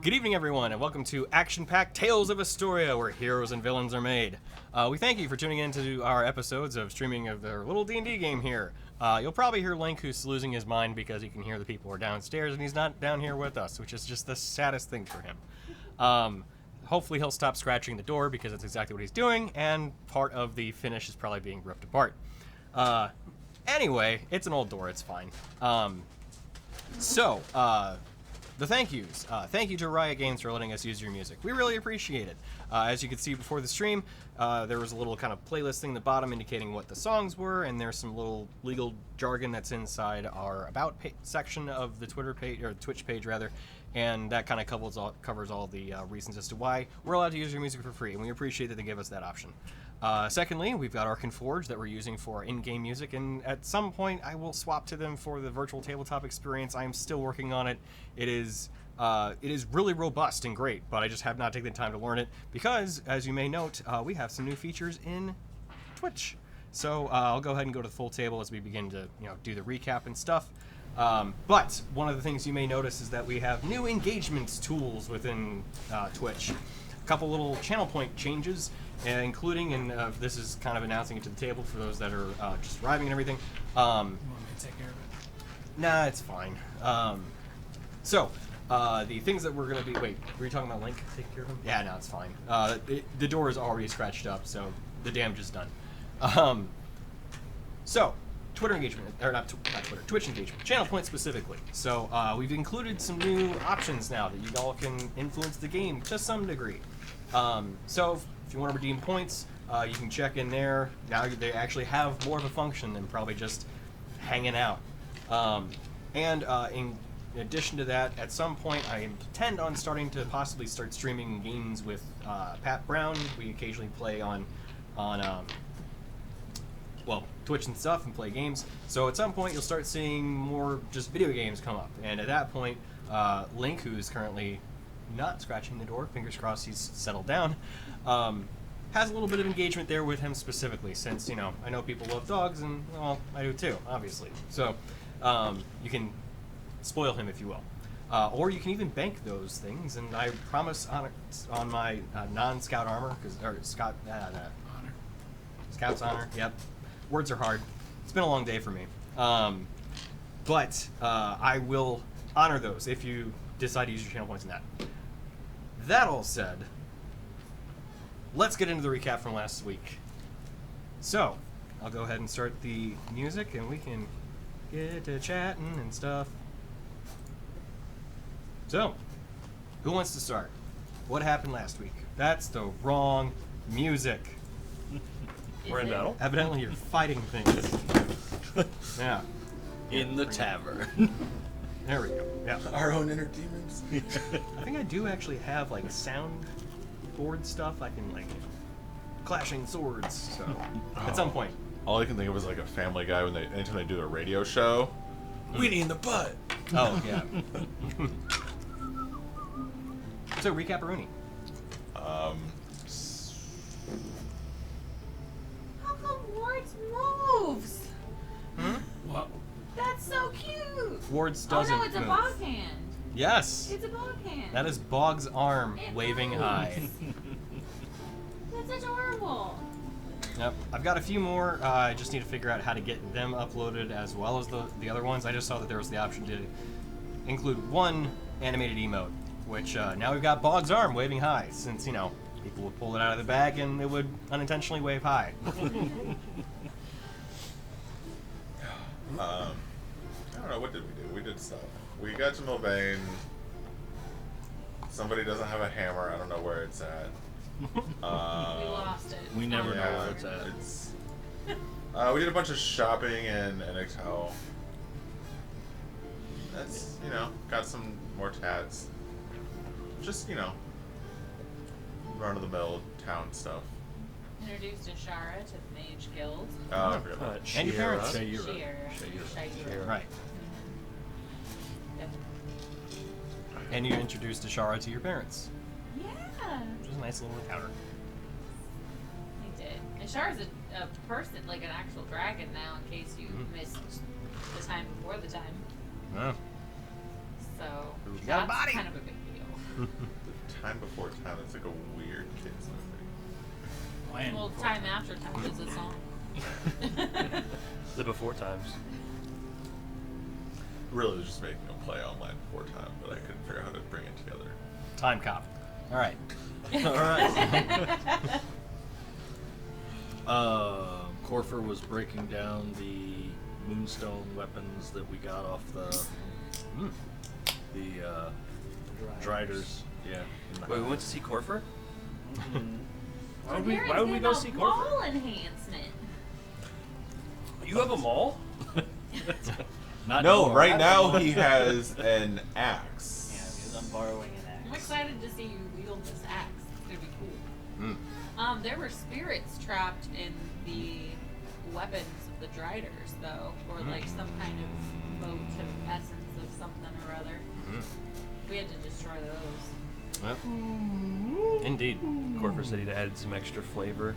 Good evening, everyone, and welcome to Action-Packed Tales of Istoria, where heroes and villains are made. We thank you for tuning in to our episodes of streaming of their little D&D game here. You'll probably hear Link, who's losing his mind because he can hear the people are downstairs, and he's not down here with us, which is just the saddest thing for him. Hopefully he'll stop scratching the door, because that's exactly what he's doing, and part of the finish is probably being ripped apart. Anyway, it's an old door, it's fine. The thank yous. Thank you to Riot Games for letting us use your music. We really appreciate it. As you could see before the stream, there was a little kind of playlist thing at the bottom indicating what the songs were, and there's some little legal jargon that's inside our About section of the Twitter page, or Twitch page rather, and that kind of covers all the reasons as to why we're allowed to use your music for free, and we appreciate that they give us that option. Secondly, we've got Arc and Forge that we're using for our in-game music, and at some point I will swap to them for the virtual tabletop experience. I am still working on it. It is really robust and great, but I just have not taken the time to learn it because, as you may note, we have some new features in Twitch. So I'll go ahead and go to the full table as we begin to do the recap and stuff. But one of the things you may notice is that we have new engagements tools within Twitch. A couple little channel point changes, including, and this is kind of announcing it to the table for those that are just arriving and everything. You want me to take care of it? Nah, it's fine. The things that we're going to be... Wait, were you talking about Link taking care of him? Yeah, no, it's fine. The door is already scratched up, so the damage is done. Twitter engagement, or not Twitter, Twitch engagement, channel point specifically. So we've included some new options now that you all can influence the game to some degree. So if you want to redeem points, you can check in there. Now they actually have more of a function than probably just hanging out. In addition to that, at some point I intend on starting to possibly start streaming games with Pat Brown. We occasionally play on Twitch and stuff and play games. So at some point you'll start seeing more just video games come up. And at that point, Link, who's currently not scratching the door, fingers crossed he's settled down, has a little bit of engagement there with him specifically, since, I know people love dogs, and, well, I do too, obviously. So you can spoil him if you will. Or you can even bank those things, and I promise on my non-scout armor, Scout's honor, yep. Words are hard. It's been a long day for me. But I will honor those if you decide to use your channel points in that. That all said, let's get into the recap from last week. So, I'll go ahead and start the music, and we can get to chatting and stuff. So, who wants to start? What happened last week? That's the wrong music. We're in battle. Evidently you're fighting things. Yeah. In the tavern. There we go. Yeah. Our own inner demons. I think I do actually have sound board stuff. I can clashing swords. So at some point. All I can think of is a Family Guy when anytime they do a radio show. Weenie in the butt. Oh yeah. So recap Rooney. How come Ward's moves? What? That's so cute. Ward's doesn't Oh no, it's move. a bog hand. Yes. It's a bog hand. That is Bog's arm It waving moves. high. That's adorable. Yep. I've got a few more. I just need to figure out how to get them uploaded as well as the other ones. I just saw that there was the option to include one animated emote, which now we've got Bog's arm waving high, since, people would pull it out of the bag and it would unintentionally wave high. I don't know, what did we do? We did stuff. We got to Mulvane. Somebody doesn't have a hammer. I don't know where it's at. We lost it. We never know Yeah, where it's at. we did a bunch of shopping in Exhel. That's, got some more tats. Just, run-of-the-mill town stuff. Introduced Ashara to the Mage Guild. Oh, I forgot about And your parents. Shira. Right. Yep. And you introduced Ashara to your parents, Yeah. which was a nice little encounter. He did. Ashara's a person, like an actual dragon now, in case you missed the time before the time. Yeah. So You got a that's body. kind of a big deal. The Time Before Time is like a weird kids movie. Land Well, before Time After Time is a song. The Before Times. Really was just making a play on Land Before Time, but I couldn't figure out how to bring it together. Time cop. All right. All right. Corfer was breaking down the Moonstone weapons that we got off the Driders. Yeah. Wait, we went to see Corfer? Why would we go see Corfer? Wall enhancement. You have a mall? Not No, anymore. right now he has an axe. Yeah, because I'm borrowing an axe. I'm excited to see you wield this axe. It's gonna be cool. Mm. There were spirits trapped in the weapons of the Driders, though, or like some kind of mote of essence of something or other. We had to destroy those. Well, indeed. Corfer said he'd added some extra flavor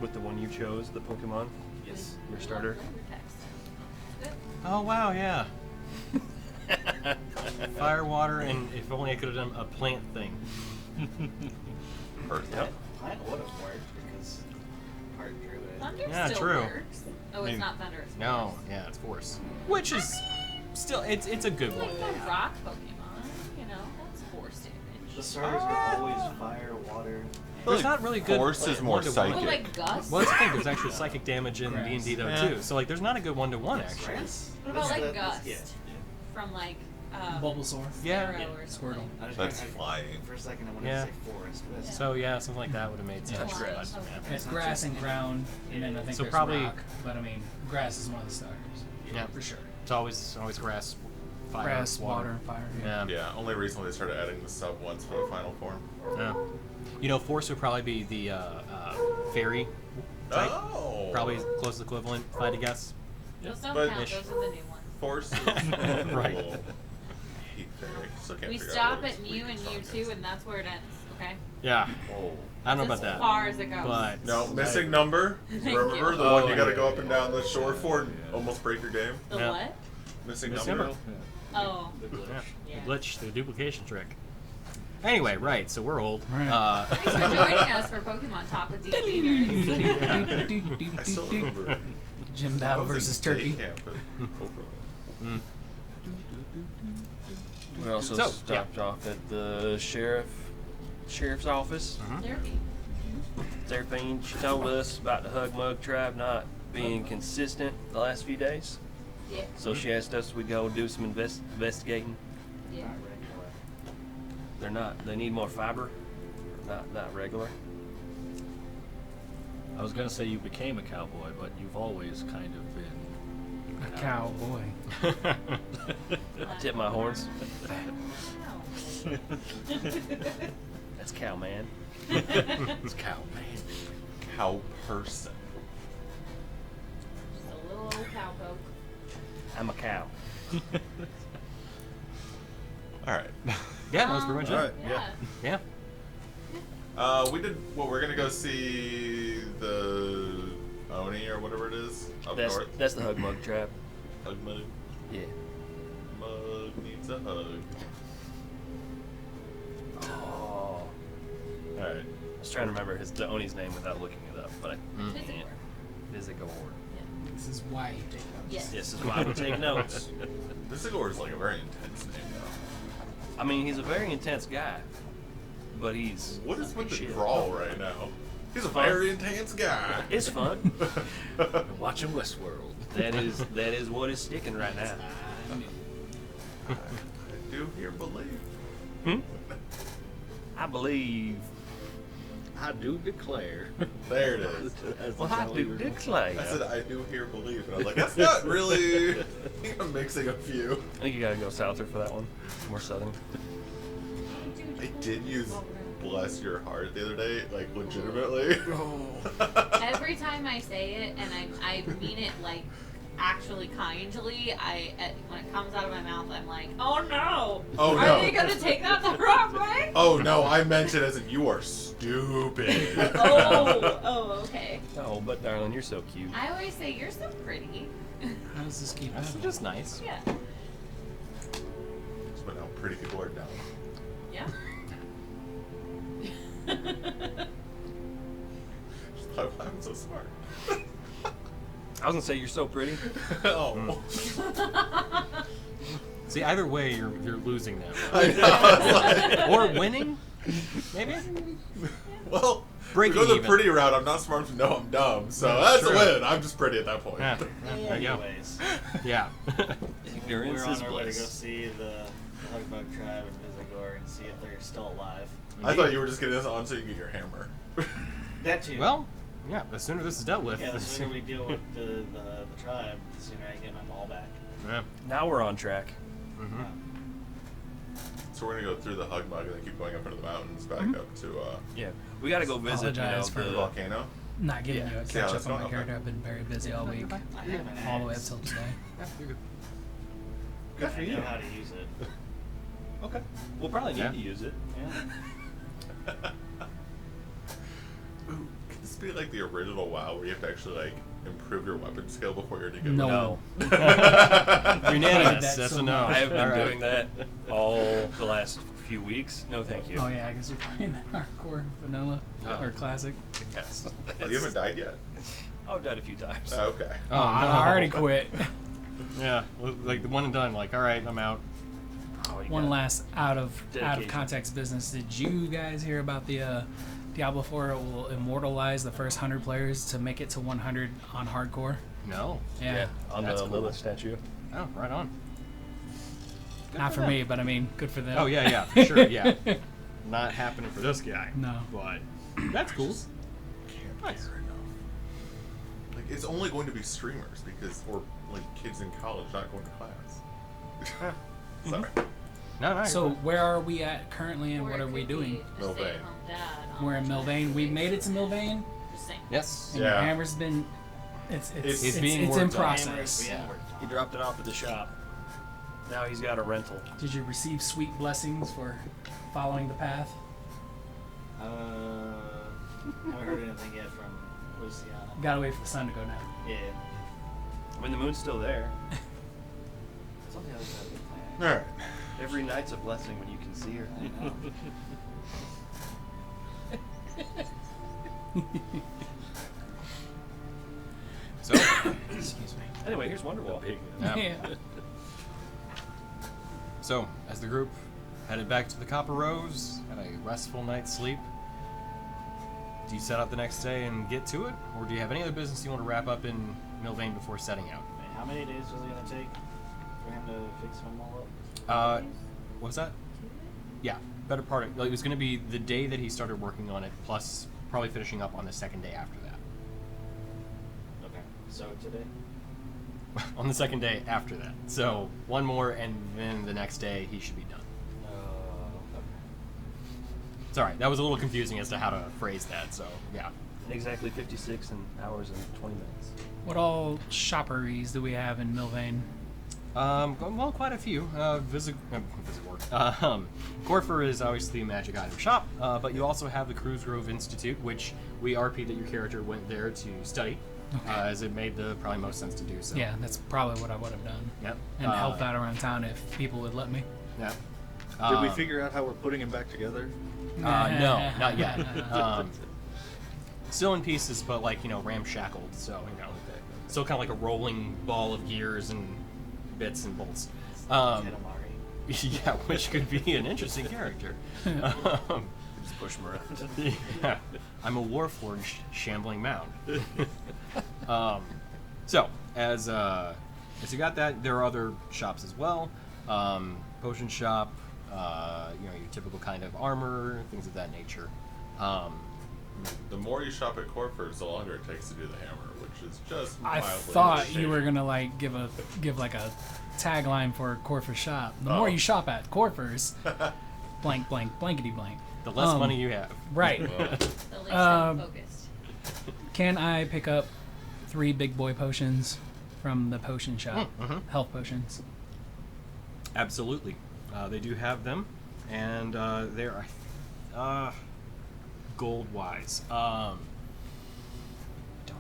with the one you chose, the Pokemon. Yes. Your starter. Flavor text. Good. Oh wow, yeah. Fire, water, and if only I could have done a plant thing. Earth. Yep. Plant would have worked because part druid. Thunder Yeah, still true. works. Oh, I mean, it's not thunder. It's No, force. yeah, it's force. Which is still, it's a good It's one. like the rock Pokemon, you know, that's force damage. The starters are always fire, water. There's not really good. Force is more one-to-one. psychic. Well, like Gust. Well, that's the thing. There's actually psychic damage in Grass. D&D though Yeah. too. So like, there's not a good one-to-one actually. What about like Gust from like Bulbasaur. Yeah. Arrow or something? Squirtle. That's flying. For a second, I wanted Yeah. to say forest. But that's So yeah, something like that would have made sense. Touch grass. Okay. It's grass and ground, and then I think So there's probably- rock. But I mean, grass is one of the starters. Yeah. For sure. It's always grass, fire, Grass, water, and fire. Yeah. Yeah, only recently they started adding the sub ones for the final form. Yeah. You know, force would probably be the fairy type. Oh! Probably closest equivalent, if I had to guess. Those don't But- count. Those are the new ones. Force is Right. cool. I hate fairy. Still can't We figure out stop what at its Mew and weakness Mew is. 2, and that's where it ends. Okay. Yeah. Oh. I don't know That's about as that. far as it goes. But No, missing number. Thank Remember you. the one Oh, you gotta yeah, go up yeah, and down the shore for and almost break your game? The Yeah. what? Missing Missing number. number. Oh. Yeah. Yeah. The glitch, the duplication trick. Anyway, right, so we're old. Right. Thanks for joining us for Pokemon Talk with D&D nerds. I still remember. Gym I battle was in versus day turkey. camp at Oprah. We also So, stopped off at the sheriff's office. Therapy. Seraphine, she told us about the Hugmug Tribe not being consistent the last few days. Yeah. So she asked us we go do some investigating. Yeah. They're not. They need more fiber. Not regular. I was gonna say you became a cowboy, but you've always kind of been A cowboy. I tip my horns. Wow. That's cow man. It's cow man. Cow person. Just a little old cowpoke. I'm a cow. Alright. Yeah, that was pretty much it. Yeah. Yeah. We did. Well, we're gonna go see the Oni or whatever it is up north. That's the Hugmug Tribe. Hugmug. Yeah. Mug needs a hug. Oh. Alright. I was trying to remember the Oni's name without looking it up, but I Vizagor. can't. Vizagor. Yeah. This is why you take notes. Yes. This is why we take notes. Vizagor is like a very intense name though. I mean, he's a very intense guy, but he's What is with the shit. drawl right now? He's a Fun. very intense guy. It's fun. Watching Westworld. that is what is sticking right now. I do hear believe. I believe. I do declare. There it is. Well, I do declare. I said I do hear believe, and I was like, that's not really. I think I'm mixing a few. I think you gotta go souther for that one. More southern. I did use bless your heart the other day, like legitimately. Every time I say it, and I mean it like actually kindly, when it comes out of my mouth, I'm like, oh no! Oh, Are no. they gonna take that the wrong way? Oh no, I meant it as in you are stupid. Oh, okay. Oh, but darling, you're so cute. I always say you're so pretty. How does this keep That's happening? just nice. Yeah. But now pretty people are dumb. Yeah. Why I'm so smart. I was gonna say you're so pretty. Oh. See, either way, you're losing them. I know. I was like, Or winning, maybe? well, Breaking to go the even. pretty route, I'm not smart enough to know I'm dumb, so Yeah, that's true. a win. I'm just pretty at that point. Yeah, there you go. Anyways, Yeah. Ignorance we're is on our way to go bliss. see the Hugmug Tribe and Vizagor and see if they're still alive. I thought you were just getting this on so you can get your hammer. That too. Well, yeah, the sooner this is dealt with. yeah, the sooner we deal with the tribe, the sooner I get my ball back. Yeah. Now we're on track. Mhm. So we're gonna go through the Hugmug and then keep going up into the mountains, back up to Yeah, we gotta go visit. Apologize the for the volcano. not giving Yeah. you a Yeah, catch let's up on go. my character. I've been very busy all week, I have an all the way up axe. till today. Good for I you. know how to use it. Okay, we'll probably need Yeah. to use it. Yeah. Ooh, could this be like the original WoW where you have to actually like improve your weapon skill before you're to go? No. Unanimous. That That's so a no. much. I have been All right. doing that all the last few weeks. No, thank you. Oh yeah, I guess you're playing hardcore vanilla Oh. or classic. Yes. Oh, you haven't died yet? I've died a few times. Oh, okay. Oh, I no. already quit. Yeah, like the one and done. Like, all right, I'm out. Oh, you One got- last out of Dedication. context business. Did you guys hear about the Diablo 4 will immortalize the first 100 players to make it to 100 on hardcore? No. Yeah. on That's the cool. Lilith statue. Oh, right on. Good Not for them. me, but I mean, good for them. Oh yeah, for sure. Yeah. Not happening for this guy. No. But that's cool. Can't Nice. care enough. Like it's only going to be streamers because, or like kids in college not going to class. Sorry. No. So where are we at currently, and Or what it are we could doing? be a Milvain. stay-at-home dad on We're in the tribe. Milvain. We made it to Milvain, Just saying. Yes. and Yeah. your hammer's been. It's It's being in worked on. process. Yeah. He dropped it off at the shop. Now he's got a rental. Did you receive sweet blessings for following the path? Haven't heard anything yet from Luciana. Gotta wait for the sun to go down. Yeah. I mean, the moon's still there. It's on the other side of the planet. All right. Every night's a blessing when you can see her. I know. So. Excuse me. Anyway, here's Wonderwall. Yeah. So, as the group headed back to the Copper Rose, had a restful night's sleep, do you set out the next day and get to it? Or do you have any other business you want to wrap up in Milvain before setting out? Wait, how many days was it gonna take for him to fix them all up? What was that? Yeah, better part of it was going to be the day that he started working on it, plus probably finishing up on the second day after that. Okay. So today? On the second day after that. So, one more, and then the next day he should be done. Okay. It's alright, that was a little confusing as to how to phrase that, so, yeah. Exactly 56 hours and 20 minutes. What all shopperies do we have in Milvain? Well, quite a few. Vizagor. Corfer is obviously a magic item shop, but you also have the Cruise Grove Institute, which we RP that your character went there to study, as it made the probably most sense to do so. Yeah, that's probably what I would have done. Yep. And helped out around town if people would let me. Yeah. Did we figure out how we're putting him back together? No, not yet. Still in pieces, but like, ramshackled, so, still kind of like a rolling ball of gears and bits and bolts. Katamari. Yeah, which could be an interesting character. Just push him around. Yeah, I'm a warforged shambling mound. So, as you got that, there are other shops as well. Potion shop, your typical kind of armor, things of that nature. The more you shop at Corford's, the longer it takes to do the hammer, which is just I mildly thought irritating. you were gonna like give like a tagline for Corfer's shop. The more Oh. you shop at Corfer's, blank blank blankety blank. The less money you have. Right. Well, The least focused. Can I pick up 3 big boy potions from the potion shop? Health potions. Absolutely. They do have them, and they're gold-wise. Don't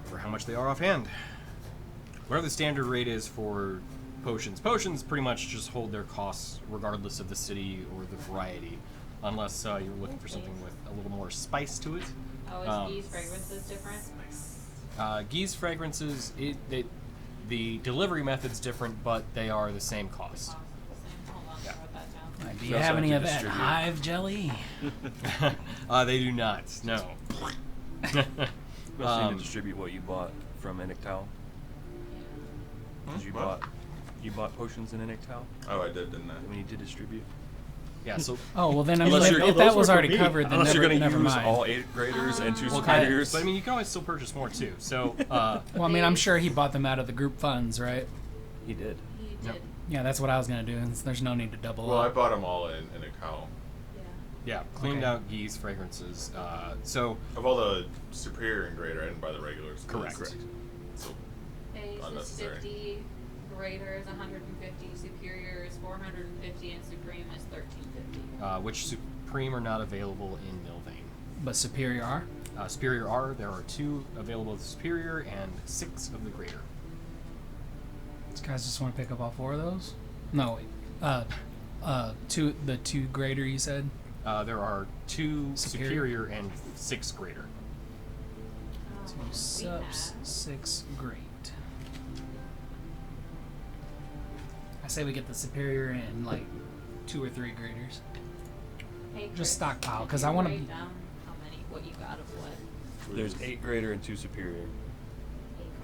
remember how much they are offhand. Whatever the standard rate is for potions. Potions pretty much just hold their costs regardless of the city or the variety. unless you're looking for something with a little more spice to it. Oh, is Gee's fragrances different? Gee's fragrances, the delivery method's different, but they are the same cost. Hold on, Yeah. wrote that down. Do We you also have have any to of that distribute. hive jelly? They do not. No. You also need Um, to distribute what you bought from Enictal. Because you bought potions in Enictal. Oh, I did, didn't I? We need to distribute. Yeah. So Oh well, then I mean, Unless if, you're- if those that were was for already me. covered, then Unless you're going to never use mind. all 8 graders and 2 well, superiors. but I mean, you can always still purchase more too. So Well, I mean, I'm sure he bought them out of the group funds, right? He did. He Yep. did. Yeah, that's what I was gonna do. And there's no need to double Well, I up. bought them all in a cow. Yeah. yeah, cleaned Okay. out Gee's fragrances. So Of all the superior and greater, I didn't buy the regulars. Correct. So Base is Unnecessary. 50, greater is 150, superior is 450, and supreme is 1350. which Supreme are not available in Milvain. But superior are. Superior are. There are 2 available of the Superior and 6 of the Greater. These guys just want to pick up all 4 of those. No, wait. The 2 greater you said. There are 2 Superior. Superior and 6 Greater. 2 We subs, have 6 great. I say we get the superior and like 2 or 3 graders. Hey, Chris, Just stockpile, did 'cause you I wanna write be- down how many, what you got of what? There's 8 greater and 2 superior. 8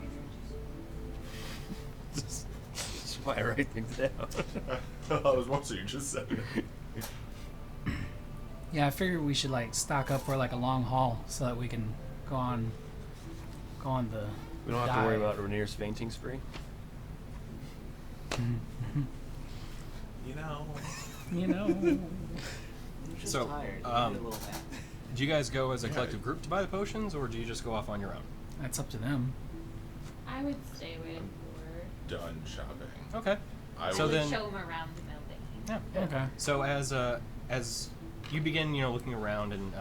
graders. That's why I write things down. that was once you just said it. Yeah, I figured we should like stock up for like a long haul so that we can go on the. We don't have to worry dive. about Rainier's fainting spree. You know. You know. Just So, tired. um, Need a little nap. Do you guys go as a collective group to buy the potions, or do you just go off on your own? That's up to them. I would stay with Ward. Done shopping. Okay. I So would. then- Show him around the building. Yeah. Okay. So as you begin, looking around, and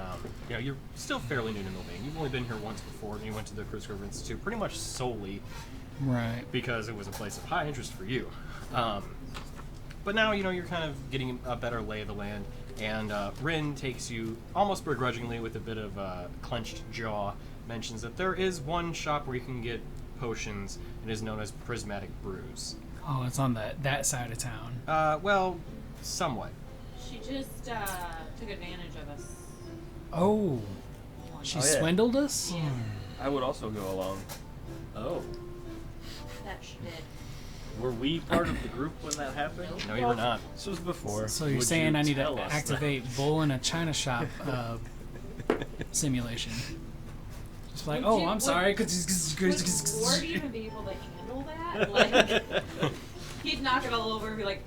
you're still fairly new to Milvain. You've only been here once before, and you went to the Cruise River Institute pretty much solely Right. because it was a place of high interest for you. But now, you're kind of getting a better lay of the land, and Rin takes you almost begrudgingly with a bit of a clenched jaw, mentions that there is one shop where you can get potions. It is known as Prismatic Brews. Oh, it's on that side of town. Well, somewhat. She just took advantage of us. Oh, she Oh, yeah. swindled us. Yeah, I would also go along. Oh. that she did. Were we part of the group when that happened? No, you were not. This was before. So you're Would saying you I need tell to us activate bull in a china shop simulation? Just like, Would oh, you- I'm would- sorry. Would Ward even be able to handle that? Like, he'd knock it all over and be like,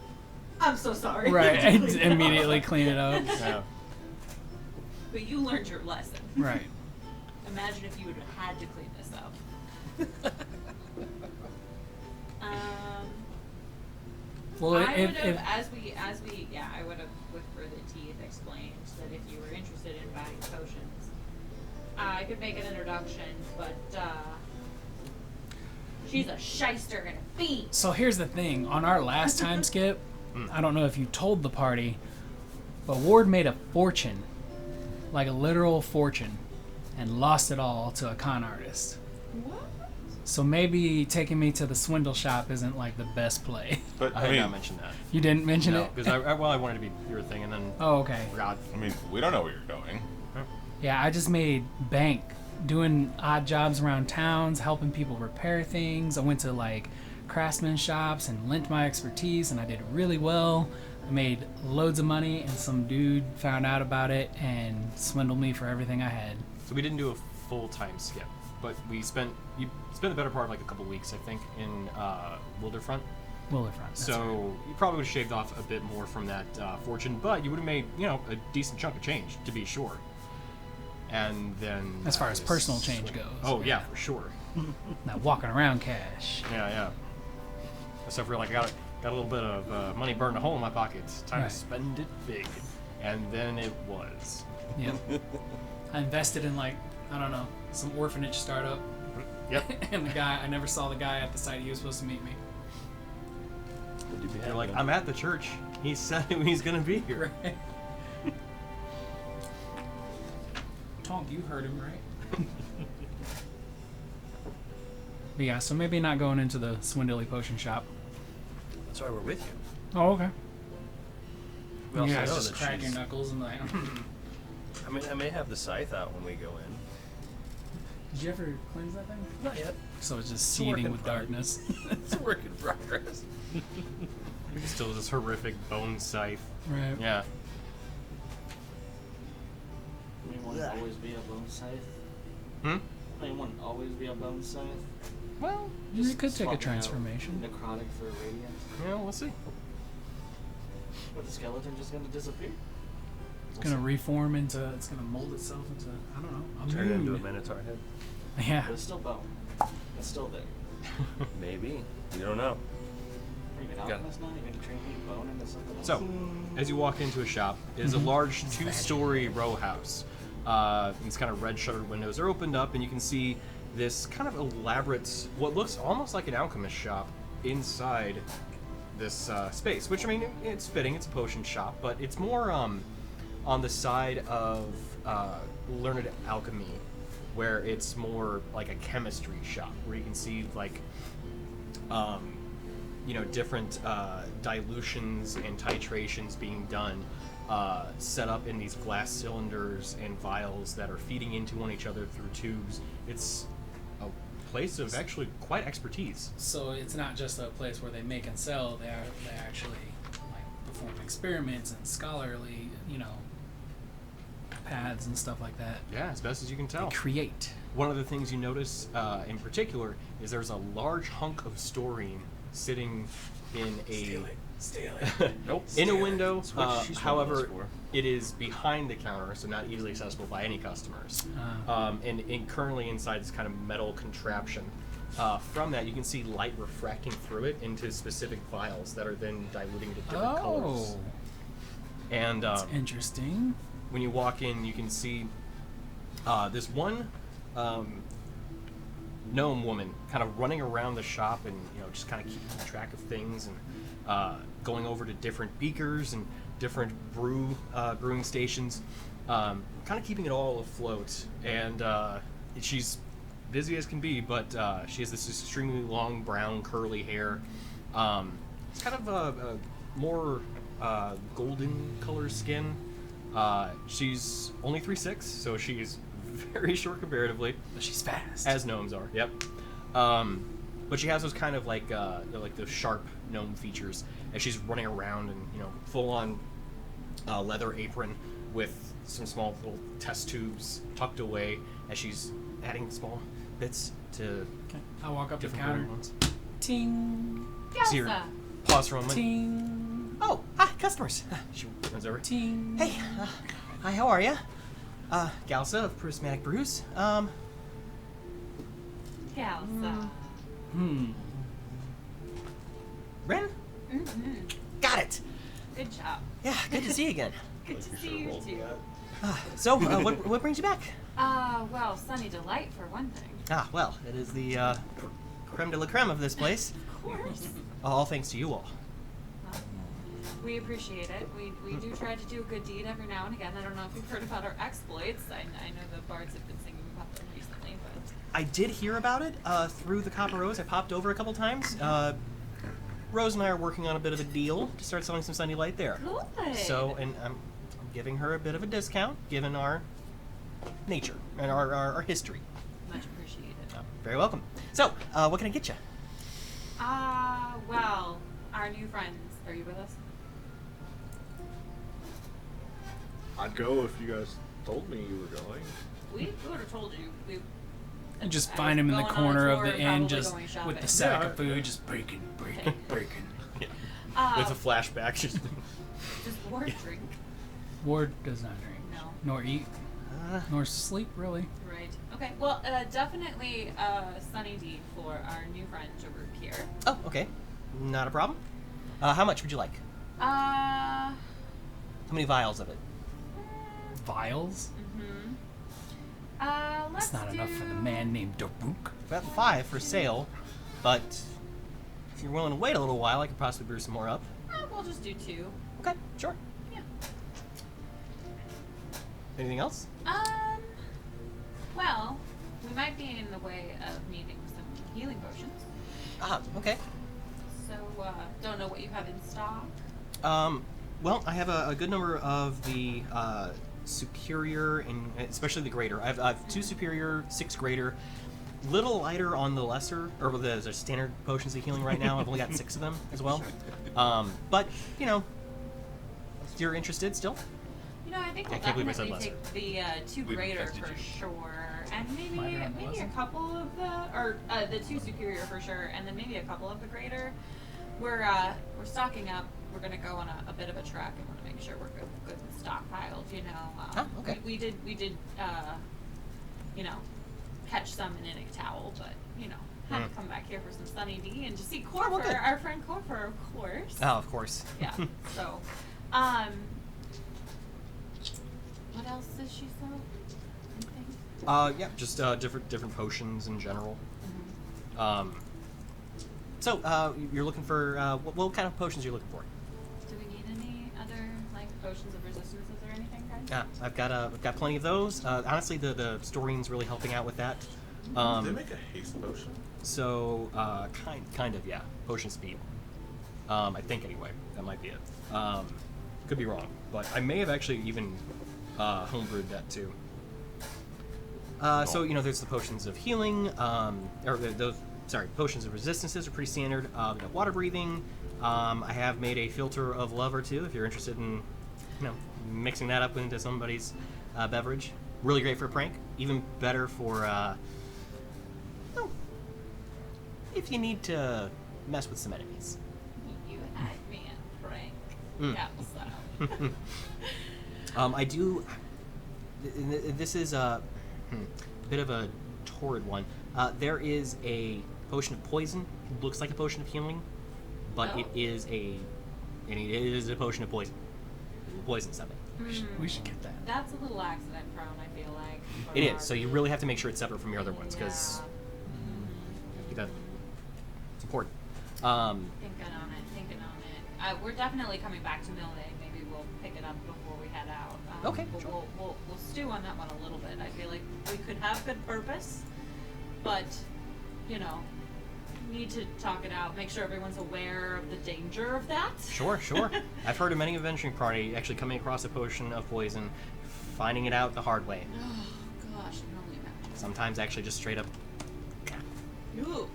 I'm so sorry. Right, and immediately clean it up. Yeah. But you learned your lesson. Right. Imagine if you would have had to clean this up. Well, I would if, have, I would have, with further teeth, explained that if you were interested in buying potions, I could make an introduction, but, she's a shyster and a fiend. so here's the thing. On our last time skip, I don't know if you told the party, but Ward made a fortune, like a literal fortune, and lost it all to a con artist. What? So maybe taking me to the swindle shop isn't like the best play. But I I had mean, not mentioned that. You didn't mention No, it? because I wanted to be your thing, and then Oh, okay. forgot. I mean, we don't know where you're going. Yeah, I just made bank doing odd jobs around towns, helping people repair things. I went to like craftsman shops and lent my expertise, and I did really well. I made loads of money, and some dude found out about it and swindled me for everything I had. So we didn't do a full-time skip, but you spent the better part of like a couple weeks, I think, in Wilderfront. Wilderfront. that's So right. you probably would have shaved off a bit more from that fortune, but you would have made a decent chunk of change, to be sure. And then As far as personal change goes. Oh yeah, for sure. Not walking around cash. Yeah. So if we're like, I got a little bit of money burned a hole in my pocket. Time Right. to spend it big. And then it was. Yep. I invested in like, I don't know, some orphanage startup. Yep. And I never saw the guy at the site he was supposed to meet me. Would you be They're like, happy? I'm at the church. He said he's gonna be here. Right. Honk, you heard him, right? But yeah, so maybe not going into the Swindly potion shop. That's why we're with you. Oh, okay. We also Yeah, know just that crack your she's- knuckles and like. I mean, I may have the scythe out when we go in. Did you ever cleanse that thing? Not yet. So it's just a work seething in with progress. darkness. It's a work in progress. Still this horrific bone scythe. Right. Yeah. I mean, wouldn't always be a bone scythe. Hmm? I mean, wouldn't always be a bone scythe. Well, You could take a swapping out transformation. Necrotic for radiant. yeah, we'll see. But the skeleton just gonna disappear. It's gonna reform into. It's gonna mold itself into. I don't know. A Turn it into a moon. minotaur head. Yeah. But it's still bone. It's still there. Maybe. We don't know. Are you an Got it. alchemist now? You can transmute bone into something else? So, as you walk into a shop, it is a large 2-story row house. These kind of red shuttered windows are opened up, and you can see this kind of elaborate, what looks almost like an alchemist shop inside this space. Which, I mean, it's fitting, it's a potion shop, but it's more on the side of learned alchemy, where it's more like a chemistry shop, where you can see, like, different dilutions and titrations being done, set up in these glass cylinders and vials that are feeding into each other through tubes. It's a place of actually quite expertise. So it's not just a place where they make and sell. They actually like perform experiments and scholarly, paths and stuff like that. Yeah, as best as you can tell. They create. One of the things you notice in particular is there's a large hunk of storine sitting in a Steal it. Nope. in a window. That's what she's However, wanting us it is behind the counter, so not easily accessible by any customers. And currently inside this kind of metal contraption. From that, you can see light refracting through it into specific vials that are then diluting to different colors. Oh, And that's interesting. when you walk in, you can see this one gnome woman kind of running around the shop and just kind of keeping track of things and going over to different beakers and different brewing stations, kind of keeping it all afloat. And she's busy as can be, but she has this extremely long brown curly hair. It's kind of a more golden color skin. She's only 3'6", so she's very short comparatively, But she's fast. as gnomes are. Yep. But she has those kind of like those sharp gnome features as she's running around and full on leather apron with some small little test tubes tucked away as she's adding small bits to Okay. I walk up to the different counter. brewing ones. Ting. See her Galsa. pause for a moment. Ting. Oh, hi, customers. She runs over. Ting. Hey, hi, how are you? Galsa of Prismatic Brews. Galsa. Ren? Mm-hmm. Got it. Good job. Yeah, good to see you again. Good to see you too. So, what brings you back? Well, Sunny Delight for one thing. Ah, well, it is the creme de la creme of this place. Of course. All thanks to you all. Well, we appreciate it. We do try to do a good deed every now and again. I don't know if you've heard about our exploits. I know the bards have been singing about them recently, but I did hear about it through the Copper Rose. I popped over a couple times. Rose and I are working on a bit of a deal to start selling some Sunny Light there. good. So, and I'm giving her a bit of a discount, given our nature and our history. Much appreciated. Very welcome. So, what can I get you? Well, our new friends. Are you with us? I'd go if you guys told me you were going. We would have told you. And just I find him in the was going on a corner of tour the and inn, probably just going with shopping. the sack Yeah, of food, just breaking. With a flashback. Just Just ward drink. Ward does not drink, No. nor eat, nor sleep, really. Right. Okay. Well, definitely Sunny D for our new friend over here. oh, okay. Not a problem. How much would you like? Uh. How many vials of it? Vials? Mhm. Let's That's not enough for the man named Daruk. About 5 for sale, but if you're willing to wait a little while, I could possibly brew some more up. We'll just do 2. Okay, sure. Yeah. Anything else? Well, we might be in the way of needing some healing potions. Ah, okay. So, don't know what you have in stock. Well, I have a good number of the superior and especially the greater. I have 2 superior, 6 greater. Little lighter on the lesser, or the standard potions of healing right now. I've only got 6 of them as well. But, you know, if you're interested still. You know, I think I we'll can't believe I said definitely take the 2 We've greater infected for you. sure, and maybe Minor maybe a wasn't. couple of the 2 superior for sure, and then maybe a couple of the greater. We're stocking up. We're gonna go on a bit of a trek, and want to make sure we're good and stockpiled. You know, okay. we did you know, catch some in Istoria, but you know, had to come back here for some Sunny D and to see Corfer, well, good. our friend Corfer, of course. Oh, of course. Yeah. So, what else does she sell? Anything? Yeah, just different potions in general. Mm-hmm. So, you're looking for what kind of potions are you looking for? Do we need any other like potions of resistances or anything, guys? Yeah, I've got plenty of those. Honestly, the Storine's really helping out with that. Did they make a haste potion? So, kind of, yeah. Potion speed. I think anyway. That might be it. Could be wrong, but I may have actually even homebrewed that too. So, you know, there's the potions of healing, potions of resistances are pretty standard. We got water breathing. I have made a filter of love or two if you're interested in, you know, mixing that up into somebody's beverage. Really great for a prank. Even better for, if you need to mess with some enemies. You had me at prank. Mm. Yeah, so. I do. This is a bit of a torrid one. There is a potion of poison. It looks like a potion of healing, but Oh. it is a potion of poison. Poison something. We should get that. That's a little accident prone, I feel like. for It our- is. So you really have to make sure it's separate from your other ones because Yeah. it's important. Thinking on it. We're definitely coming back to Mill Day. Maybe we'll pick it up before we head out. Okay, But sure. we'll stew on that one a little bit. I feel like we could have good purpose, but, you know, need to talk it out. Make sure everyone's aware of the danger of that. Sure. I've heard of many adventuring party actually coming across a potion of poison, finding it out the hard way. Oh, gosh, I can only imagine. Sometimes actually just straight up. Ooh.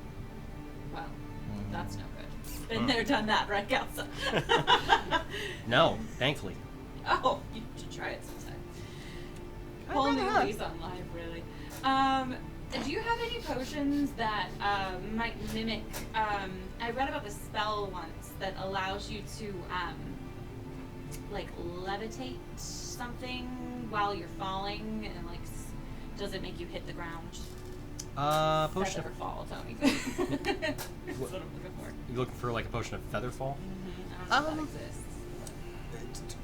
Well, that's no good. Been there, done that, right, Kelsa? No, thankfully. Oh, you should try it sometime. I'd Whole rather new not. lease on life, really. Do you have any potions that might mimic? I read about the spell once that allows you to like levitate something while you're falling, and like does it make you hit the ground? Potion of. Feather fall, Tony. That's what I'm looking for. You looking for like a potion of featherfall? I don't know if that exists.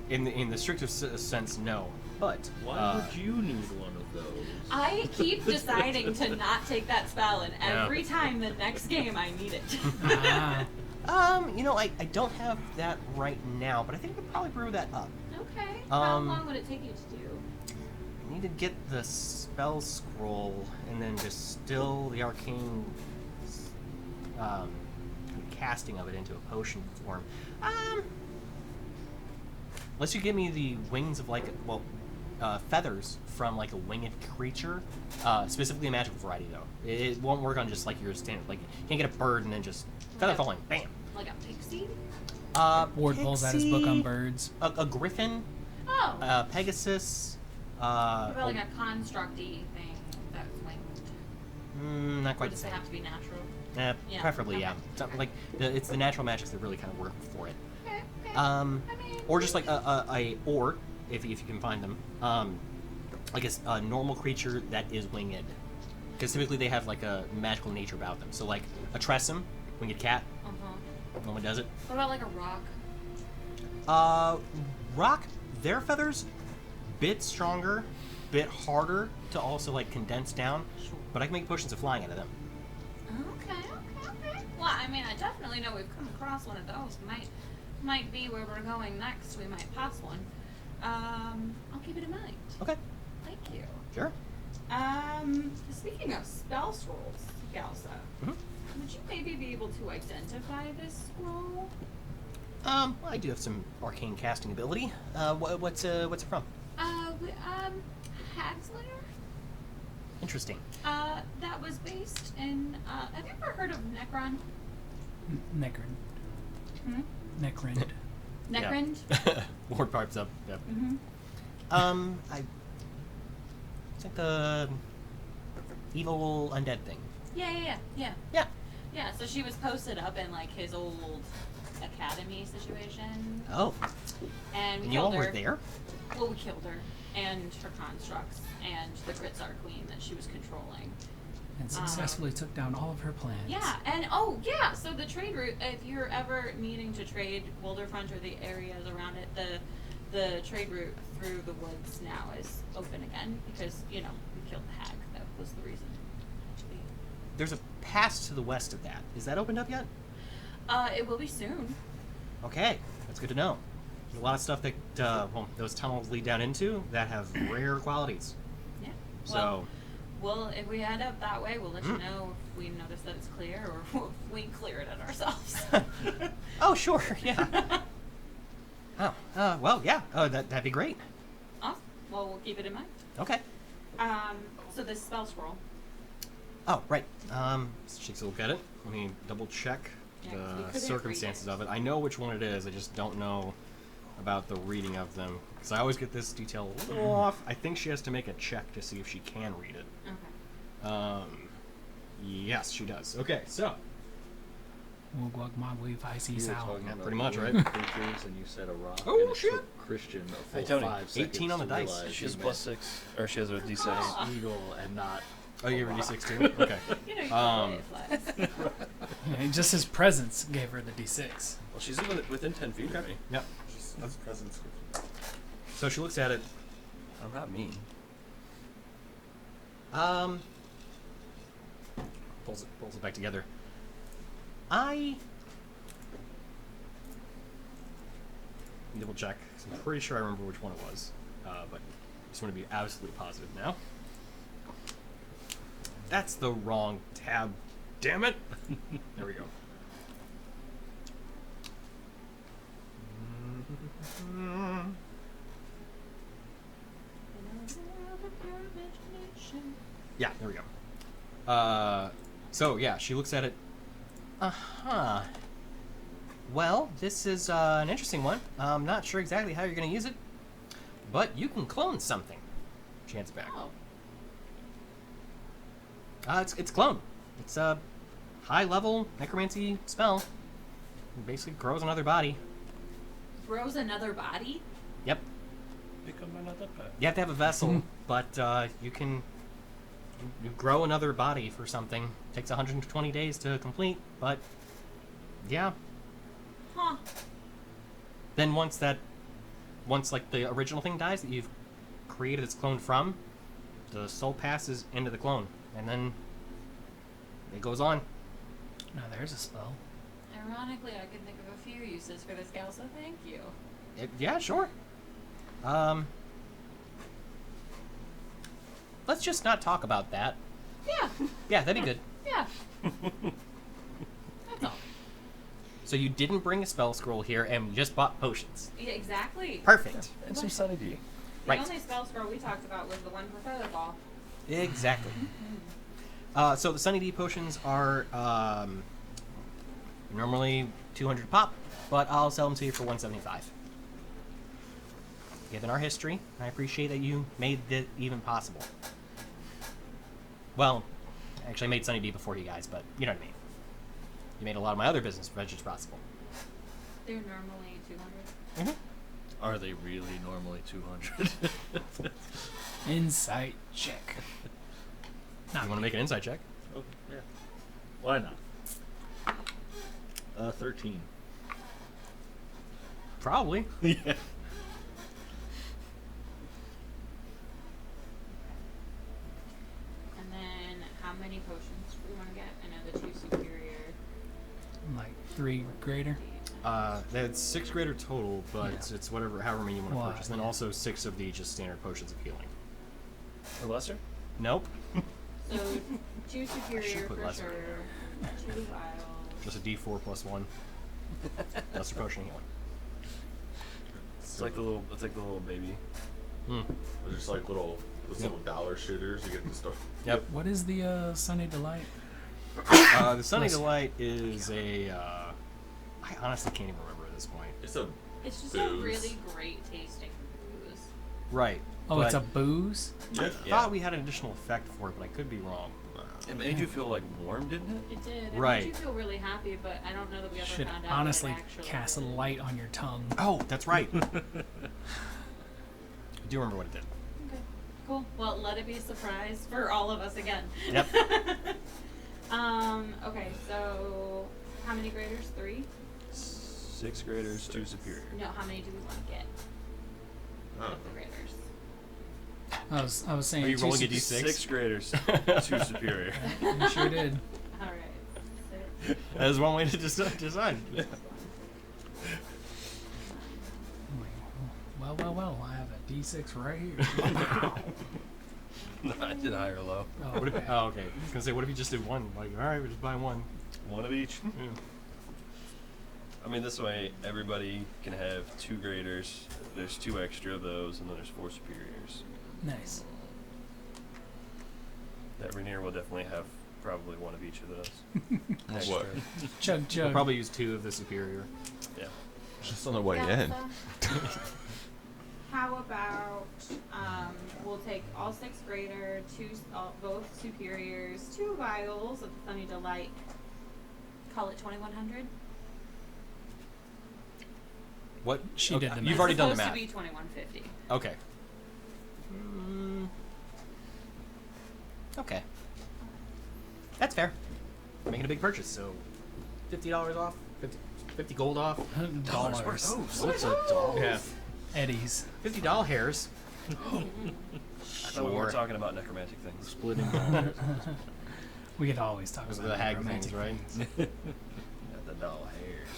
In the strictest sense, no. But Why would you need one of those? I keep deciding to not take that spell, and Yeah. every time the next game I need it. You know, I don't have that right now, but I think we could probably brew that up. Okay. How Um, long would it take you to do? I need to get the spell scroll and then distill the arcane casting of it into a potion form. Unless you give me the wings of like, feathers from like a winged creature, specifically a magical variety though. It won't work on just like your standard. Like you can't get a bird and then just feather falling, bam. Like a pixie? Ward pulls out his book on pixie, birds. A griffin, Oh. Pegasus. What about like a construct-y thing that's winged? Not Or quite the does it same. have to be natural? Yeah, Yeah, preferably, okay. yeah. Something like it's the natural magics that really kind of work for it. Okay. I mean, Or just like or if you can find them, like a normal creature that is winged, because typically they have like a magical nature about them. So like a tressum, winged cat, no one does it. What about like a rock? Rock, their feathers, bit stronger, bit harder to also like condense down, but I can make potions of flying out of them. Okay. Well, I mean, I definitely know we've come across one of those. Might be where we're going next. We might pass one. I'll keep it in mind. Okay, Thank you. sure. Speaking of spell scrolls, Galsa, Mhm. would you maybe be able to identify this scroll? I do have some arcane casting ability. What's it from? Hagslayer? Interesting. That was based in, have you ever heard of Necron? Necrin. Hmm? Necrin. Necron? Yeah. Ward pipes up. Yep. Mm-hmm. It's like the evil undead thing. Yeah. Yeah. So she was posted up in like his old academy situation, Oh. and we And you all killed her. were there? Well, we killed her and her constructs and the Gritzar Queen that she was controlling. And successfully took down all of her plans. Yeah, and so the trade route, if you're ever needing to trade Boulderfront or the areas around it, the trade route through the woods now is open again because, we killed the hag. That was the reason. Actually. There's a pass to the west of that. Is that opened up yet? It will be soon. Okay, that's good to know. There's a lot of stuff that those tunnels lead down into that have rare qualities. Yeah. So, Well, if we head up that way, we'll let you know if we notice that it's clear or if we clear it ourselves. oh sure, yeah. Oh, well, yeah. Oh, that'd be great. Awesome. Well, we'll keep it in mind. Okay. So this spell scroll. Oh, right. Let's take a look at it. Let me double check Yeah, 'cause we the couldn't circumstances read of it. I know which one it is. I just don't know about the reading of them because I always get this detail a little off. I think she has to make a check to see if she can read it. Okay. Yes, she does. Okay, so Wugwug Mogwai Vicey You were Sal. talking Yeah, about pretty much, women right? Creatures, and you said a rock. Oh, and it shit. took Christian a full Hey, Tony. 5 seconds 18 on the to dice. realize She has you +6, or she has a Ah. D6. meant eagle and not. oh, you have a d6 too. Okay. You know, Um, flies. Yeah, just his presence gave her the D6. Well, she's within 10 feet of me. Yep. That's presence. So she looks at it. I'm not mean. Pulls it back together. I double check. 'Cause I'm pretty sure I remember which one it was, but I just want to be absolutely positive now. That's the wrong tab. Damn it! There we go. Yeah, there we go. So yeah, she looks at it. Uh-huh. Well, this is an interesting one. I'm not sure exactly how you're going to use it, but you can clone something. She hands it back. Oh. It's clone. It's a high-level necromancy spell. It basically grows another body. Grows another body? Yep. Become another pet. You have to have a vessel, but you can you grow another body for something. Takes 120 days to complete, but yeah. Huh. Then once like the original thing dies that you've created its clone from, the soul passes into the clone, and then it goes on. Now there's a spell. Ironically, I can think of a few uses for this gal, so thank you. Yeah, sure. Let's just not talk about that. Yeah. Yeah, that'd be good. Yeah. That's all. So you didn't bring a spell scroll here, and you just bought potions. Yeah, exactly. Perfect. And some Sunny D. The Right. only spell scroll we talked about was the one for Featherball. Exactly. So the Sunny D potions are normally 200 pop, but I'll sell them to you for 175. Given our history, I appreciate that you made it even possible. Well, actually I made Sunny D before you guys, but you know what I mean. You made a lot of my other business ventures possible. They're normally 200. Are they really normally 200? Insight check. You want to make an insight check? Oh, yeah. Why not? 13. Probably. Yeah. And then, how many potions do we want to get? I know the 2 superior. Like 3 greater. That's 6 greater total, but Yeah. it's however many you want to Well, purchase. Then yeah. also 6 of the just standard potions of healing. Or lesser? Nope. So 2 superior put for less sure. right 2 vials. Just a D4 plus 1. That's your potion healing. It's like the little baby. Hmm. They're just like those little dollar shooters you get at the store. Yep. What is the Sunny Delight? The Sunny Delight is a. I honestly can't even remember at this point. It's just Booze. a really great tasting booze. Right. Oh, but it's a booze? I Yeah. thought we had an additional effect for it, but I could be wrong. It made you feel like warm, didn't it? It did. It Right. made you feel really happy, but I don't know that we ever Should found out honestly what it actually cast a did. light on your tongue. Oh, that's right. I do remember what it did. Okay. Cool. Well, let it be a surprise for all of us again. Yep. Okay, so how many graders? 3? 6 graders, 2 superior. No, how many do we want to get Oh. of the graders? I was saying Are you two rolling a sup- D6? 6 graders, 2 superior. You sure did. All right. That is one way to decide. Well, I have a D6 right here. No, I did high or low. Oh, What if, okay. oh, okay. I was gonna say, what if you just did one? Like, all right, we're just buying one. One of each. Yeah. I mean, this way everybody can have 2 graders. There's 2 extra of those, and then there's 4 superiors. Nice. That Rainier will definitely have probably one of each of those. Extra. What? Chug, We'll chug. probably use 2 of the superior. Yeah. Just on the way Yeah, in. so how about we'll take all 6th grader, both superiors, 2 vials of Sunny Delight. Call it 2100. What? She okay, did the You've math. already done the It's math. supposed to be 2150. Okay. Okay. That's fair. Making a big purchase, so $50 off, 50 gold off. Dollars. What's a dollar? Yeah. Eddies. $50 hairs. I thought we were Sure. talking about necromantic things. Splitting. We could always talk Those are about the hag romantic things, right? Yeah, the doll hairs.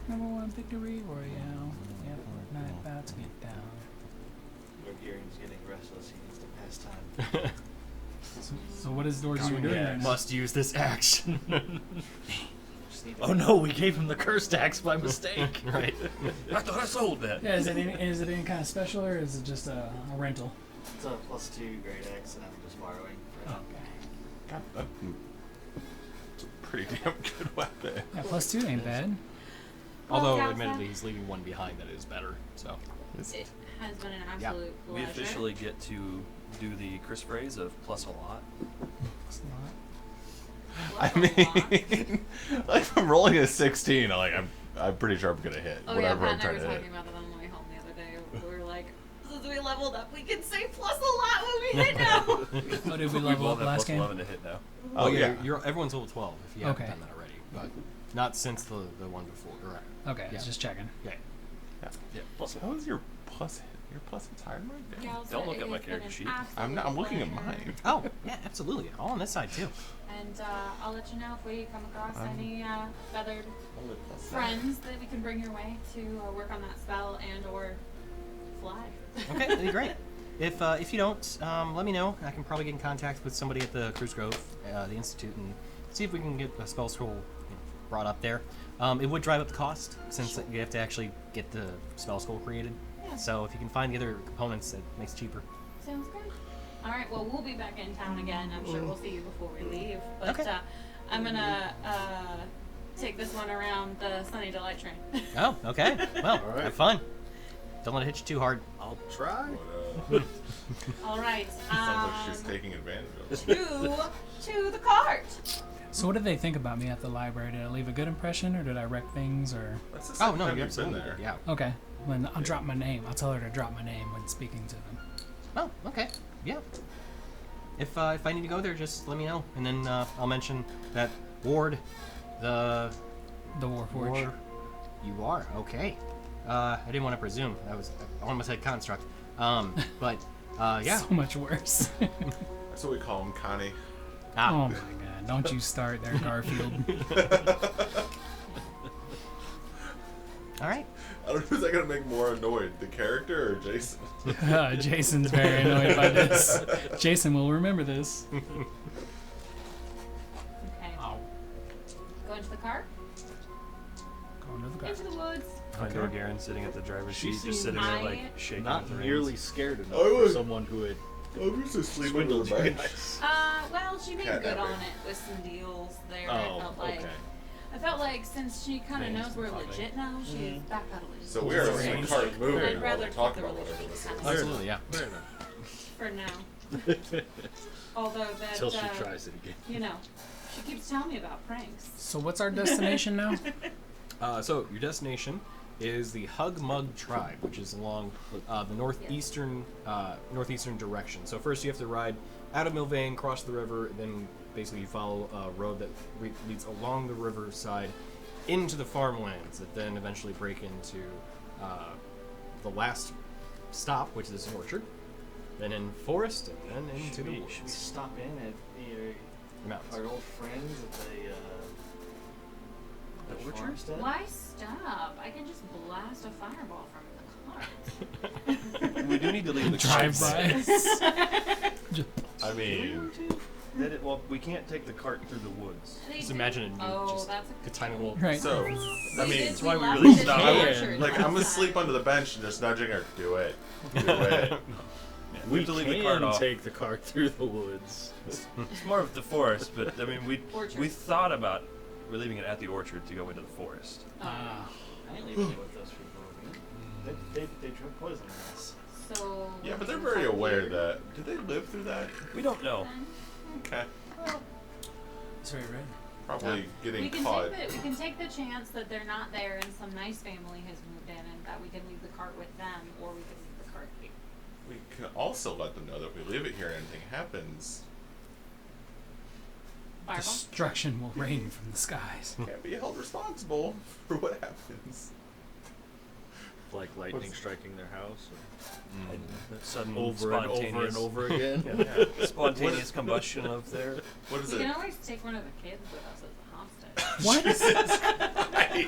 Number 1 victory royale. Yeah, Fortnite about to get down. Gorgarian's getting restless. He needs to pass time. So what is Dorgy doing Yeah, right now? must use this action. Just need to Oh no, we gave him the cursed axe by mistake. Right. I thought I sold that. Yeah, is it any kind of special or is it just a rental? It's a +2 grade X, and I'm just borrowing. For now. Okay. It's a pretty damn good weapon. Yeah, +2 ain't bad. Although, Well, admittedly, he's leaving one behind that is better. So. It has been an Yeah. absolute We pleasure. officially get to do the Chris phrase of plus a lot. It's not. I mean, like if I'm rolling a 16, I'm pretty sure I'm gonna hit Oh whatever yeah, I'm Pat and I trying were to talking hit. about it on the way home the other day. We were like, since we leveled up, we can say plus a lot when we hit now. What did we We level both up have last plus game? 11 to hit now. Oh yeah. Everyone's level 12 if you Okay. haven't done that already, but not since the one before. Correct. Okay, Yeah. just checking. Okay. Yeah, plus How is your plus hit? Your plus hit's higher than mine? Damn. Galsa, Don't look at it my has been character an sheet. I'm not. I'm looking at absolute mine. Oh, yeah, absolutely. All on this side too. And I'll let you know if we come across I'm- any feathered Only plus friends that we can bring your way to work on that spell and or fly. Okay, that'd be great. If you don't, let me know. I can probably get in contact with somebody at the Cruise Grove, the Institute, and see if we can get a spell scroll brought up there. It would drive up the cost since you have to actually get the spell scroll created. Yeah. So if you can find the other components, that makes it cheaper. Sounds good. All right. Well, we'll be back in town again. I'm sure we'll see you before we leave. But Okay. I'm gonna take this one around the Sunny Delight train. Oh, okay. Well, All right. have fun. Don't let it hit you too hard. I'll try. All right. Sounds like she's taking advantage of it. to the cart. So what did they think about me at the library? Did I leave a good impression or did I wreck things or? That's the Oh second no, time you you've been absolutely there. did. Yeah. Okay, when I'll drop my name. I'll tell her to drop my name when speaking to them. Oh, okay. Yeah. If I need to go there, just let me know, and then I'll mention that Ward, the The Warforge. War. You are okay. I didn't want to presume. I almost said construct. But yeah. So much worse. That's what we call him, Connie. Ah. Oh my god! Don't you start there, Garfield. All right. I don't know, who's that gonna make more annoyed, the character or Jason? Jason's very annoyed by this. Jason will remember this. Okay. Ow. Go into the car. Going to the car. Into the woods. Find Dorgaren sitting at the driver's She seat, seems just sitting there I- like shaking Not with the nearly reins. scared enough I for would- someone who had I'm just asleep under swindled the you bench. guys. Well, she made Cat good that on way. it with some deals there. Oh, okay. I felt like since she kind of Veins knows we're and popping. legit now, she's backpedaling. So we are in the Strange. cart I'd moving while rather we keep talk the about whatever relationship this kind is. of Absolutely, yeah. Fair enough. for now. Although that, Until she tries it again. you know, she keeps telling me about pranks. So what's our destination now? So your destination is the Hugmug Tribe, which is along the northeastern direction. So first you have to ride out of Milvain, cross the river, then basically you follow a road that leads along the riverside into the farmlands that then eventually break into the last stop, which is an orchard, then in forest, and then into the Should we woods. stop in at The mountains. our old friends at the orchard? farmstead? Why stop? I can just blast a fireball from the cart. We do need to leave the Drive cart. by. I mean, Well, we can't take the cart through the woods. They Just do- imagine it Oh, just that's a tiny little. Right. so, We I mean, did- that's we why we left really it in stopped. the Yeah. orchard like, I'm gonna last sleep time. under the bench and just nudging her. Do it. Do it. We have to leave the can cart off. take the cart through the woods. It's more of the forest, but I mean, we Orchard. thought about we're leaving it at the orchard to go into the forest. I ain't leaving it with those people. Man. They drink poison on us. So. Yeah, but they're we very can aware here. that. Did they live through that? We don't know. Okay. It's very red. Probably We getting can caught. we can take the chance that they're not there and some nice family has moved in and that we can leave the cart with them, or we can leave the cart here. We can also let them know that if we leave it here and anything happens, Fireball? Destruction will rain from the skies. can't be held responsible for what happens. Like lightning striking their house. Sudden Over and over spontaneous, and over again. Yeah, spontaneous combustion of their. What is We it? can always take one of the kids with us as a hostage.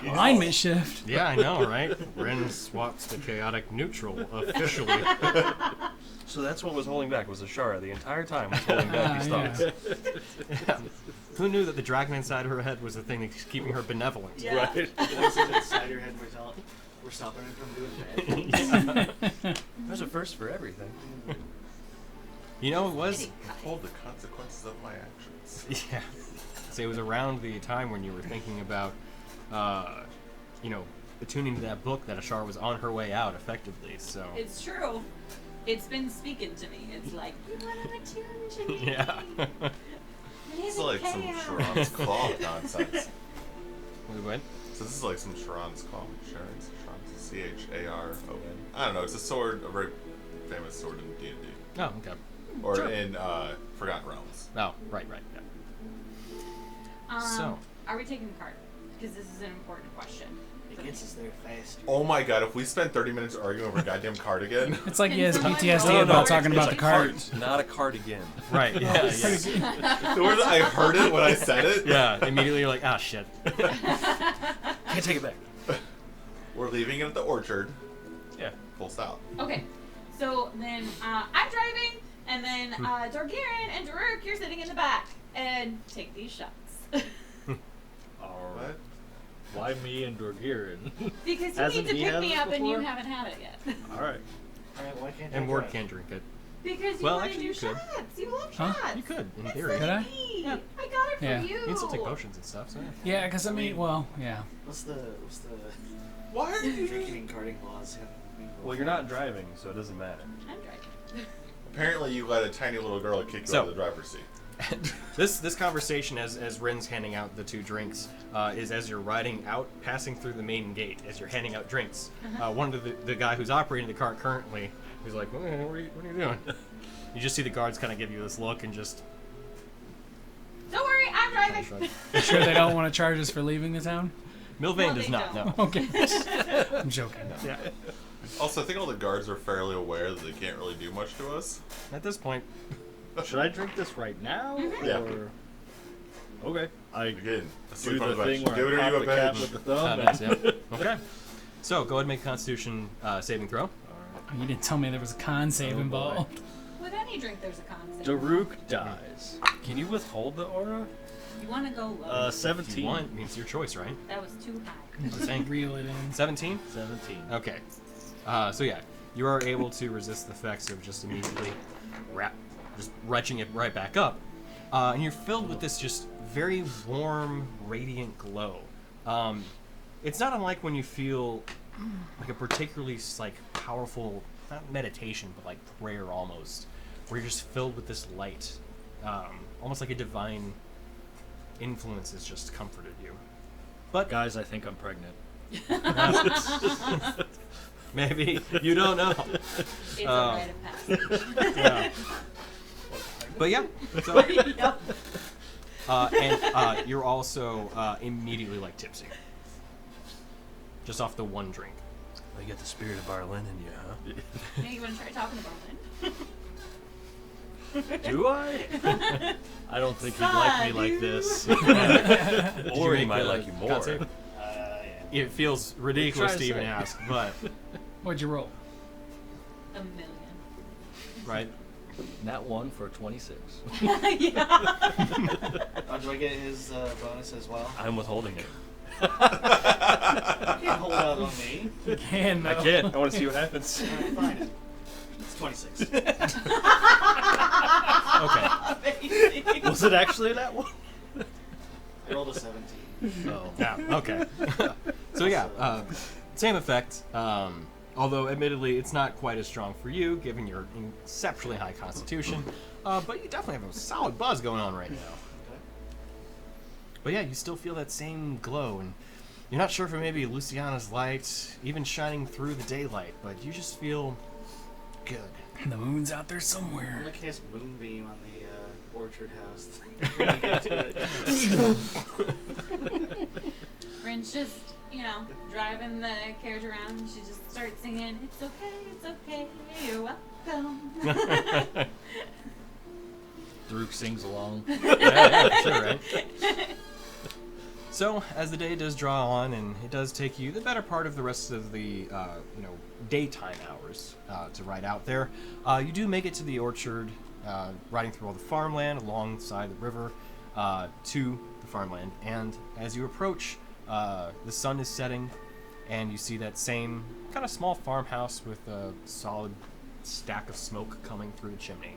What? Alignment shift. Yeah, I know, right? Ren swaps to chaotic neutral officially. So that's what was holding back. Was Ashara the entire time was holding back these Yeah. thoughts. Yeah. Who knew that the dragon inside her head was the thing that's keeping her benevolent? Yeah. Right. Once it's inside your head, we're stopping it from doing bad. There's a first for everything. You know, it was. Kitty. Hold the consequences of my actions. Yeah. So it was around the time when you were thinking about, attuning to that book that Ashar was on her way out, effectively. So. It's true. It's been speaking to me. It's like, you want to attune to me. Yeah. This is like some Sharon's Claw nonsense. We went. So this is like some Sharon's Claw. Sharon's Charon. I don't know. It's a sword, a very famous sword in D&D. Oh, okay. Or Sure. in Forgotten Realms. Oh, right. Yeah. So. Are we taking the cart? Because this is an important question. It gets us there faster. Oh my god, if we spend 30 minutes arguing over a goddamn card again. It's like he has Can someone PTSD roll about over talking to about the the cart. Not a cardigan. Right. Yeah. I heard it when I said it. Yeah. Immediately, you're like, ah, shit. Can't take it back. We're leaving it at the orchard. Yeah. Full stop. Okay. So then I'm driving, and then Dorgaren and Daruk, you're sitting in the back, and take these shots. What? Why me and Dorgaren? Because you Hasn't need to he pick had me this up, and you before? haven't had it yet. Alright. Alright, why can't I And Ward drive? can't drink it. Because you Well, want to actually, do you could. shots. You love Huh? shots. You could, in It's theory. so Could I? neat. Yeah. I got it for Yeah. you. You can still take potions and stuff, so yeah. Yeah, because I mean, well, yeah. What's the Why are you drinking and carting laws? Well, you're not driving, so it doesn't matter. I'm driving. Apparently you let a tiny little girl kick you So- out of the driver's seat. This conversation, as Rin's handing out the 2 drinks, is as you're riding out, passing through the main gate, as you're handing out drinks. One of the guy who's operating the cart currently, who's like, what are you doing? You just see the guards kind of give you this look and just. Don't worry, I'm driving. shrug. You sure they don't want to charge us for leaving the town? Milvain No, does they not. don't. No. Okay. I'm joking. Yeah. Also, I think all the guards are fairly aware that they can't really do much to us. At this point, Should I drink this right now? Yeah. Or... Okay. I Again, do asleep on the the bench. thing where Give it I or pop you the a cap badge. with the thumb. nice, yeah. Okay. So go ahead and make a Constitution saving throw. You didn't tell me there was a con save boy. involved. With any drink, there's a concept. Daruk dies. Can you withhold the aura? You want to go low? 17. If you want, it's your choice, right? That was too high. Just saying. Reel it in. 17? 17. Okay. So yeah, you are able to resist the effects of just immediately just retching it right back up. And you're filled with this just very warm, radiant glow. It's not unlike when you feel like a particularly like powerful, not meditation, but like prayer almost, where you're just filled with this light. Almost like a divine influence has just comforted you. But Guys, I think I'm pregnant. maybe you don't know. It's a rite of passage. Yeah. But yeah, so, Yep. and you're also immediately like tipsy, just off the one drink. You get the spirit of Barlin in you, huh? Now you want to try talking about Lynn? Do I? I don't think he'd like me like this. Did you Or he make might a like you con more. save? Yeah. It feels ridiculous Try to to even say. ask, but What'd you roll? A million. right. That one for 26. Yeah. Oh, do I get his bonus as well? I'm withholding it. You can't hold out on me. You can, I though. can't. I want to see what happens. Alright, fine. It's 26. Okay. Was it actually that one? I rolled a 17. Oh. Yeah. Okay. So yeah, same effect. Although admittedly, it's not quite as strong for you, given your exceptionally high constitution. But you definitely have a solid buzz going on right now. But yeah, you still feel that same glow, and you're not sure if it may be Luciana's light, even shining through the daylight, but you just feel good. The moon's out there I'm somewhere. gonna cast Moonbeam on the orchard house. When I get to it. Rin's just, driving the carriage around, and she just starts singing, it's okay, you're welcome. Daruk sings along. Yeah, sure, right? So, as the day does draw on, and it does take you the better part of the rest of the, daytime hours to ride out there, you do make it to the orchard, riding through all the farmland alongside the river to the farmland. And as you approach, the sun is setting, and you see that same kind of small farmhouse with a solid stack of smoke coming through the chimney.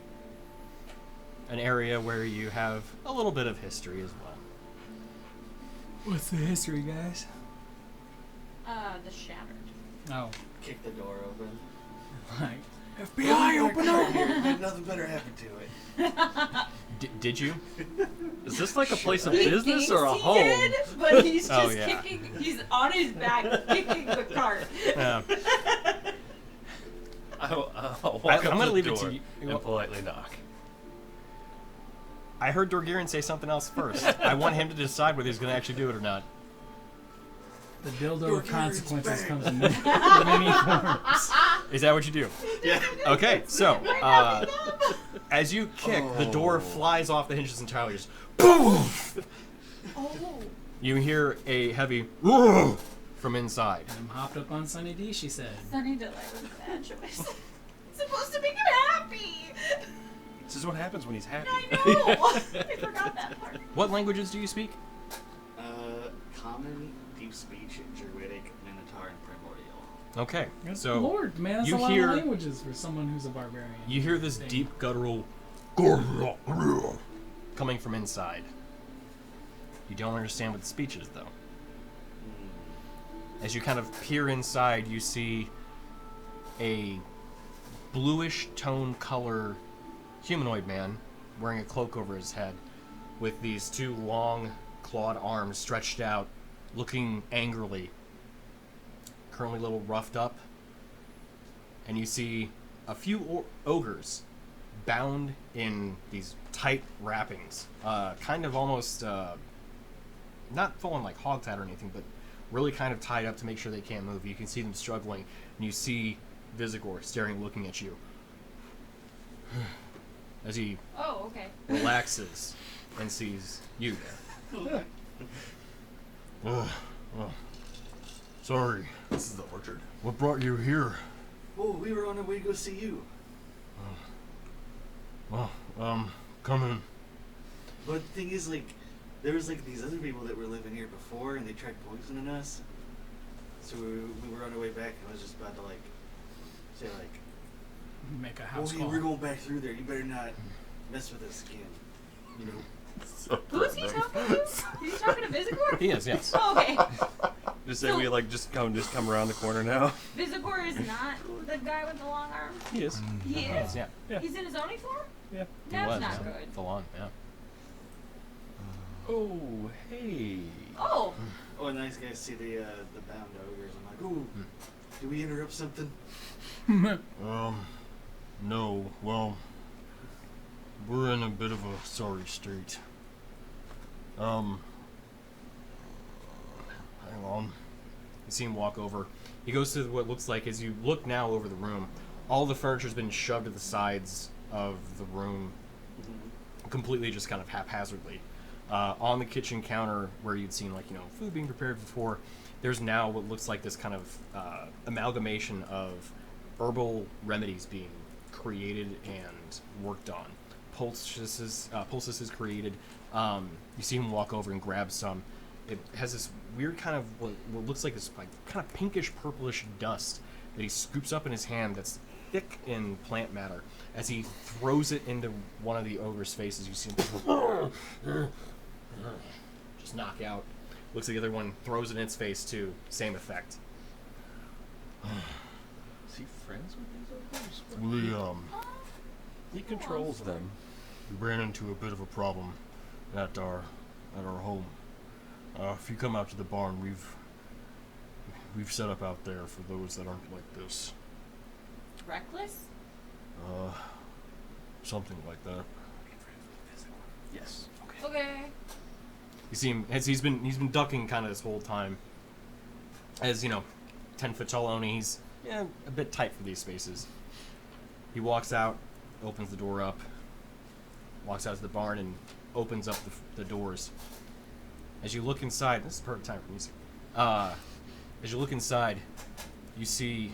An area where you have a little bit of history as well. What's the history, guys? The Shattered. Oh, Kick the door open. like FBI, open up! Nothing better happened to it. Did you? Is this like a place of He business thinks or a he home? did, but he's Oh, just yeah. kicking, he's on his back kicking the cart. I'll walk I'm up gonna to leave the it to door you. and politely knock. I heard Dorgiran say something else first. I want him to decide whether he's going to actually do it or not. The dildo of consequences comes in many forms. Is that what you do? Yeah. Okay, so as you kick, the door flies off the hinges entirely. Just boom! Oh. You hear a heavy from inside. I'm hopped up on Sunny D, she said. Sunny Delight was a bad choice. It's supposed to make him happy. This is what happens when he's happy. I know. I forgot that part. What languages do you speak? Common, deep speech, Druidic, Minotaur, and Primordial. Okay, Good so Lord, man, that's you a lot hear- of languages for someone who's a barbarian. you hear this deep guttural coming from inside. You don't understand what the speech is, though. As you kind of peer inside, you see a bluish tone color humanoid man wearing a cloak over his head with these two long clawed arms stretched out, looking angrily, currently a little roughed up. And you see a few ogres bound in these tight wrappings, kind of almost not full on like hogtied or anything, but really kind of tied up to make sure they can't move. You can see them struggling, and you see Vizagor staring, looking at you as he Oh, okay. relaxes and sees you there. Ugh, ugh. Sorry. This is the orchard. What brought you here? Oh, we were on our way to go see you. Well, come in. But the thing is, like, there was like these other people that were living here before, and they tried poisoning us. So we were on our way back, and I was just about to like say like, Make a house "Oh, call. we're going back through there. You better not mess with us again." You know. Who's he talking to? Is he talking to Vizagor? He is, yes. Oh, okay. Just say we like just come around the corner now. Vizagor is not the guy with the long arm. He is. He is. Yeah. Yeah. He's in his Oni form. Yeah. He That's was, not yeah. good. Full on, yeah. Oh, hey. Oh, Oh, and these guys see the bound ogres. I'm like, "Ooh, do we interrupt something?" No. Well, we're in a bit of a sorry state. Hang on. You see him walk over. He goes to what looks like, as you look now over the room, all the furniture's been shoved to the sides of the room, completely just kind of haphazardly. On the kitchen counter, where you'd seen food being prepared before, there's now what looks like this kind of amalgamation of herbal remedies being created and worked on. Poultices created. You see him walk over and grab some. It has this weird kind of what looks like this kind of pinkish purplish dust that he scoops up in his hand that's thick in plant matter. As he throws it into one of the ogre's faces, you see him just knock out. Looks like the other one throws it in its face too. Same effect. Is he friends with these ogres? We He controls them. ran into a bit of a problem at our home. If you come out to the barn, we've set up out there for those that aren't like this. reckless. Something like that. Yes. Okay. You see him as he's been ducking kind of this whole time. As 10-foot tall Oni, he's a bit tight for these spaces. He walks out, opens the door up, walks out to the barn and opens up the doors. As you look inside, this is the perfect time for music. As you look inside, you see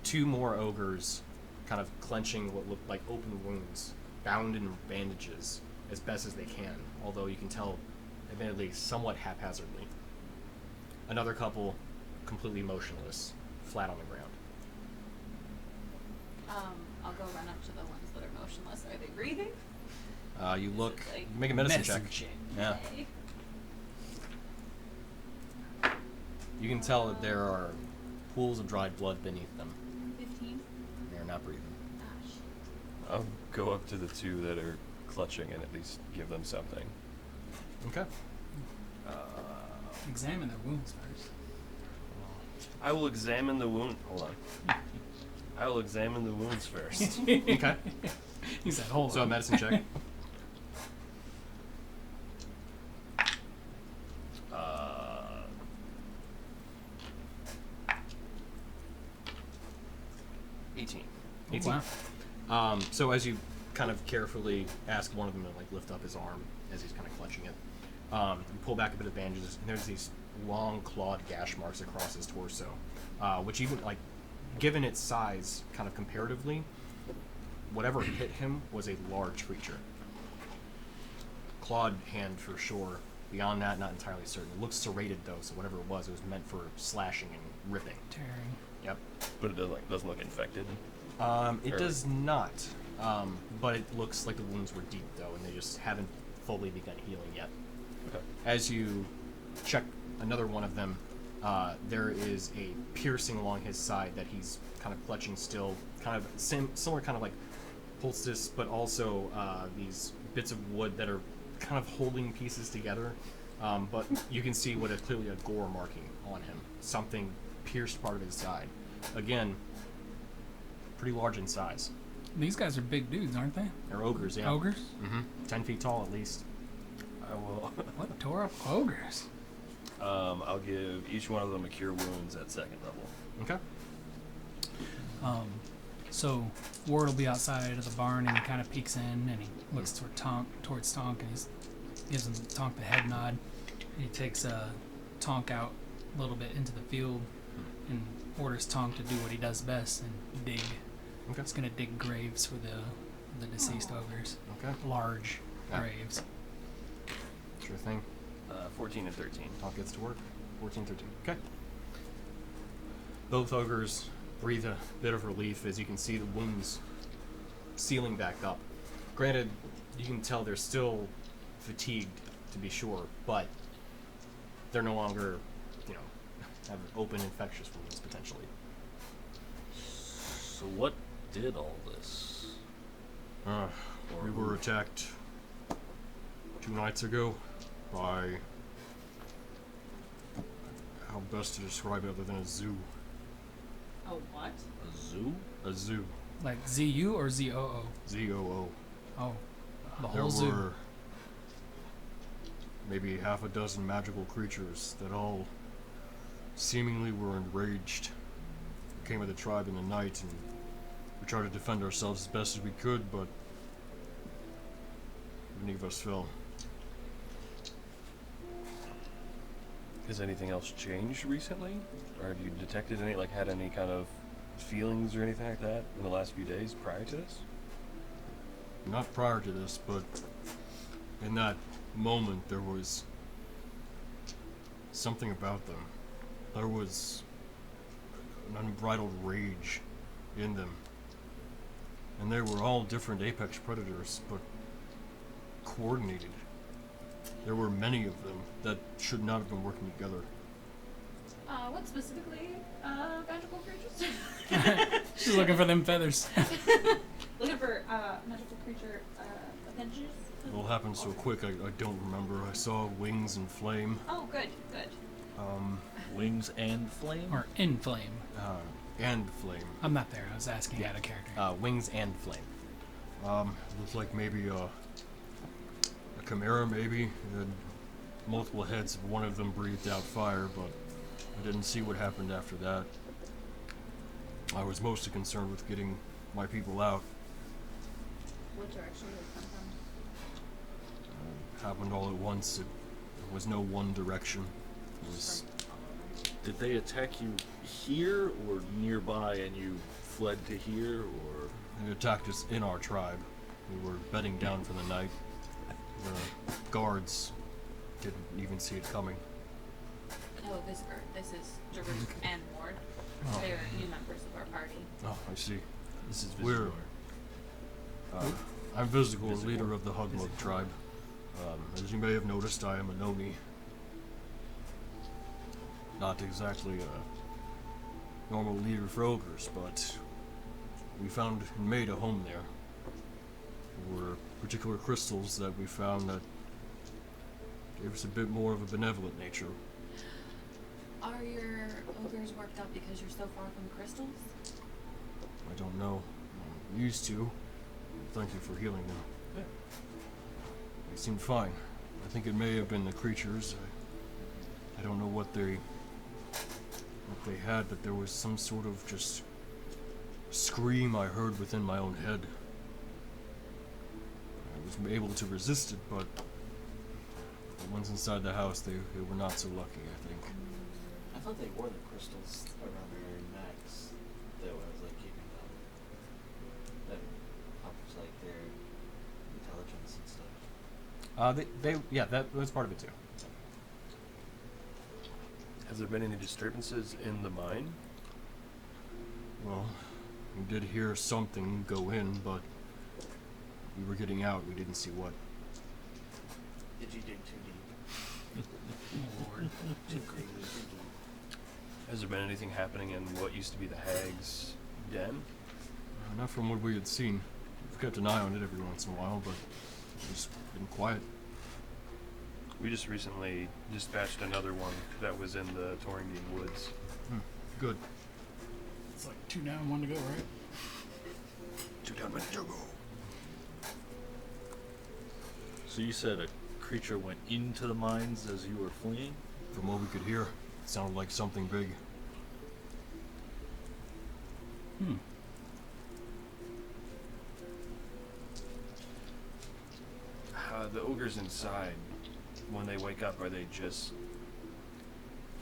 two more ogres kind of clenching what look like open wounds, bound in bandages as best as they can, although you can tell, admittedly, somewhat haphazardly. Another couple completely motionless, flat on the ground. I'll go run up to the ones that are motionless. Are they breathing? You look, Like make a medicine check. Yeah. Okay. You can tell that there are pools of dried blood beneath them. 15. They're not breathing. Ah, shit. I'll go up to the two that are clutching and at least give them something. Okay. Examine their wounds first. I will examine the wound. Hold on. I will examine the wounds first. Okay. He said, hold So a on. medicine check. 18. 18. Wow. So as you kind of carefully ask one of them to lift up his arm as he's kind of clutching it, you pull back a bit of bandages, and there's these long clawed gash marks across his torso, which even given its size, kind of comparatively, whatever hit him was a large creature. Clawed hand for sure. Beyond that, not entirely certain. It looks serrated though, so whatever it was meant for slashing and ripping. Tearing. Yep. But it doesn't look infected. It Or- does not, but it looks like the wounds were deep though, and they just haven't fully begun healing yet. Okay. As you check another one of them, there is a piercing along his side that he's kind of clutching still, kind of similar kind of like poultice, but also these bits of wood that are kind of holding pieces together. But you can see what is clearly a gore marking on him. Something pierced part of his side. Again, pretty large in size. These guys are big dudes, aren't they? They're ogres, yeah. Ogres? 10 feet tall at least. I will. What tore up ogres? I'll give each one of them a cure wounds at second level. Okay. So Ward will be outside of the barn and he kind of peeks in and he looks towards Tonk and he gives him Tonk the head nod. And he takes Tonk out a little bit into the field and orders Tonk to do what he does best and dig. Okay. He's gonna dig graves for the deceased ogres. Okay. Large Yeah. graves. Sure thing. 14 and 13. Tonk gets to work. 14, 13. Okay. Both ogres breathe a bit of relief as you can see the wounds sealing back up. Granted, you can tell they're still fatigued, to be sure, but they're no longer, have open infectious wounds, potentially. So what did all this? We were attacked 2 nights ago by, how best to describe it other than a zoo. Oh, what? A zoo? A zoo. Like ZU or ZOO? ZOO. Oh, the There whole zoo. were maybe half a dozen magical creatures that all seemingly were enraged. We came with the tribe in the night and we tried to defend ourselves as best as we could, but many of us fell. Has anything else changed recently? Or have you detected any, had any kind of feelings or anything like that in the last few days prior to this? Not prior to this, but in that moment there was something about them. There was an unbridled rage in them. And they were all different apex predators, but coordinated. There were many of them that should not have been working together. What specifically, magical creatures? She's looking for them feathers. Looking for, magical creature, appendages? It all happened so quick, I don't remember. I saw wings and flame. Oh, good, good. Wings and flame? Or in flame. And flame. I'm not there. I was asking out of character. Wings and flame. Looked like maybe a chimera, maybe. It had multiple heads. One of them breathed out fire, but I didn't see what happened after that. I was mostly concerned with getting my people out. What direction did it come from? It happened all at once. It was no one direction. It was Did they attack you here or nearby and you fled to here, or? They attacked us in our tribe. We were bedding down for the night. The guards didn't even see it coming. Oh, Vizagor. This is Jaruk and Ward. Oh. They're new members of our party. Oh, I see. This is We're- Vizagor. I'm Vizagor, leader of the Hugmug Tribe. As you may have noticed, I am an Oni. Not exactly a normal leader for ogres, but we found and made a home there. There were particular crystals that we found that gave us a bit more of a benevolent nature. Are your ogres worked up because you're so far from crystals? I don't know. Used to. Thank you for healing them. Yeah. They seemed fine. I think it may have been the creatures. I don't know what they had, but there was some sort of just scream I heard within my own head. I was able to resist it, but the ones inside the house, they were not so lucky, I think. I thought they wore the crystals around their necks. That was like keeping them. That helps like their intelligence and stuff. That was part of it too. Has there been any disturbances in the mine? Well, we did hear something go in, but we were getting out. We didn't see what. Did you dig too deep? Too crazy, too deep. Has there been anything happening in what used to be the Hag's den? Not from what we had seen. We've kept an eye on it every once in a while, but it's been quiet. We just recently dispatched another one that was in the Torrington Woods. Good. It's like 2 down, 1 to go, right? 2 down, 1 to go. So you said a creature went into the mines as you were fleeing? From what we could hear, it sounded like something big. The ogres inside, when they wake up, are they just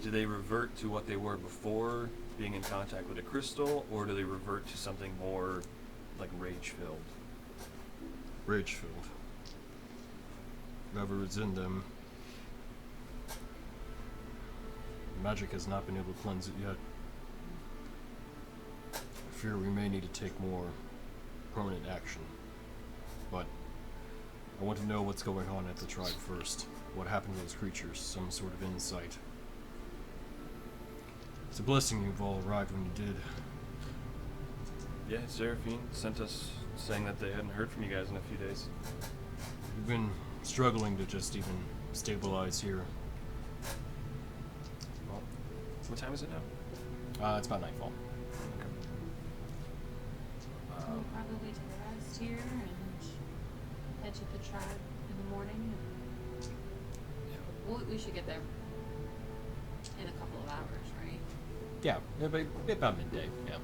do they revert to what they were before being in contact with a crystal, or do they revert to something more like rage-filled? Rage-filled. Whatever is in them, magic has not been able to cleanse it yet. I fear we may need to take more permanent action. But I want to know what's going on at the tribe first. What happened to those creatures? Some sort of insight. It's a blessing you've all arrived when you did. Yeah, Seraphine sent us saying that they hadn't heard from you guys in a few days. We've been struggling to just even stabilize here. Well, what time is it now? It's about nightfall. We'll probably take a rest here and head to the tribe in the morning. And we should get there in a couple of hours, right? Yeah, about midday. Yeah.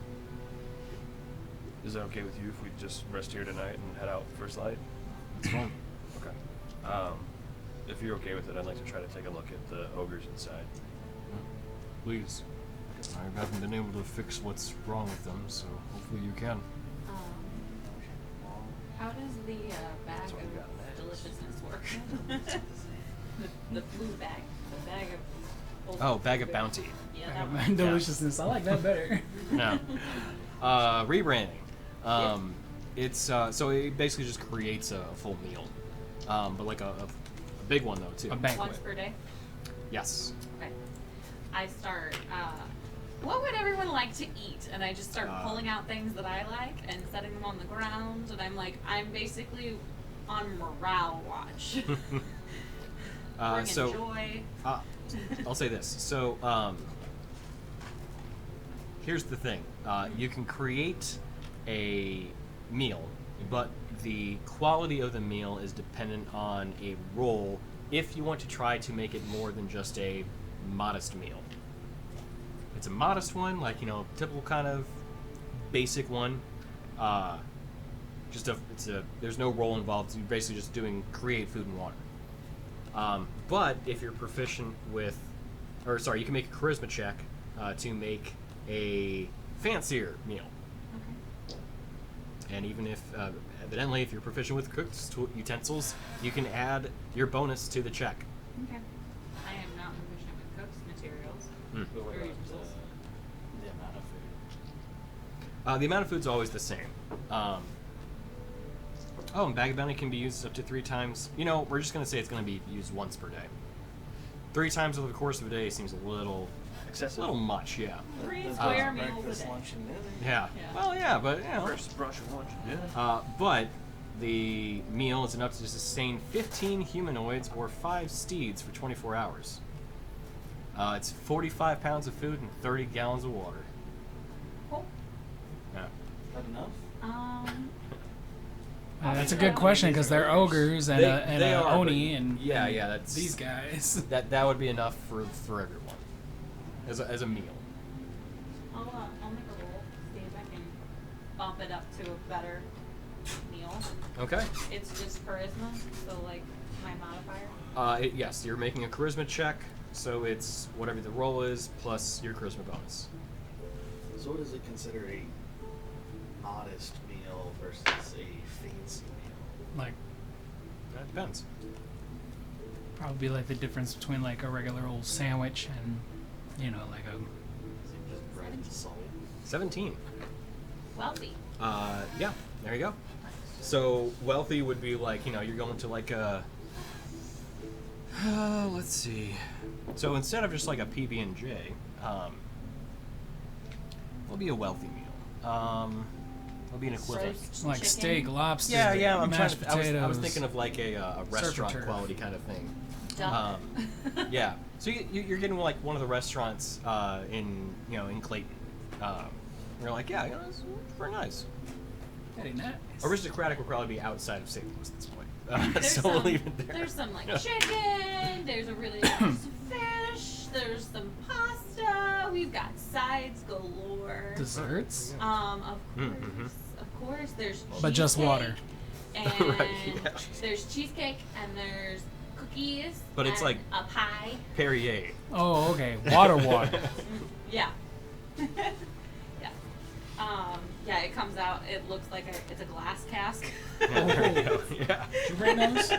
Is that okay with you if we just rest here tonight and head out first light? It's fun. Okay. If you're okay with it, I'd like to try to take a look at the ogres inside. Please. I haven't been able to fix what's wrong with them, so hopefully you can. How does the bag That's what we got of next. deliciousness work? the blue bag. The bag of... Oh, bag of bounty. Yeah, Bag that of one. deliciousness. I like that better. No. Rebranding. It's so it basically just creates a full meal, but like a big one though too. A banquet. Once per day? Yes. Okay. I start, what would everyone like to eat? And I just start pulling out things that I like and setting them on the ground. And I'm like, I'm basically on morale watch. Bringing joy. I'll say this. So, here's the thing. You can create a meal, but the quality of the meal is dependent on a roll if you want to try to make it more than just a modest meal. It's a modest one, like, typical kind of basic one. There's no roll involved. You're basically just create food and water. But if you're proficient with, you can make a charisma check to make a fancier meal. Okay. And even if, evidently, if you're proficient with cooked utensils, you can add your bonus to the check. Okay. I am not proficient with cooked materials. But what Or about utensils. the amount of food? The amount of food's always the same. And Bag of Bounty can be used up to 3 times. We're just going to say it's going to be used once per day. 3 times over the course of a day seems a little Excessive. A little much, yeah. 3 square meals a Breakfast, day. lunch, and dinner. Yeah. Yeah. Well, yeah, but First brush of lunch. Yeah. but the meal is enough to sustain 15 humanoids or 5 steeds for 24 hours. It's 45 pounds of food and 30 gallons of water. Cool. Yeah. Not enough? That's a good question because they're ogres and They are, Oni but- and yeah, that's these guys. That would be enough for everyone as a meal. I'll make a roll, see if I can bump it up to a better meal. Okay. It's just charisma, so like my modifier. Yes, you're making a charisma check, so it's whatever the roll is plus your charisma bonus. So what is it considered a modest meal versus a fancy meal? Like That depends. probably like the difference between like a regular old sandwich and like a Is it just bread and salt? 17. Wealthy. Yeah, there you go. So wealthy would be like, you're going to like a let's see. So instead of just like a PB&J, what'll be a wealthy meal? What'll be an equivalent? Roast like chicken. steak, lobster, Yeah, I'm mashed trying to, I was potatoes. thinking of like a restaurant turf. quality kind of thing. Duck. Yeah. So you're getting like one of the restaurants in Clayton. You're like, yeah, it's very nice. Very nice. Aristocratic would probably be outside of St. Louis at this point. There's So some, we'll leave it there. There's some like chicken. There's a really nice fish. There's some pasta. We've got sides galore. Desserts. Of course. There's But just cheesecake, water. And Right, yeah. there's cheesecake and there's cookies cookies. But it's and like- a pie. Perrier. Oh, okay. Water. Yeah. Yeah. Yeah, it comes out. It looks like it's a glass cask. Yeah, there you go. Yeah. Did you bring those?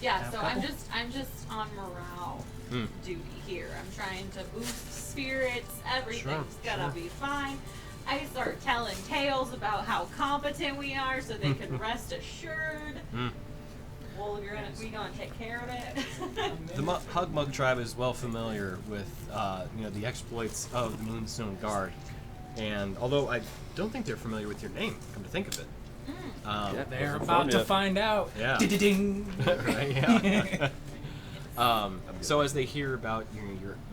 Yeah. Have a So couple? I'm just on morale Mm. duty here. I'm trying to boost spirits. Everything's Sure, gonna sure. be fine. I start telling tales about how competent we are, so they can rest assured. Mm. Well, we gonna take care of it. The Hugmug Tribe is well familiar with the exploits of the Moonstone Guard, and although I don't think they're familiar with your name, come to think of it. Yeah. They're Wasn't about to informed yet. find out. Yeah. Ding. Right, yeah. So as they hear about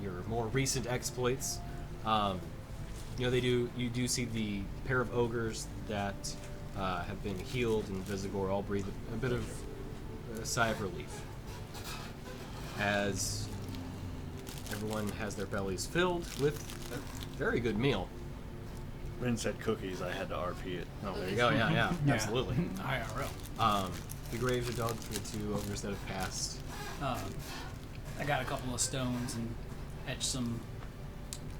your more recent exploits, you do see the pair of ogres that have been healed in Vizagor all breathe a bit of a sigh of relief as everyone has their bellies filled with a very good meal. Rin said cookies, I had to RP it. Oh, there you go. Yeah, yeah, Yeah. absolutely. IRL. The graves are dug for the two ogres that have passed. I got a couple of stones and etched some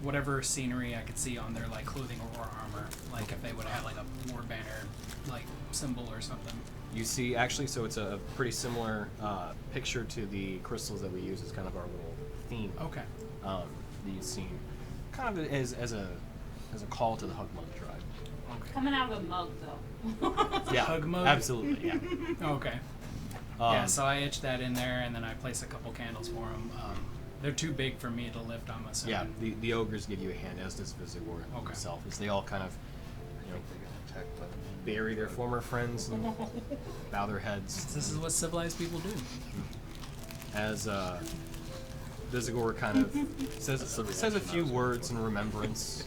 whatever scenery I could see on their like clothing or armor, like if they would have had like a war banner like symbol or something. You see, actually, so it's a pretty similar picture to the crystals that we use as kind of our little theme. Okay. That you've seen, kind of as a call to the Hugmug Tribe. Coming out of a mug, though. Yeah, Hugmug? absolutely. Yeah. Okay. Yeah, so I etched that in there, and then I placed a couple candles for them. They're too big for me to lift, I'm assuming. Yeah, the ogres give you a hand, as does Vizagor himself, as they all kind of, bury their former friends and bow their heads. This is what civilized people do. As Vizagor kind of says a few words in remembrance.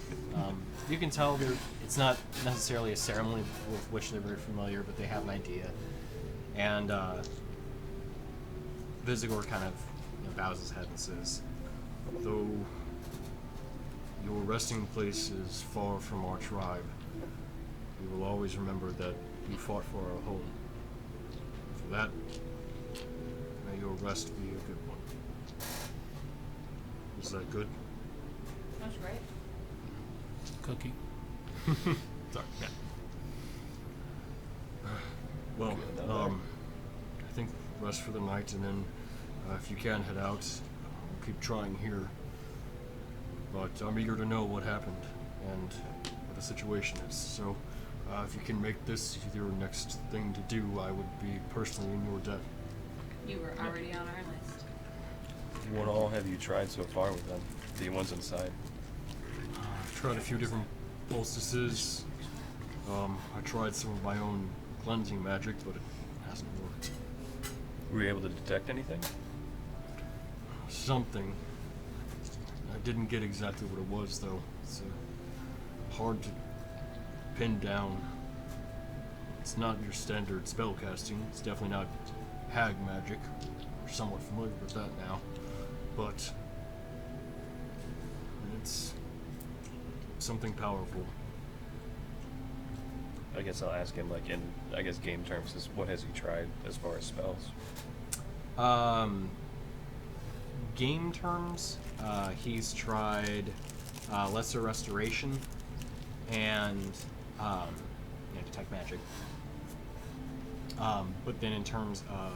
You can tell it's not necessarily a ceremony with which they're very familiar, but they have an idea. And Vizagor kind of bows his head and says, "Though your resting place is far from our tribe, we will always remember that you fought for our home. For that, may your rest be a good one." Is that good? That's great. Cookie. Sorry. Yeah. Well, I think rest for the night, and then if you can head out, we'll keep trying here. But I'm eager to know what happened and what the situation is. So, if you can make this your next thing to do, I would be personally in your debt. You were already on our list. What all have you tried so far with them? The ones inside? I've tried a few different poultices. I tried some of my own cleansing magic, but it hasn't worked. Were you able to detect anything? Something. I didn't get exactly what it was, though. It's hard to pin down. It's not your standard spell casting. It's definitely not hag magic. We're somewhat familiar with that now. But it's something powerful. I guess I'll ask him, like, in, I guess, game terms, is what has he tried as far as spells? Game terms, he's tried Lesser Restoration and Detect Magic. But then in terms of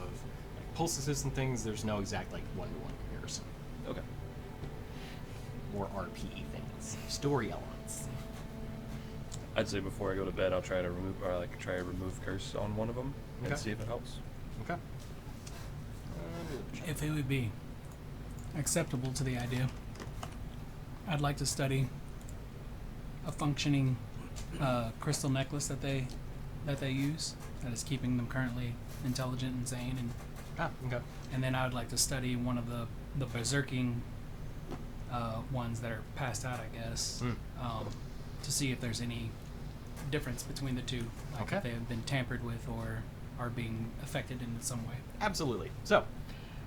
like, poultices and things, there's no exact like one-to-one comparison. Okay. More RPE things, story elements. I'd say before I go to bed, I'll try to remove curse on one of them Okay. and see if it helps. Okay. If it would be acceptable to the idea, I'd like to study a functioning crystal necklace that they use that is keeping them currently intelligent and sane, Okay. and then I would like to study one of the berserking ones that are passed out, I guess, to see if there's any difference between the two, like Okay. if they have been tampered with or are being affected in some way. Absolutely. So,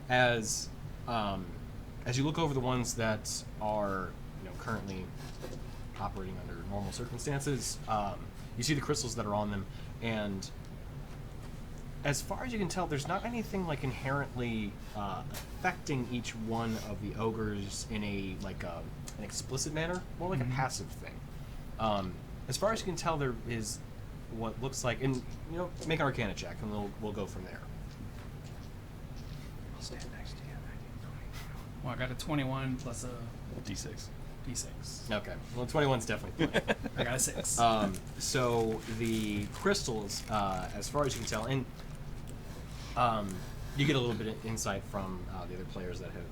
as you look over the ones that are currently operating under normal circumstances, you see the crystals that are on them, and as far as you can tell, there's not anything like inherently affecting each one of the ogres in a an explicit manner, more like a passive thing. As far as you can tell, there is what looks like, and make an Arcana check, and we'll go from there. I'll stand next to you. Well, I got a 21 plus a D6. d6. Okay, well, 21's definitely plenty. I got a 6. So the crystals, as far as you can tell, and you get a little bit of insight from the other players that have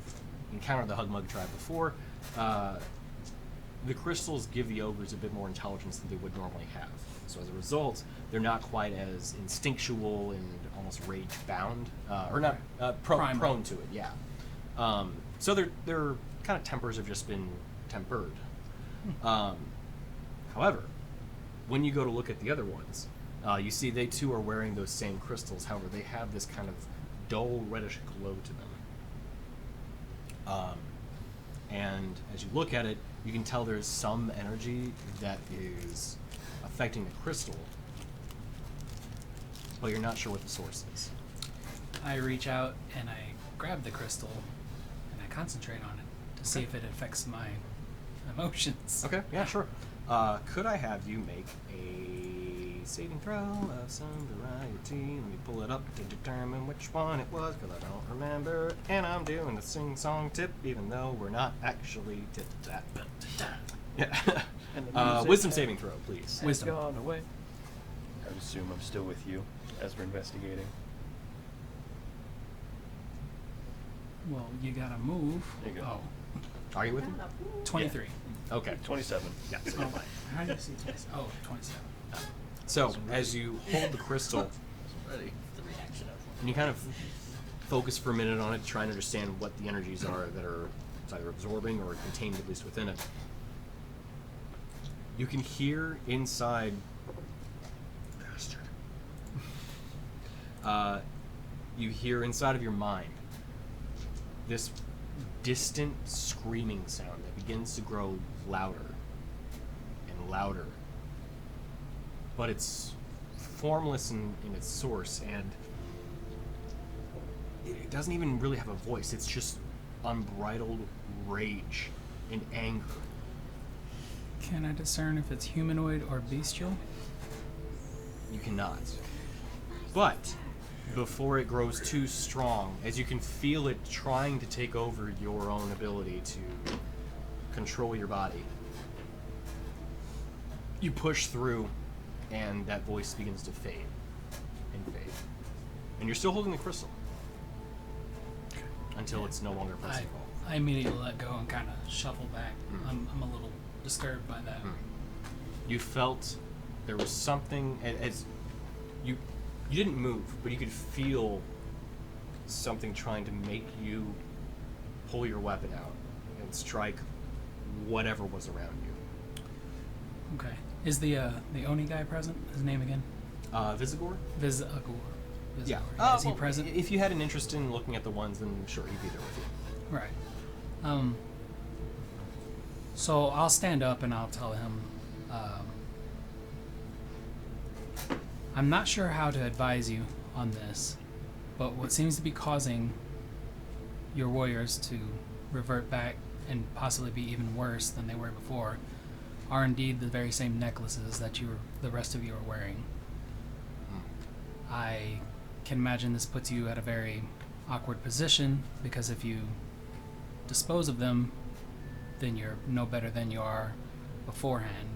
encountered the Hugmug Tribe before. The crystals give the ogres a bit more intelligence than they would normally have. So as a result, they're not quite as instinctual and almost rage-bound, or not prone to it. Yeah. So their kind of tempers have just been tempered. However, when you go to look at the other ones, you see they too are wearing those same crystals. However, they have this kind of dull reddish glow to them. And as you look at it, you can tell there's some energy that is affecting the crystal, but you're not sure what the source is. I reach out and I grab the crystal and I concentrate on it to see if it affects my emotions. Okay, yeah, sure. Could I have you make a saving throw of some variety? Let me pull it up to determine which one it was, because I don't remember. And I'm doing the sing-song tip, even though we're not actually tip-tap. Yeah. Wisdom saving throw, please. Wisdom. Gone away. I would assume I'm still with you as we're investigating. Well, you gotta move. There you go. Oh, Are you with me? 23. Okay. 27. Yeah, so Oh, you're fine. how do you see 27? Oh, 27. So, as you hold the crystal, Ready. The reaction of and you kind of focus for a minute on it, try and understand what the energies are that are either absorbing or contained at least within it. You can hear inside. You hear inside of your mind this distant screaming sound that begins to grow louder and louder. But it's formless in its source, and it doesn't even really have a voice. It's just unbridled rage and anger. Can I discern if it's humanoid or bestial? You cannot. But before it grows too strong, as you can feel it trying to take over your own ability to control your body, you push through, and that voice begins to fade and fade. And you're still holding the crystal until it's no longer present. I immediately let go and kind of shuffle back. I'm a little disturbed by that. You felt there was something as you didn't move, but you could feel something trying to make you pull your weapon out and strike whatever was around you. Okay. Is the Oni guy present? His name again? Vizagor? Vizagor. Yeah. Is he present? If you had an interest in looking at the ones, then sure, he'd be there with you. Right. So I'll stand up and I'll tell him, I'm not sure how to advise you on this, but what seems to be causing your warriors to revert back and possibly be even worse than they were before are indeed the very same necklaces that the rest of you are wearing. I can imagine this puts you at a very awkward position, because if you dispose of them, then you're no better than you are beforehand.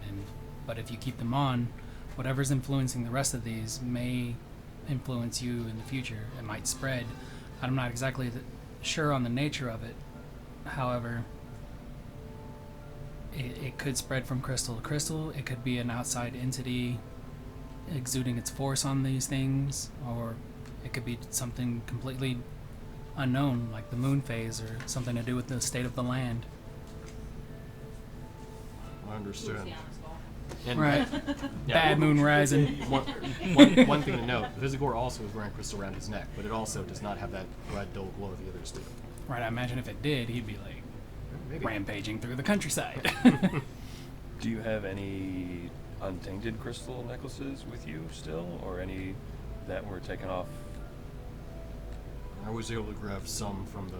But if you keep them on, whatever's influencing the rest of these may influence you in the future. It might spread. I'm not exactly sure on the nature of it. However, it could spread from crystal to crystal. It could be an outside entity exuding its force on these things, or it could be something completely unknown, like the moon phase, or something to do with the state of the land. I understand. And Right. yeah, Bad moon rising. one thing to note, Vizagor also is wearing crystal around his neck, but it also does not have that red dull glow the others do. Right, I imagine if it did, he'd be like Maybe. rampaging through the countryside. Do you have any untainted crystal necklaces with you still, or any that were taken off was able to grab some from the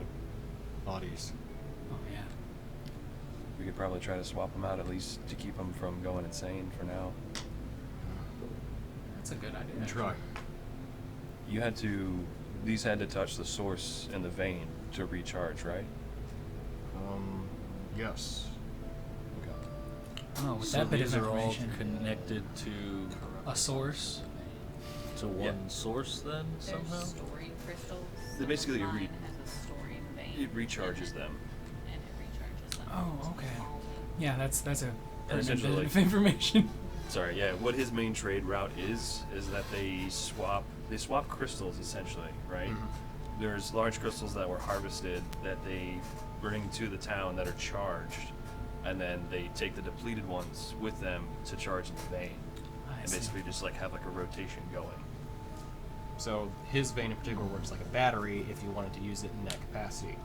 bodies. Oh yeah. We could probably try to swap them out at least to keep them from going insane for now. That's a good idea. And try. You had to, these had to touch the source in the vein to recharge, right? Yes. Oh, with So that bit these of are all information. connected to A source. one source then somehow. There's storing crystals. They basically Mine read- has a storing vein. It recharges them. And it recharges them. Oh, okay. Yeah, that's a pertinent essentially, bit of like- information. Sorry, yeah. What his main trade route is that they swap crystals essentially, right? There's large crystals that were harvested that they bring to the town that are charged, and then they take the depleted ones with them to charge in the vein, I and see. basically just like have like a rotation going. So his vein in particular works like a battery if you wanted to use it in that capacity.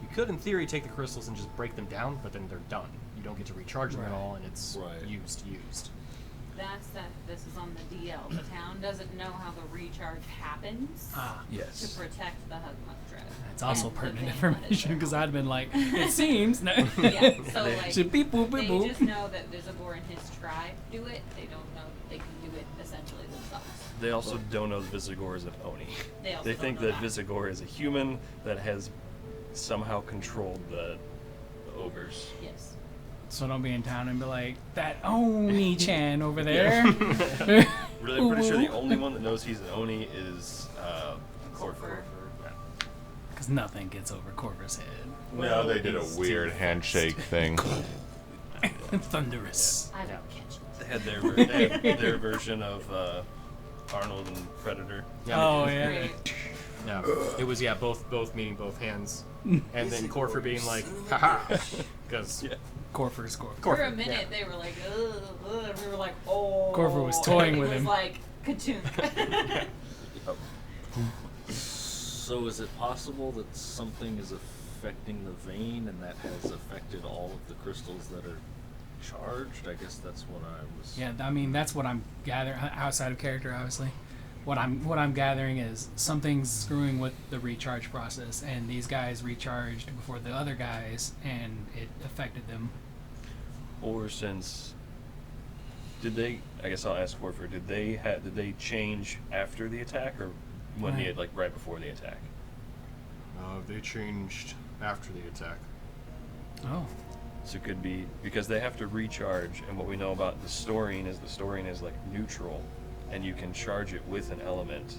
You could, in theory, take the crystals and just break them down, but then they're done. You don't get to recharge them at Right. all, and it's Right. used. That's that. This is on the DL. The town doesn't know how the recharge happens Ah, to Yes. protect the Hugmug Tribe. that's also And the pertinent vein that is information their because home. I'd been like, it seems. No. Yeah. So like, Should beep boop beep they boop. just know that Vizagor and his tribe do it. They don't know that they can do it essentially themselves. They also don't know that Vizagor is an Oni. They also They don't think know that Vizagor is a human that has somehow controlled the ogres. Yes. So don't be in town and be like, that Oni-chan over there. Really, I'm pretty sure the only one that knows he's an Oni is Corfer. Because nothing gets over Corver's head. No, they did a he's weird handshake thing. Thunderous. I will catch it. They had their version of Arnold and Predator. Oh, yeah. Great. Yeah, it was both meeting both hands, and then Corfer being like, haha, because Corfer's Corfer. For a minute, they were like, ugh, ugh, and we were like, oh. Corfer was toying and with it him. was like, ka-chunk. So is it possible that something is affecting the vein and that has affected all of the crystals that are charged? I guess that's what I was. Yeah, I mean that's what I'm gathering outside of character, obviously. What I'm gathering is something's screwing with the recharge process, and these guys recharged before the other guys, and it affected them. Or since did they? I guess I'll ask Corfer. Did they change after the attack or when Right. right before the attack? They changed after the attack. Oh, So it could be because they have to recharge, and what we know about the storing is like neutral, and you can charge it with an element.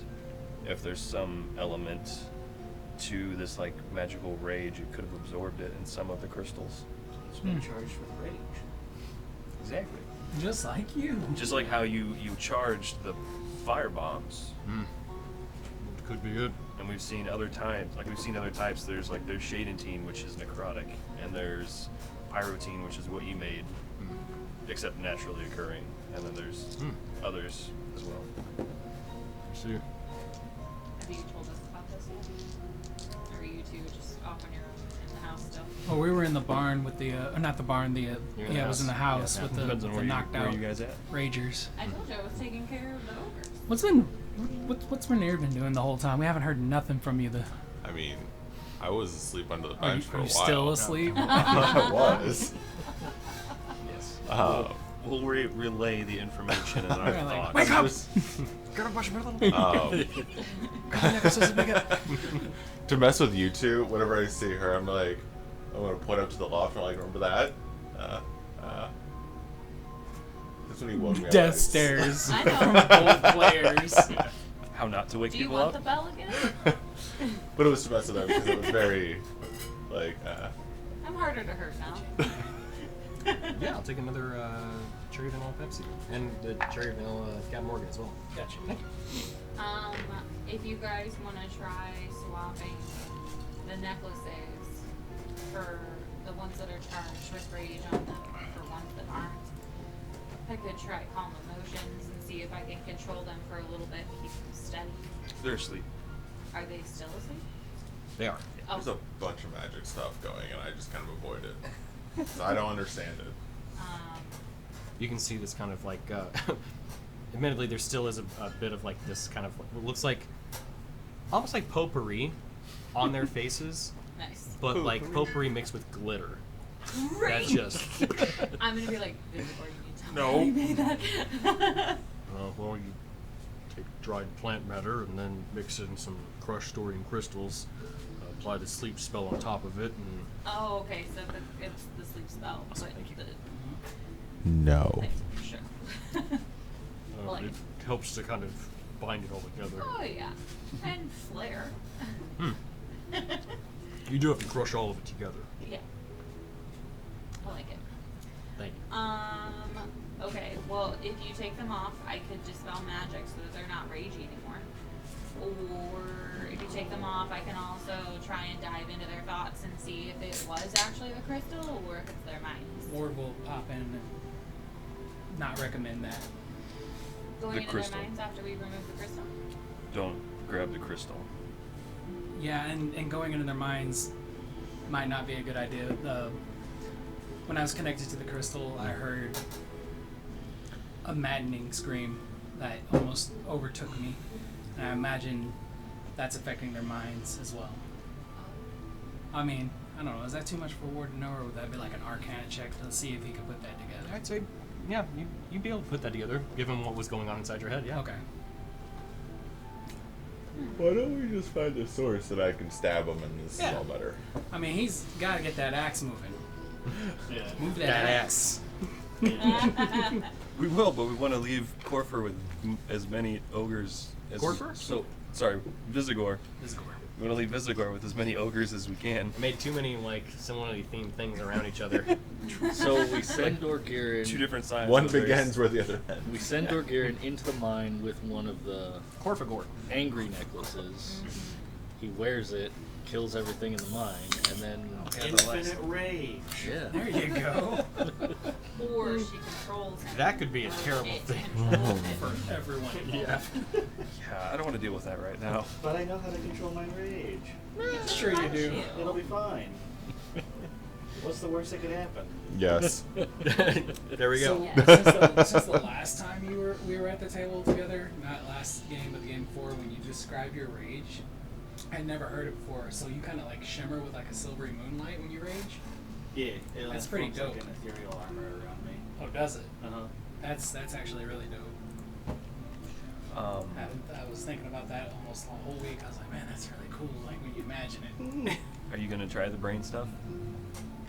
If there's some element to this like magical rage, it could have absorbed it in some of the crystals. It's been charged with rage. Exactly. just like you. Just like how you charged the fire bombs, Could be it. and we've seen other types. There's Shadentine, which is necrotic, and there's Pyrotine, which is what you made, except naturally occurring, and then there's others as well. I see. Have you told us about this yet? Or are you two just off on your own in the house still? Well, we were in the barn with the not the barn. You're in the It was in the house. house Yeah. with the, Depends on the where knocked out you guys at. ragers. I told you I was taking care of the ogres. What's Renair been doing the whole time? We haven't heard nothing from you. I mean, I was asleep under the Are you, bench for are a you while. still asleep? I was. Yes. We'll relay the information in our We're like, thoughts. wake up! To mess with you two, whenever I see her, I'm gonna point up to the loft and like, remember that? That's when he woke me up. Death stares I know. from both players. How not to wake Do you people want up? the bell again? But it was to mess with them because it was very, like, I'm harder to hurt now. Yeah, I'll take another cherry vanilla Pepsi and the cherry vanilla Cap Morgan as well. Gotcha. If you guys want to try swapping the necklaces for the ones that are charged with rage on them for ones that aren't, I could try calm emotions and see if I can control them for a little bit, keep them steady. They're asleep. Are they still asleep? They are. there's a bunch of magic stuff going, and I just kind of avoid it. So I don't understand it. You can see this kind of like, admittedly, there still is a bit of like this kind of what looks like, almost like potpourri on their faces, Nice. but like potpourri mixed with glitter. Great. That's just. I'm gonna be like, Vizagor, you need to tell No. me how you made that. Well, you take dried plant matter and then mix in some crushed thorium crystals, apply the sleep spell on top of it, and Oh, okay, so it's the sleep spell. Awesome, But thank you. No. Thanks, sure. Like- it helps to kind of bind it all together. Oh, yeah. And flare. You do have to crush all of it together. Yeah. I like it. Thank you. Okay, well, if you take them off, I could dispel magic so that they're not ragey anymore. Or if you take them off, I can also try and dive into their thoughts and see if it was actually the crystal or if it's their minds. Ward will pop in and not recommend that. Going The into crystal. their minds after we remove the crystal? Don't grab the crystal. Yeah, and going into their minds might not be a good idea. When I was connected to the crystal, I heard a maddening scream that almost overtook me. And I imagine that's affecting their minds as well. I mean, I don't know, is that too much for Ward to know, or would that be like an arcana check to see if he could put that together? I'd say, yeah, you'd be able to put that together, given what was going on inside your head. Yeah. Okay. Why don't we just find a source that I can stab him and this is all better? I mean, he's got to get that axe moving. Yeah. Move that, That axe. We will, but we want to leave Corfer with as many ogres as Corfer? So, sorry, Vizagor. Vizagor. We want to leave Vizagor with as many ogres as we can. I made too many like similarly themed things around each other. So we send Dorgirin. Two different sides. One of theirs. begins where the other ends. We send Dorgirin into the mine with one of the Corfagor. angry necklaces. He wears it, kills everything in the mine, and then Infinite rage. yeah. There you go. Or she controls him. That could be a terrible It thing. controls him. For everyone involved. Yeah. Yeah, I don't want to deal with that right now. But I know how to control my rage. Sure you do. It'll be fine. What's the worst that could happen? Yes. There we go. So, since the last time we were at the table together, not last game but the game before, when you described your rage, I'd never heard it before. So you kind of like shimmer with like a silvery moonlight when you rage. Yeah, That's pretty forms dope. Like an ethereal armor around me. Oh, does it? Uh-huh. That's actually really dope. I was thinking about that almost the whole week. I was like, man, that's really cool. Like when you imagine it. Are you gonna try the brain stuff?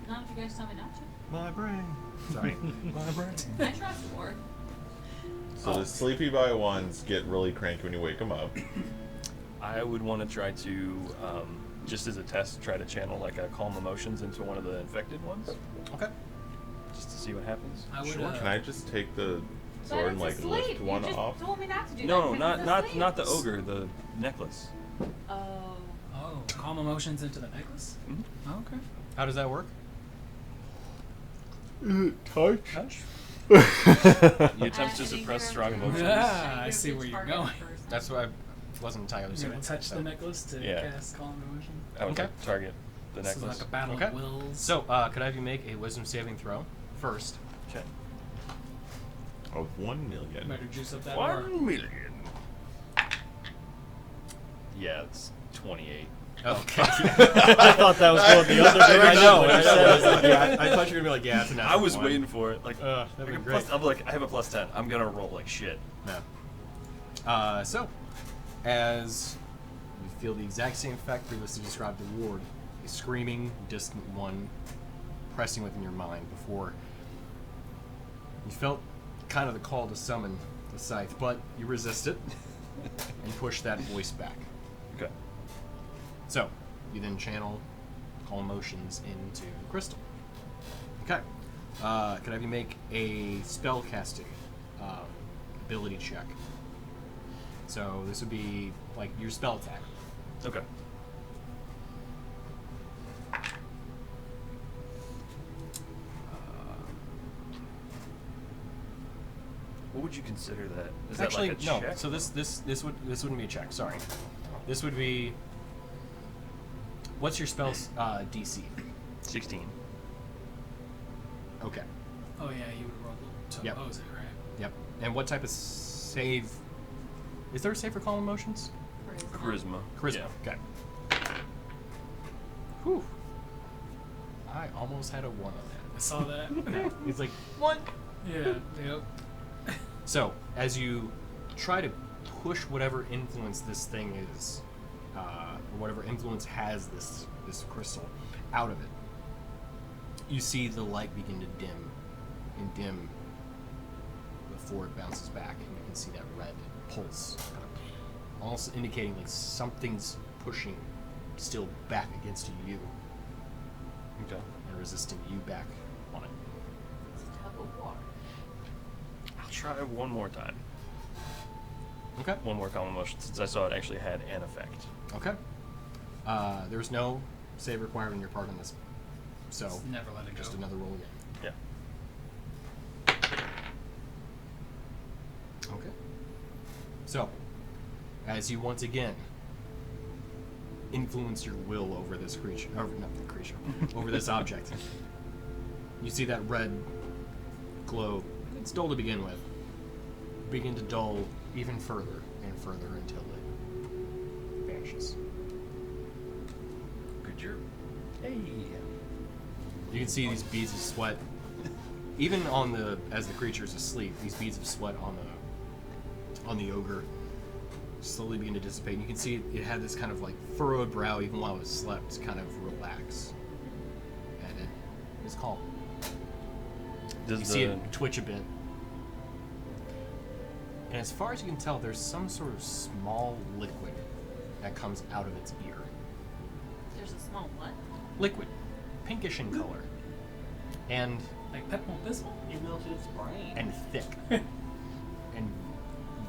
Not if you guys tell me not to. My brain. Sorry. My brain. I trust Ward. So the sleepy by ones get really cranky when you wake them up. I would want to try to, just as a test, try to channel like a calm emotions into one of the infected ones, Okay. just to see what happens. I would. Can I just take the But sword and it's like asleep. lift one you just off? told me not to do No, that. not the ogre, the necklace. Oh. Oh, calm emotions into the necklace. Mhm. Oh, okay. How does that work? Touch? Touch. You attempt to I think suppress you're strong okay. emotions. Ah, I see where you're Target going. person. That's what I wasn't entirely You're certain. gonna touch so. the necklace to Yeah. cast calm emotion. I would Okay. like to target the This is necklace. like a battle Okay. of wills. So, could I have you make a wisdom saving throw first? Okay. Of 1 million. Better juice up that bar. 1 million. Yeah, it's 28. Okay. I thought that was going the other direction. I know. when I you said it. know. Yeah, I thought you were gonna be like, yeah, it's a natural I was one. waiting for it. Like, that'd like be a great. plus, I'm like, I have a plus 10. I'm gonna roll like shit. Yeah. So, as you feel the exact same effect previously described to Ward, a screaming, distant one pressing within your mind before you felt kind of the call to summon the scythe, but you resist it and push that voice back. Okay. So, you then channel calm emotions into Crystal. Okay. Could I have you make a spell casting ability check? So this would be like your spell attack. Okay. What would you consider that? Is Actually, that like a no. check? So this wouldn't be a check. Sorry. This would be. What's your spell's DC? 16. Okay. Oh yeah, you would roll to Yep. oppose it, right? Yep. And what type of save? Is there a save for calm emotions? Charisma. Charisma. Yeah. Okay. Whew. I almost had a 1 on I that. saw that. He's like, 1. Yeah. Yep. So, as you try to push whatever influence this thing is, or whatever influence has this crystal out of it, you see the light begin to dim before it bounces back, and you can see that red pulse, kind of almost indicating like something's pushing still back against you Okay. and resisting you back on it. It's a tug of war. I'll try one more time. Okay. One more common motion since I saw it actually had an effect. Okay. There's no save required on your part on this, so Just never let it just go. another roll again. Yeah. Okay. So, as you once again influence your will over this creature, or not the creature, over this object, you see that red glow, it's dull to begin with, begin to dull even further and further until it vanishes. Good job. Hey. You can see these beads of sweat, even as the creature's asleep. These beads of sweat on the ogre slowly begin to dissipate. And you can see it had this kind of like furrowed brow, even while it slept, kind of relax, and it is calm. You see it twitch a bit, and as far as you can tell, there's some sort of small liquid that comes out of its ear. There's a small what? Liquid, pinkish in color, and Like Pepto Bismol. You melted its brain. and thick, and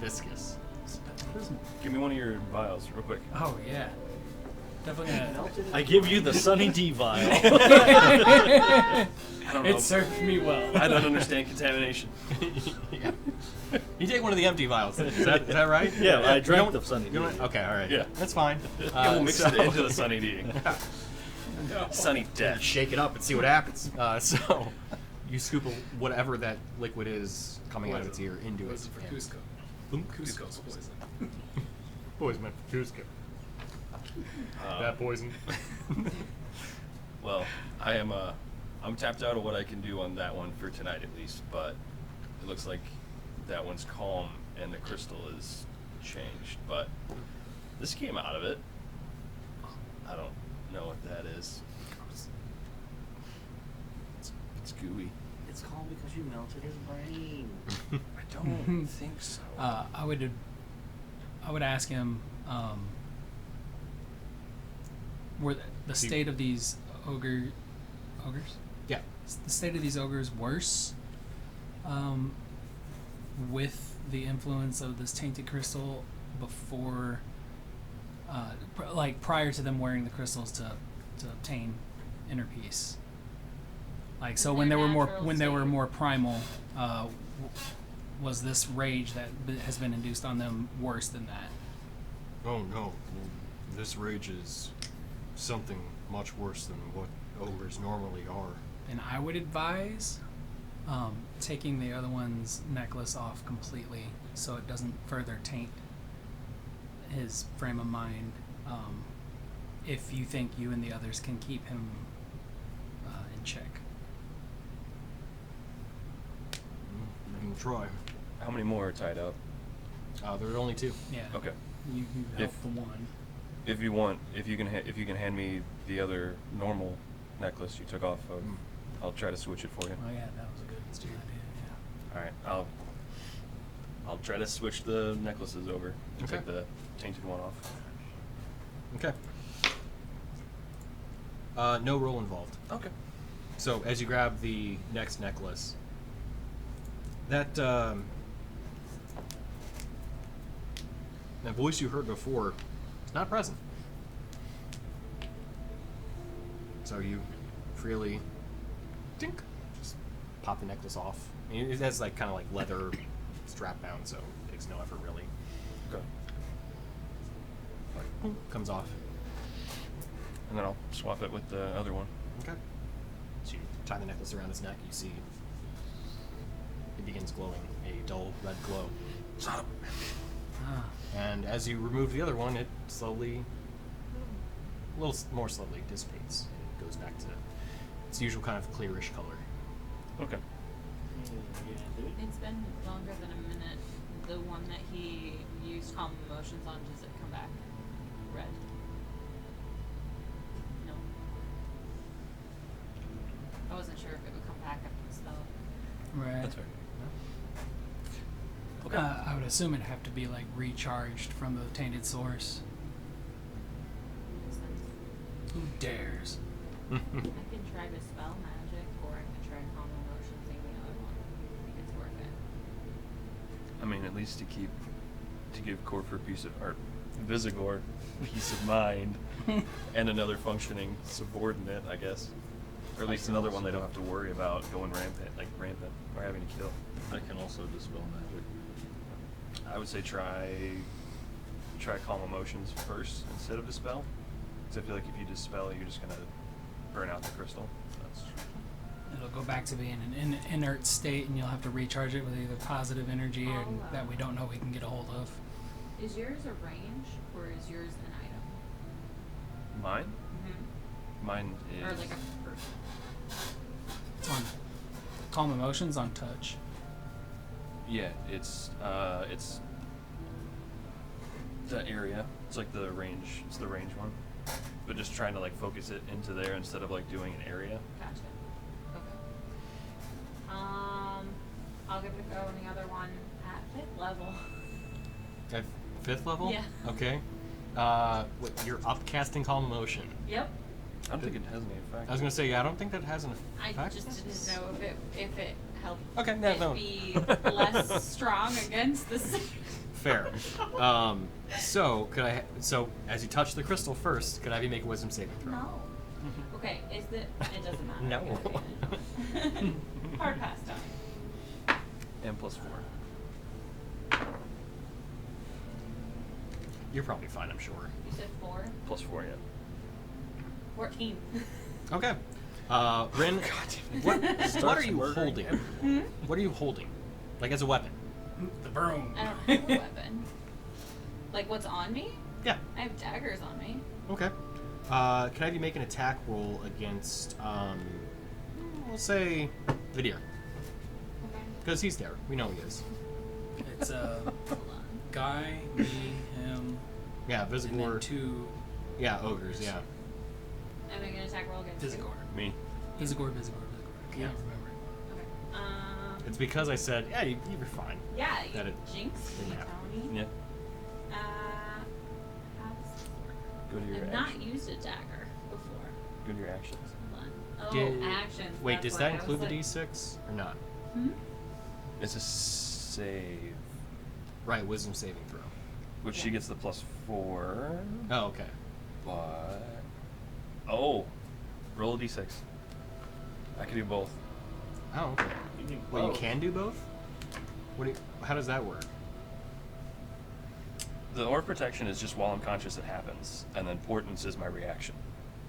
viscous. It's Pepto Bismol. Give me one of your vials real quick. Oh yeah. Definitely gonna. Melted its I give you the Sunny D vial. I don't know. It served me well. I don't understand contamination. Yeah. You take one of the empty vials. Is that right? Yeah, I You drank don't- the Sunny you don't- D. Okay, all right. Yeah. That's fine. Yeah, we'll mix so- it into the Sunny D. Sunny Death. Shake it up and see what happens. So you scoop whatever that liquid is coming out of its ear into it. Poison for and- Cusco. Boom, Cusco's poison. Poison for Cusco. That poison. Well, I'm tapped out of what I can do on that one for tonight at least, but it looks like that one's calm and the crystal is changed, but this came out of it. I don't know what that is. It's gooey. It's called because you melted his brain. I don't think so. I would ask him, were the state of these ogres? Yeah. Is the state of these ogres worse with the influence of this tainted crystal before, like prior to them wearing the crystals to obtain inner peace? Like so, In when they their were more natural state. primal, was this rage that has been induced on them worse than that? Oh no, this rage is something much worse than what ogres normally are. And I would advise taking the other one's necklace off completely so it doesn't further taint his frame of mind. If you think you and the others can keep him in check. You can try. How many more are tied up? There are only 2. Yeah. Okay. You help If- the one. If you want, if you can hand me the other normal necklace you took off of, I'll try to switch it for you. Oh yeah, that was a good idea. Yeah. All right, I'll try to switch the necklaces over and Okay. take the tainted one off. Okay. No roll involved. Okay. So as you grab the next necklace, that voice you heard before is not present. So you freely, dink, just pop the necklace off. I mean, it has like kind of like leather strap bound, so it takes no effort really. Okay. Boom, comes off. And then I'll swap it with the other one. Okay. So you tie the necklace around his neck. You see it begins glowing a dull red glow. Ah. And as you remove the other one, it slowly more slowly dissipates. It goes back to its usual kind of clearish color. Okay. It's been longer than a minute. The one that he used calm emotions on, does it come back red? No. I wasn't sure if it would come back after the spell. Right. That's fair. Okay. I would assume it'd have to be like recharged from the tainted source. Makes sense. Who dares? I can try to spell magic, or I can try calm emotions and the other one. I think it's worth it. I mean, at least to give Corfu Vizagor peace of mind, and another functioning subordinate, I guess, or at least another one they don't have to worry about going rampant, or having to kill. I can also dispel magic. I would say try calm emotions first instead of dispel, because I feel like if you dispel, you're just gonna burn out the crystal. That's true. It'll go back to being an inert state, and you'll have to recharge it with either positive energy or that we don't know we can get a hold of. Is yours a range, or is yours an item? Mine? Mm-hmm. Mine is. Or like a person? It's on calm emotions on touch. Yeah, it's the area. It's like the range. It's the range one, but just trying to like focus it into there instead of like doing an area. Gotcha. Okay. I'll give it a go on the other one at 5th level. At 5th level? Yeah. Okay. You're upcasting calm emotion. Yep. I don't think it has any effect. I was gonna say, yeah, I don't think that has an effect. I just didn't know if it helped Okay, it no. be less strong against the Fair. So as you touch the crystal first, could I have you make a wisdom saving throw? No. Okay, it doesn't matter. No. I got advantage. Hard pass time. And +4. You're probably fine, I'm sure. You said 4? +4, yeah. 14. Okay. Rin, what are you holding? What are you holding? Like as a weapon? The broom. I don't have a weapon. Like what's on me? Yeah. I have daggers on me. Okay. Can I have you make an attack roll against, we'll say, Vidir? Okay. Because he's there. We know he is. It's a Hold on. guy, me, him, Yeah, and then Vizagor. 2 Yeah, ogres, yeah. I'm making an attack roll against you. Vizagor. Me. Vizagor. I can't remember. Okay. It's because I said, yeah, you were fine. Yeah, you That it jinxed me, didn't happen. Tony. Yeah. How does this work? Go to your I've actions. not used a dagger before. Go to your actions. Hold on. Oh, Did- actions. Wait, that's does why that I was include the like, D6 or not? Hmm? It's a save, Right, wisdom saving throw. which she Yeah. gets the +4. Oh, okay. But roll a d6. I can do both. Oh, okay. Well, you can do both? How does that work? The aura protection is just while I'm conscious it happens, and then portents is my reaction.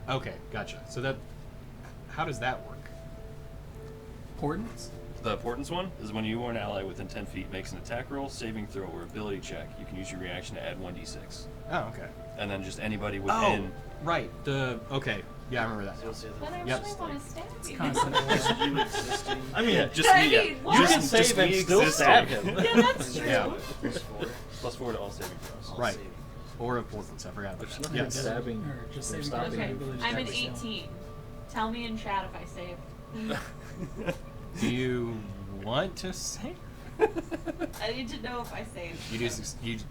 Okay, gotcha. So how does that work? Portents? The portents one is when you or an ally within 10 feet makes an attack roll, saving throw, or ability check. You can use your reaction to add 1d6. Oh, okay. And then just anybody within. Oh, right. Okay. Yeah, I remember that. But I Yep. really want to stab you. Constant. You existing. I mean, just I me. Yeah. mean, what? Just, You can just save and me still existing. stab him. Yeah, that's true. Yeah. +4 to all saving throws. All Right. saving. Or importance. I forgot about There's that. nothing Yes. stabbing Or just or saving stopping throws. Okay, you. I'm an Every single- 18. Tell me in chat if I saved. Do you want to say? I need to know if I saved. You do.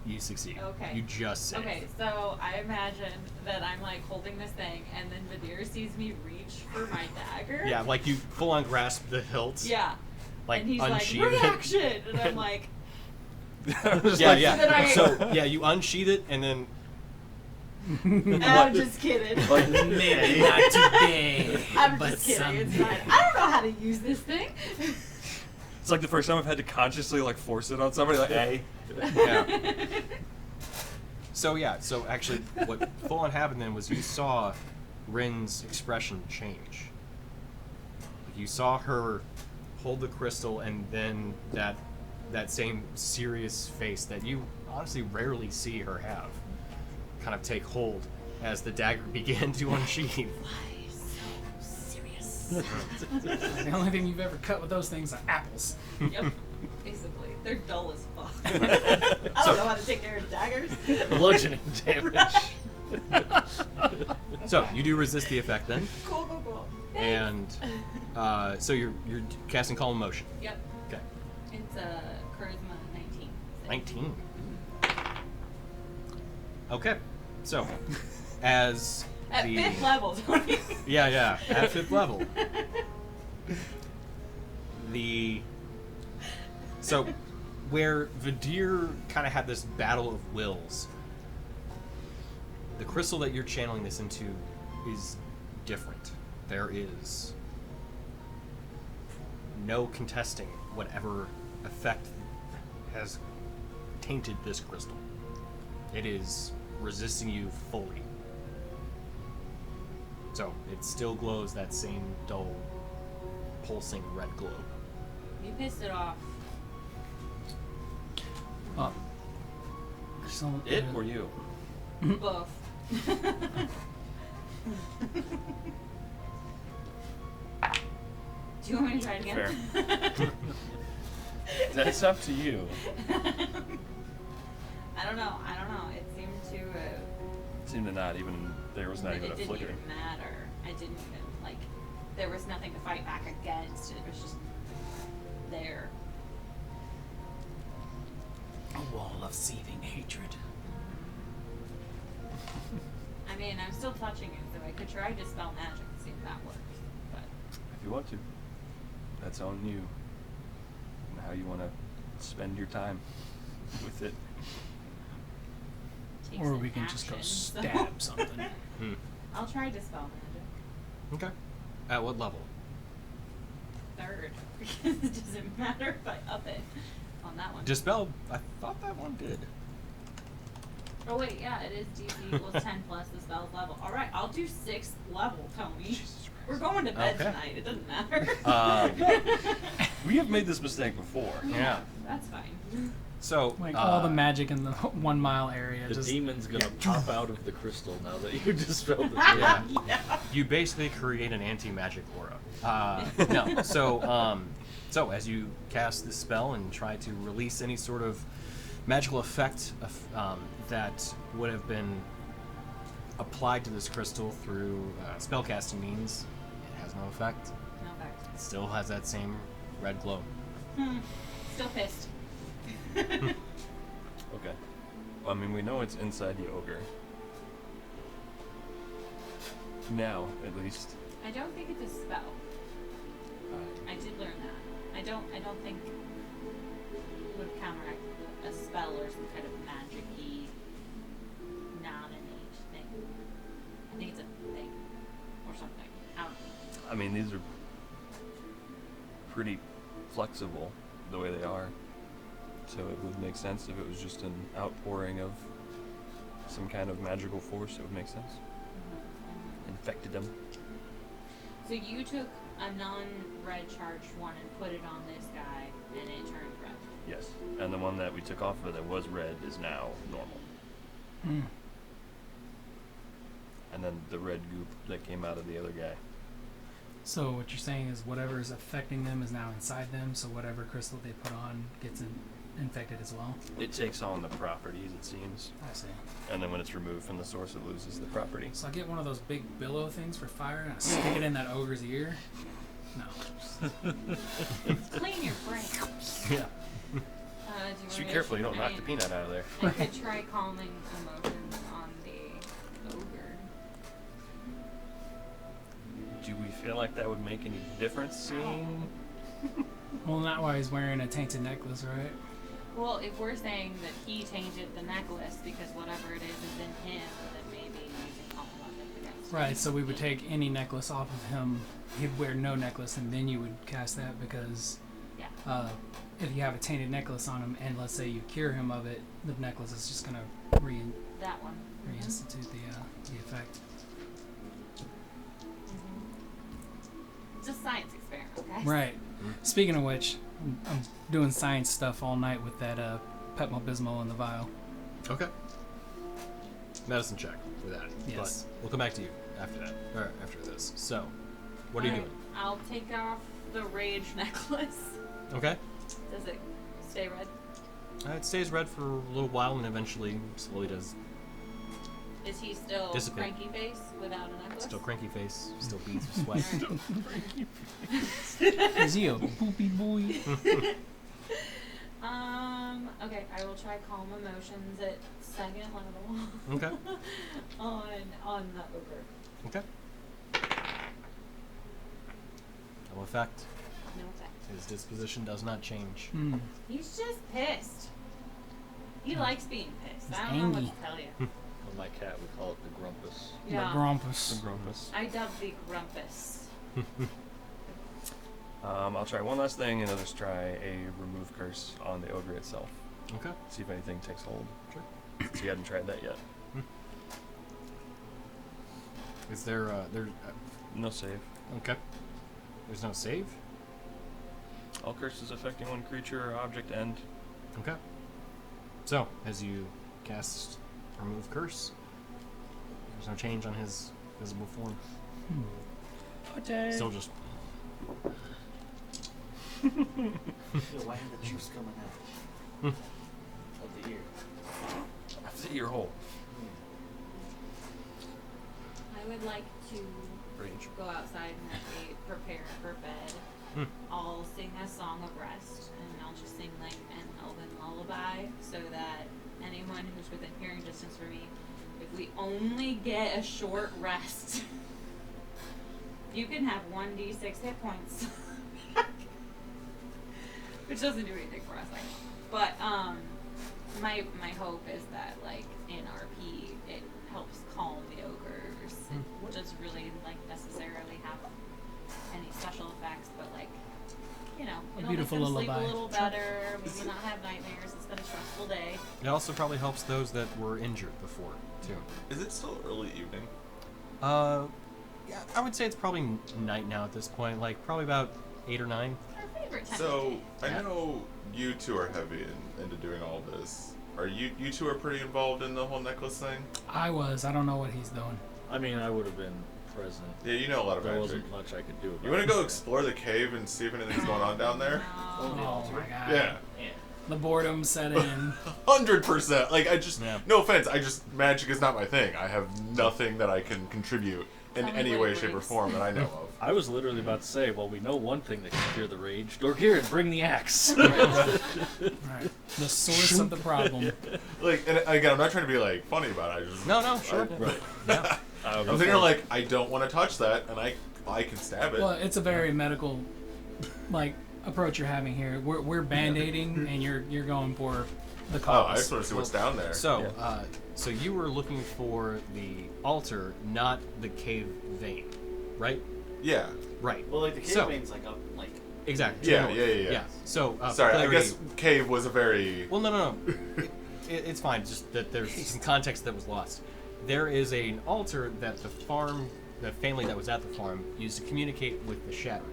You succeed. Okay. You just saved. Okay, so I imagine that I'm like holding this thing, and then Vidir sees me reach for my dagger. Yeah, like you full on grasp the hilt. Yeah. Like and he's unsheath like, it. reaction! And I'm like, Yeah, So then I- So yeah, you unsheath it and then. I'm just kidding. Maybe not today. I'm but just kidding. It's someday. fine. I don't know how to use this thing. It's like the first time I've had to consciously like force it on somebody. Like, hey. Yeah. So actually, what full on happened then was you saw Rin's expression change. You saw her hold the crystal, and then that same serious face that you honestly rarely see her have kind of take hold, as the dagger began to unsheathe. Why so serious? The only thing you've ever cut with those things are apples. Yep. Basically, they're dull as fuck. I don't know how to take care of daggers. Bludgeoning damage. So you do resist the effect then, Cool. and so you're casting Call in Motion. Yep. Okay. It's charisma 19. 19. Okay. So as At the 5th level, Tony. yeah at 5th level. So where Vidir kind of had this battle of wills, the crystal that you're channeling this into is different. There is no contesting whatever effect has tainted this crystal. It is resisting you fully. So it still glows that same dull, pulsing red glow. You pissed it off. So, It or you? Both. Do you want me to try it again? Fair. That's up to you. I don't know. It seemed to. It seemed to not even. There was not even a It didn't flickering. even matter. I didn't even like. There was nothing to fight back against. It was just there. a wall of seething hatred. I mean, I'm still touching it, so I could try to dispel magic and see if that works. But If you want to, that's on you. And how you want to spend your time with it. it takes Or an we can just go action, so- stab something. I'll try dispel magic. Okay. At what level? 3rd, because it doesn't matter if I up it on that one. Dispel. I thought that one did. Oh wait, yeah, it is DC equals 10 plus the spell's level. All right, I'll do 6th level, Tony. We're going to bed Okay. tonight. It doesn't matter. We have made this mistake before. Yeah. That's fine. So Like all the magic in the 1 mile area. The just demon's gonna pop out of the crystal now that you dispelled the Yeah. Yeah. You basically create an anti-magic aura. No. So as you cast this spell and try to release any sort of magical effect of, that would have been applied to this crystal through spellcasting means, it has no effect. No effect. It still has that same red glow. Still pissed. Okay. Well, I mean, we know it's inside the ogre. Now, at least. I don't think it's a spell. I did learn that. I don't think it would counteract a spell or some kind of magic-y, non-innate thing. I think it's a thing. Or something. I don't know. I mean, these are pretty flexible the way they are. So it would make sense if it was just an outpouring of some kind of magical force. It would make sense. Infected them. So you took a non-red charged one and put it on this guy, and it turned red. Yes. And the one that we took off of it that was red is now normal. And then the red goop that came out of the other guy. So what you're saying is whatever is affecting them is now inside them, so whatever crystal they put on gets infected as well? It takes on the properties, it seems. I see. And then when it's removed from the source, it loses the property. So I get one of those big billow things for fire and I stick it in that ogre's ear? No. Clean your brain. Yeah. Do you Just be wanna careful you shoot don't knock me? the peanut out of there. I could try calming emotions on the ogre. Do we feel like that would make any difference seeing? Well, not while he's wearing a tainted necklace, right? Well, if we're saying that he tainted the necklace because whatever it is in him, then maybe you can calm him against him. Right, so we would take any necklace off of him. He'd wear no necklace, and then you would cast that because Yeah. if you have a tainted necklace on him, and let's say you cure him of it, the necklace is just going to That one. reinstitute the effect. It's a science experiment, guys. Right. Speaking of which, I'm doing science stuff all night with that Pepto-Bismol in the vial. Okay. medicine check for that. Yes. But we'll come back to you after that, or after this. So, what are you doing? I'll take off the rage necklace. Okay. Does it stay red? It stays red for a little while and eventually slowly does. Is he still Dissipate. cranky face without a necklace? Still cranky face, still beads of sweat. Is he a poopy boy? Okay, I will try calm emotions at 2nd level. Okay. on the ogre. Okay. No effect. No effect. His disposition does not change. Hmm. He's just pissed. He likes being pissed. He's I don't know what angry. to tell you. On my cat, we call it the grumpus. Yeah. The Grumpus. Grumpus. I dub the grumpus. I'll try one last thing, and I'll just try a remove curse on the ogre itself. Okay. See if anything takes hold. Sure. Since you hadn't tried that yet. Is there No save. okay. There's no save? All curses affecting one creature or object end. Okay. So, as you cast remove curse, there's no change on his visible form. Still just Why have the juice coming out of the ear? That's the ear hole. I would like to rage. go outside and actually prepare for bed. I'll sing a song of rest, and I'll just sing like an elven lullaby so that anyone who's within hearing distance from me, if we only get a short rest, you can have 1d6 hit points. Which doesn't do anything for us, I know. But my hope is that like in RP it helps calm the ogres. It doesn't really like necessarily have any special effects, but like it'll beautiful make them sleep lullaby. a little better, maybe not have nightmares. It's been a stressful day. It also probably helps those that were injured before, too. Is it still early evening? Yeah, I would say it's probably night now at this point, like probably about 8 or 9. Our favorite time So of day. I know you two are heavy into doing all this. Are you two are pretty involved in the whole necklace thing? I was. I don't know what he's doing. I mean, I would have been present. Yeah, you know a lot of There magic. wasn't much I could do about You want to go it. explore the cave and see if anything's going on down there? Oh my god. Yeah, The boredom set in. 100%. Like Yeah. no offense, magic is not my thing. I have nothing that I can contribute in Tell me any what way, it shape, or brings. form that I know of. I was literally about to say, well, we know one thing that can cure the rage. Dorgiran, bring the axe. Right. The source of the problem. Like, and again, I'm not trying to be like funny about it. I just No, sure. Right. Yeah. I'm sitting here like I don't want to touch that, and I can stab it. Well, it's a very medical, like, approach you're having here. We're band-aiding, and you're going for the Oh, I cause. just want to see what's down there. So, so you were looking for the altar, not the cave vein, right? Yeah. Right. Well, like the cave So- veins, like up, like Exactly. Yeah, to the north. yeah. So, Sorry, I clarity- guess cave was a very. Well, no. It's fine. Just that there's some context that was lost. There is an altar that the family that was at the farm, used to communicate with the Shattered.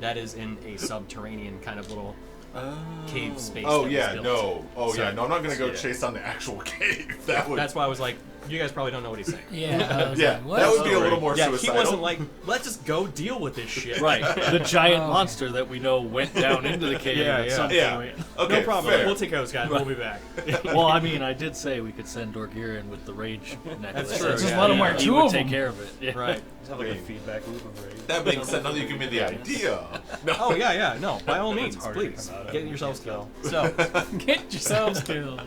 That is in a subterranean kind of little cave space. Oh that was yeah, built. no. Oh So- yeah, no. I'm not gonna go Yeah. chase down the actual cave. That would. That's why I was like, you guys probably don't know what he's saying. Yeah. I was Yeah, like, what? that would be a little more Yeah, suicidal. he wasn't like, let's just go deal with this shit. Right. The giant Oh. monster that we know went down into the cave Yeah, at yeah. some Yeah. point. Okay, No problem. fair. We'll take care of this guy. We'll be back. Well, I mean, I did say we could send Dorgiran with the rage necklace. true, Just yeah, let him yeah. wear He two would of take them. care of it. Yeah. Right. Just have like a feedback loop of rage. That being said, now that you give me the idea. No. Oh yeah. No, by all means, harder to please come out of get than yourselves you killed. can't So, Get yourselves killed.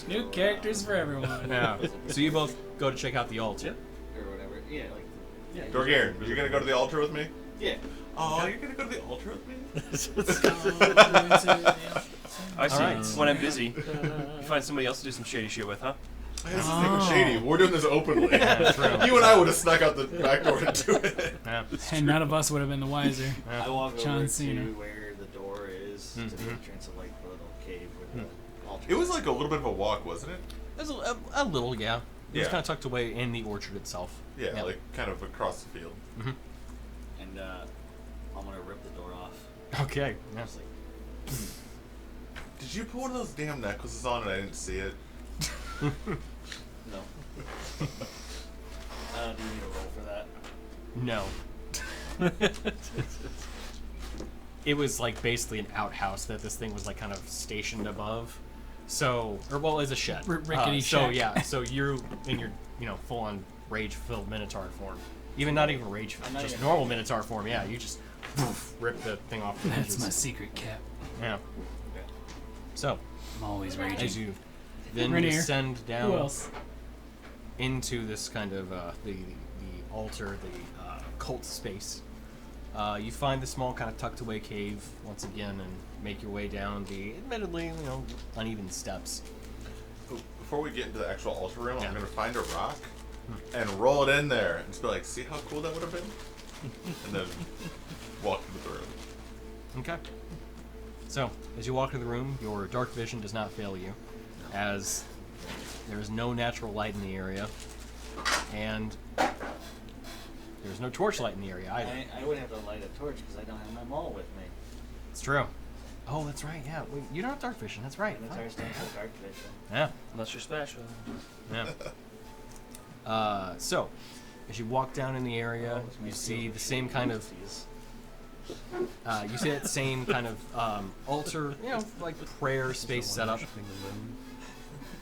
New characters for everyone. yeah. So you both go to check out the altar. or whatever. Yeah, like. Yeah. Dorgaren, are you gonna go to the altar with me? Yeah. Oh, you're gonna go to the altar with me? I see. Alright. When I'm busy, you find somebody else to do some shady shit with, huh? This is the thing with Shady. We're doing this openly. true. You and I would have snuck out the back door to do it. Yeah. And none of us would have been the wiser. I walk John over Cena. to where the door is to the entrance of like the little cave with the altar. It was like a little bit of a walk, wasn't it? There's a little, yeah. It was Yeah. kind of tucked away in the orchard itself. Yeah, like kind of across the field. And I'm gonna rip the door off. Okay. Yeah. Just like, Did you put one of those damn necklaces on and I didn't see it? no. Do you need a roll for that? No. It was like basically an outhouse that this thing was like kind of stationed above. So, or well, as a shed. Rickety So shack. yeah, so you're in your, full-on rage-filled Minotaur form. Even not even rage, I'm not just even- normal Minotaur form. Yeah, you just rip the thing off the That's hinges. my secret cap. Yeah. So, I'm always as raging. you then Rainier. descend Who down else? into this kind of the altar, the cult space, you find the small kind of tucked away cave once again, and make your way down the admittedly uneven steps. Before we get into the actual altar room, Yeah. I'm gonna find a rock and roll it in there and just be like, see how cool that would have been? And then walk into the room. Okay. So, as you walk into the room, your dark vision does not fail you, as there is no natural light in the area, and there's no torchlight in the area either. I would have to light a torch because I don't have my maul with me. It's true. Oh, that's right. Yeah. Wait, you don't have dark vision. That's right. And it's our stand for dark vision. Yeah. Unless you're special. Yeah. So, as you walk down in the area, you see the same kind of. You see that same kind of altar, like prayer space setup.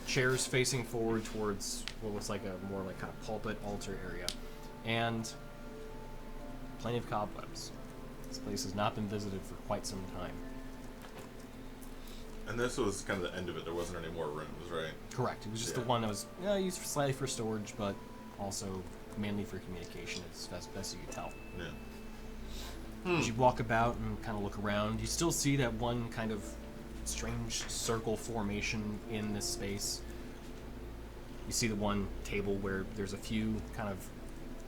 Chairs facing forward towards what looks like a more like kind of pulpit altar area, and plenty of cobwebs. This place has not been visited for quite some time. And this was kind of the end of it. There wasn't any more rooms, right? Correct. It was just the Yeah. one that was used slightly for storage, but also mainly for communication, as best as you can tell. Yeah. As you walk about and kind of look around, you still see that one kind of strange circle formation in this space. You see the one table where there's a few kind of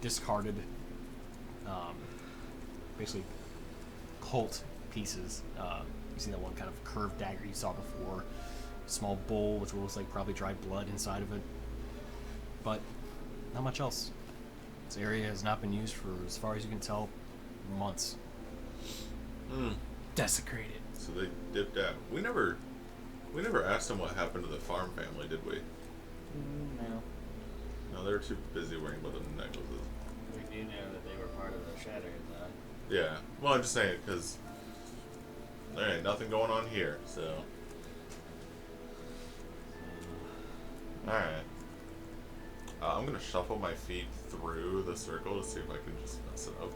discarded, basically cult pieces. You see that one kind of curved dagger you saw before, small bowl which looks like probably dried blood inside of it, but not much else. This area has not been used for, as far as you can tell, months. Desecrated. So they dipped out. We never asked them what happened to the farm family, did we? No. No, they were too busy worrying about the necklaces. We do know that they were part of the Shattered, though. Yeah. Well, I'm just saying because there ain't nothing going on here. So. All right. I'm gonna shuffle my feet through the circle to see if I can just mess it up.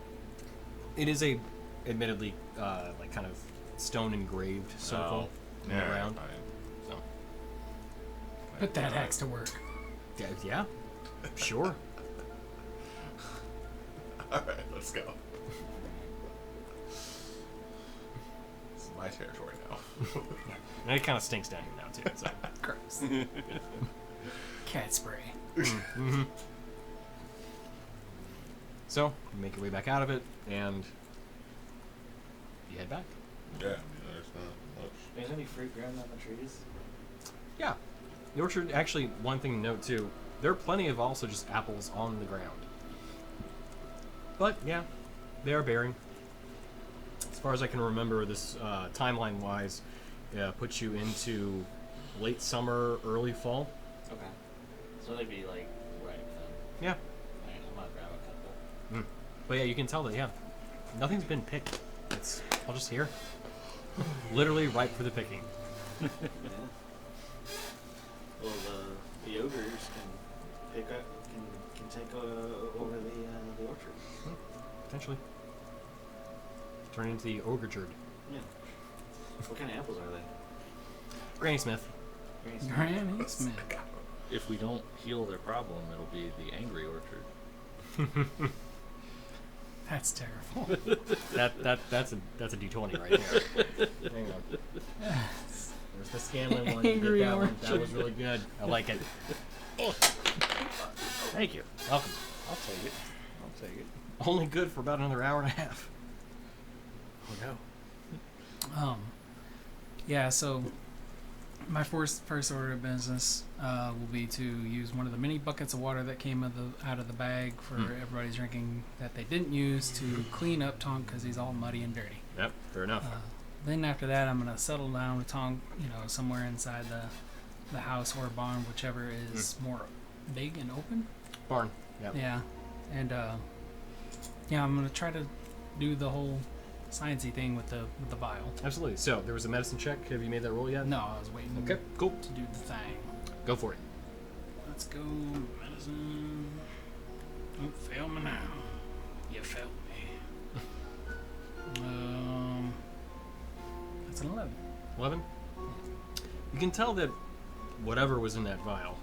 It is a, admittedly, like kind of stone engraved circle in the Yeah. ground. Fine. So, Put that hex to work. yeah, sure. All right, let's go. This is my territory now. And it kind of stinks down here now too. So. Gross. Cat spray. So you make your way back out of it, and you head back. Yeah, I mean, there's not much. There's any fruit growing on the trees? Yeah. The orchard, actually, one thing to note too, there are plenty of also just apples on the ground. But yeah, they are bearing. As far as I can remember, this timeline-wise puts you into late summer, early fall. Okay. So they'd be like ripe then. Yeah. Alright, I'm gonna grab a couple. But yeah, you can tell that, yeah, nothing's been picked. It's all just here. Literally ripe for the picking. Yeah. Well, the ogres can pick up, can take over the orchard. Potentially. Turn into the ogre-churd. Yeah. What kind of apples are they? Granny Smith. Granny Smith. If we don't heal their problem, it'll be the angry orchard. That's terrible. That's a D20 right there. Hang on. There's the Scanlan one. You Angry did that one. That orchard. was really good. I like it. Thank you. Welcome. I'll take it. I'll take it. Only good for about another hour and a half. Oh no. Yeah, so my first order of business will be to use one of the mini buckets of water that came out of the bag for everybody's drinking that they didn't use to clean up Tonk because he's all muddy and dirty. Yep. Fair enough. Then after that, I'm gonna settle down with Tonk, somewhere inside the house or barn, whichever is more big and open. Barn. Yep. Yeah, and yeah, I'm gonna try to do the whole sciencey thing with the vial. Absolutely. So there was a medicine check. Have you made that roll yet? No, I was waiting. Okay. Cool. To do the thing. Go for it. Let's go medicine. Don't fail me now. You failed me. That's an 11. 11. You can tell that whatever was in that vial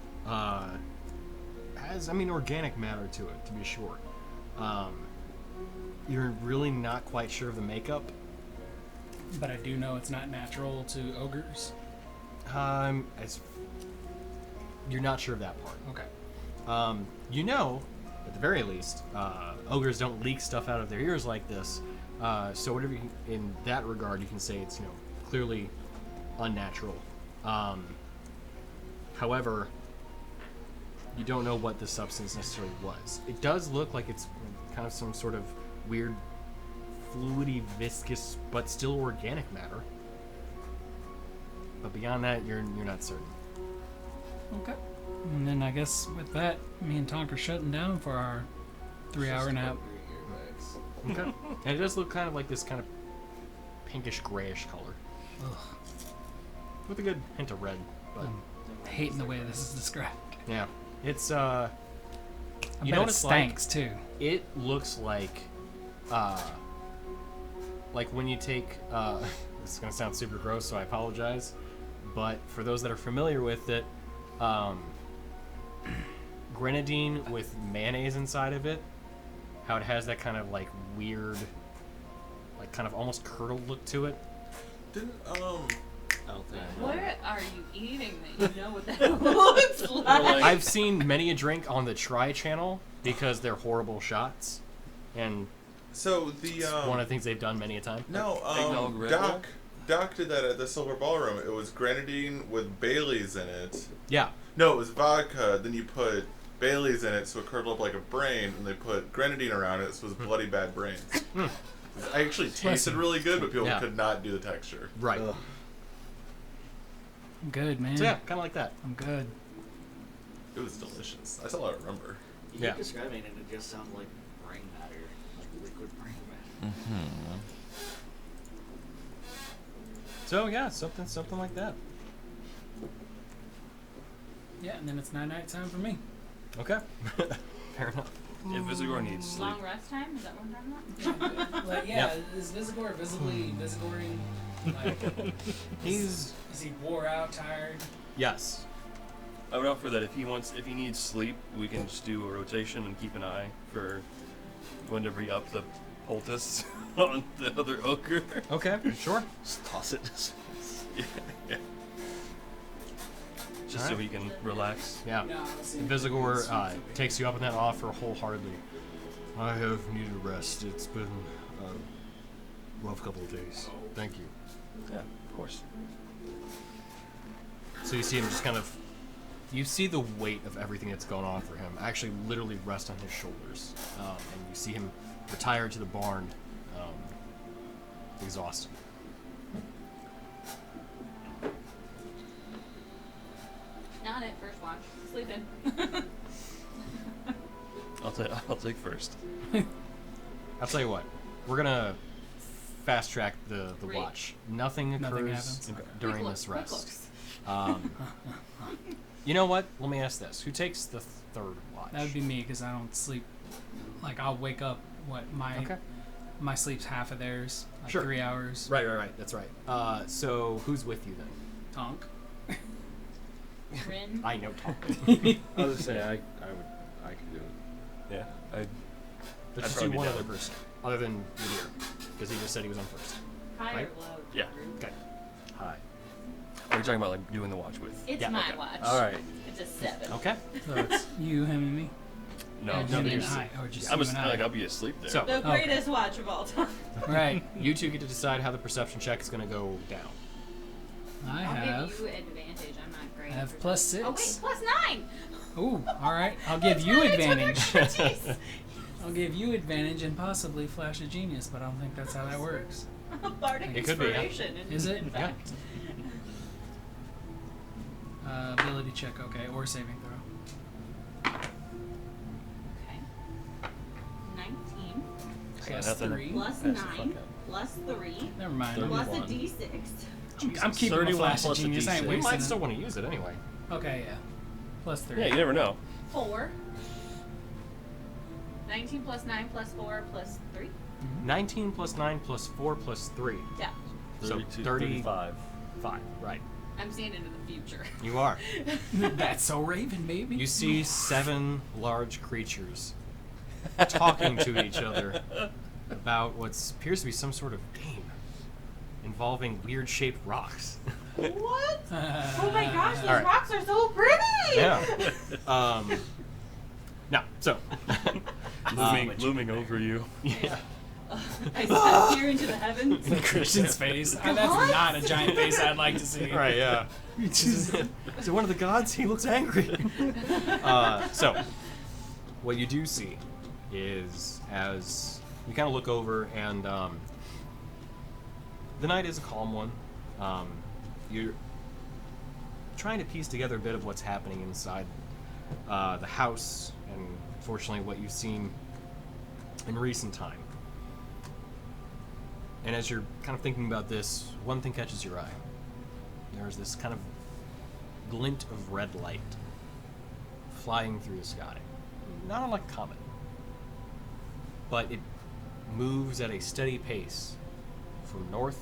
has, organic matter to it, to be sure. You're really not quite sure of the makeup. But I do know it's not natural to ogres. You're not sure of that part. Okay. You know, at the very least, ogres don't leak stuff out of their ears like this. So whatever you can, in that regard, you can say it's clearly unnatural. However, you don't know what the substance necessarily was. It does look like it's kind of some sort of weird, fluidy, viscous, but still organic matter. But beyond that, you're not certain. Okay. And then I guess with that, me and Tonk are shutting down for our 3-hour nap. Okay. And it does look kind of like this kind of pinkish grayish color. Ugh. With a good hint of red. But I'm hating the way this is described. yeah. It's I you bet know it what it's stanks too. it looks like when you take this is gonna sound super gross, so I apologize. But for those that are familiar with it, grenadine with mayonnaise inside of it, how it has that kind of like weird, like kind of almost curdled look to it. Didn't What are you eating that you know what that looks like? I've seen many a drink on the Try channel because they're horrible shots, and so the it's one of the things they've done many a time. no Eggnog Red Bull? Doc did that at the Silver Ballroom. It was grenadine with Bailey's in it. Yeah. No, it was vodka. Then you put Bailey's in it, so it curdled up like a brain, and they put grenadine around it, so it was bloody bad brains. It actually tasted really good, but people Yeah. could not do the texture. Right. I'm good, man. So yeah, kind of like that. I'm good. It was delicious. That's all I remember. You Yeah. keep describing it, it just sounds like brain matter, like liquid brain matter. So yeah, something like that. Yeah, and then it's night time for me. Okay. Fair enough. If Vizagor needs sleep, Long rest time? Is that what I'm talking about? Like, yeah, is Vizagor visibly Visagoring? Like, He's is he wore out, tired? yes. I would offer that if he needs sleep, we can just do a rotation and keep an eye for whenever we up the poultice on the other ogre. Okay. Sure. Just toss it. yeah. Just so he can relax. Yeah. No, I'll see. Vizagor takes you up on that offer wholeheartedly. I have needed rest. It's been a rough couple of days. Thank you. Yeah, of course. So you see him just kind of, you see the weight of everything that's going on for him actually literally rest on his shoulders. And you see him retire to the barn, exhausted. Not it. First watch. Sleeping. I'll take first. I'll tell you what, we're gonna fast track the Great. watch. Nothing occurs Nothing happens? Okay. during Quick this look, rest. You know what? Let me ask this: who takes the third watch? That would be me because I don't sleep. Like I'll wake up. What Okay. my sleep's half of theirs. Like Sure. 3 hours. Right. That's right. So who's with you then? Tonk. Rin. I know Tom. I was gonna say I could do it. Yeah. Let's I'd just probably do be one down. other person, other than Nadir, because he just said he was on first. High Right? or low? Yeah. Okay. Hi. We're talking about like doing the watch with. It's Yeah, my okay. watch. All right. It's a 7. Okay. So it's you, him, and me. No, Or no, you and there's- I, or just I'm you just and I. like I'll be asleep there. So- The Okay. greatest watch of all time. Right. You two get to decide how the perception check is going to go down. I I'll have. give you advantage. I'm not great. I have at plus perception. 6. Oh wait, +9. Ooh, all right. I'll give That's you my advantage. expertise. I'll give you advantage and possibly flash of genius, but I don't think that's how that works. Bardic It could be, yeah. inspiration. Is it? In Yeah. fact. Ability check, okay, or saving throw. plus nothing. 3. Plus Pass the fuck 9, up. plus 3, Never mind. plus a 31. d6. I'm keeping my 31 flash of plus a genius. I ain't D6. We wasting might it. still want to use it anyway. Okay, yeah. Plus 3. Yeah, you never know. 4. 19 plus 9 plus 4 plus 3. 19 plus 9 plus 4 plus 3. Yeah. So 32, 35. 35. Right. I'm seeing into the future. You are. That's so Raven, baby. You see 7 large creatures talking to each other about what appears to be some sort of game involving weird shaped rocks. What? Oh my gosh, those Alright. rocks are so pretty! Yeah. Now, so. Looming over you. Yeah. I peer into the heavens. Christian's face. That's not a giant face I'd like to see. Right, yeah. Is it one of the gods? He looks angry. So, what you do see is as you kind of look over, and the night is a calm one. You're trying to piece together a bit of what's happening inside the house, and fortunately, what you've seen in recent time. And as you're kind of thinking about this, one thing catches your eye. There's this kind of glint of red light flying through the sky. Not unlike a comet. But it moves at a steady pace from north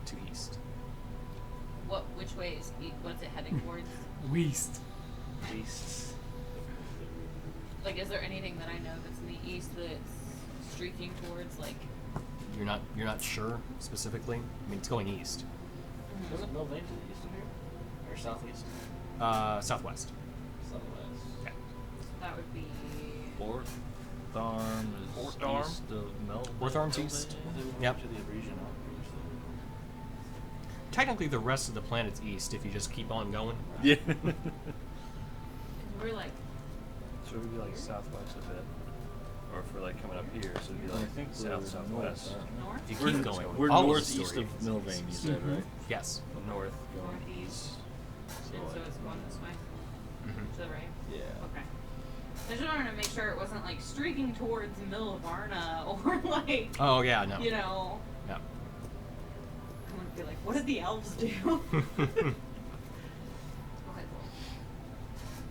to east. Which way is what's it heading towards? Weast. Beasts. Like, is there anything that I know that's in the east that's streaking towards, like... You're not sure specifically. I mean, it's going east. Wasn't Milvain to the east of here? Or southeast? Southwest. Southwest. Yeah. That would be... Fourth arm is Fourth arm? east of Melvin. Fourth arm's east. I think we Yep. went to the region out Technically, the rest of the planet's east if you just keep on going. Yeah. We're like... So it would be like southwest a bit. Or if we're like coming up here, so it'd be I like think south, we're southwest. north, north? If you keep going. We're all of northeast Istoria. of Milvain, you said, right? Yes. North. Northeast. So, And so it's going this way? Mhm. To the right? yeah. Okay. I just wanted to make sure it wasn't, like, streaking towards Milvarna or, like, Oh yeah, no. you know... Yeah. I want to be like, what did the elves do? Okay, cool.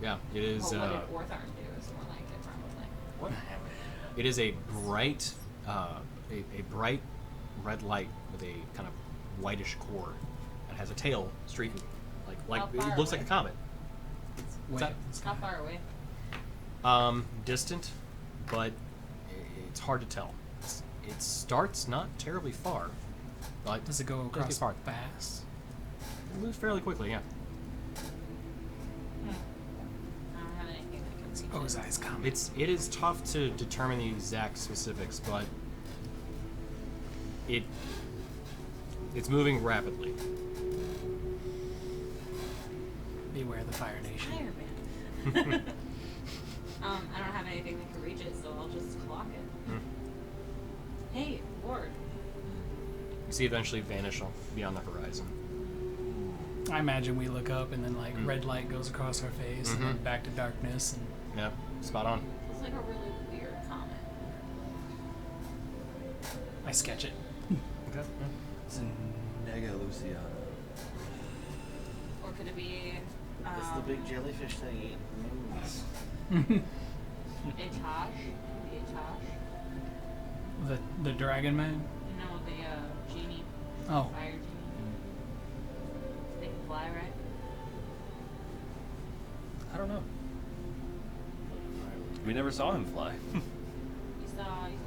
Yeah, it is. Well, what did Ortharn do is more like it, probably. What happened? It is a bright, a bright red light with a kind of whitish core that has a tail streaking, like How it far looks like away? a comet. Wait. that? How far away? Distant, but it's hard to tell. It starts not terribly far, but Does it go doesn't get across far. fast? It moves fairly quickly. Yeah, I don't have anything that can reach it. Ozai's coming. it is tough to determine the exact specifics, but it's moving rapidly. Beware the Fire Nation. Fire man. I don't have anything that can reach it, so I'll just clock it. Hmm. Hey, Ward. You see, it eventually vanish off beyond the horizon. I imagine we look up and then like Mm. red light goes across our face and then Mhm. back to darkness and Yeah, spot on. It's like a really weird comet. I sketch it. Okay. It's in Nega Luciana. Or could it be It's the big jellyfish that eat moons. Etosh? Could be Etosh. The dragon man. No, the genie. Oh, Fire genie. They can fly, right? I don't know. We never saw him fly. You saw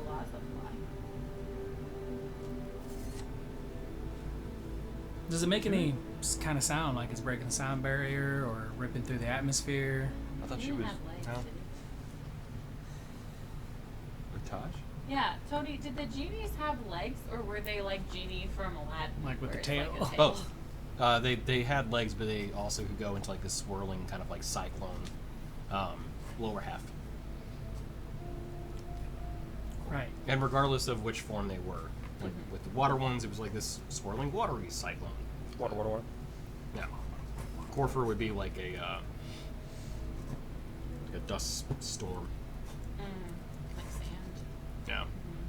Laws that fly. does it make any kind of sound like it's breaking the sound barrier or ripping through the atmosphere? I thought He she didn't was. have legs, no. did he? Taj? Yeah, Tony, did the genies have legs, or were they like genie from Aladdin? Like with where the it's like tail? a Both. They had legs, but they also could go into like this swirling kind of like cyclone lower half. Right. And regardless of which form they were, like with the water ones, it was like this swirling watery cyclone. Water. Yeah. Corfer would be like a dust storm. Like sand.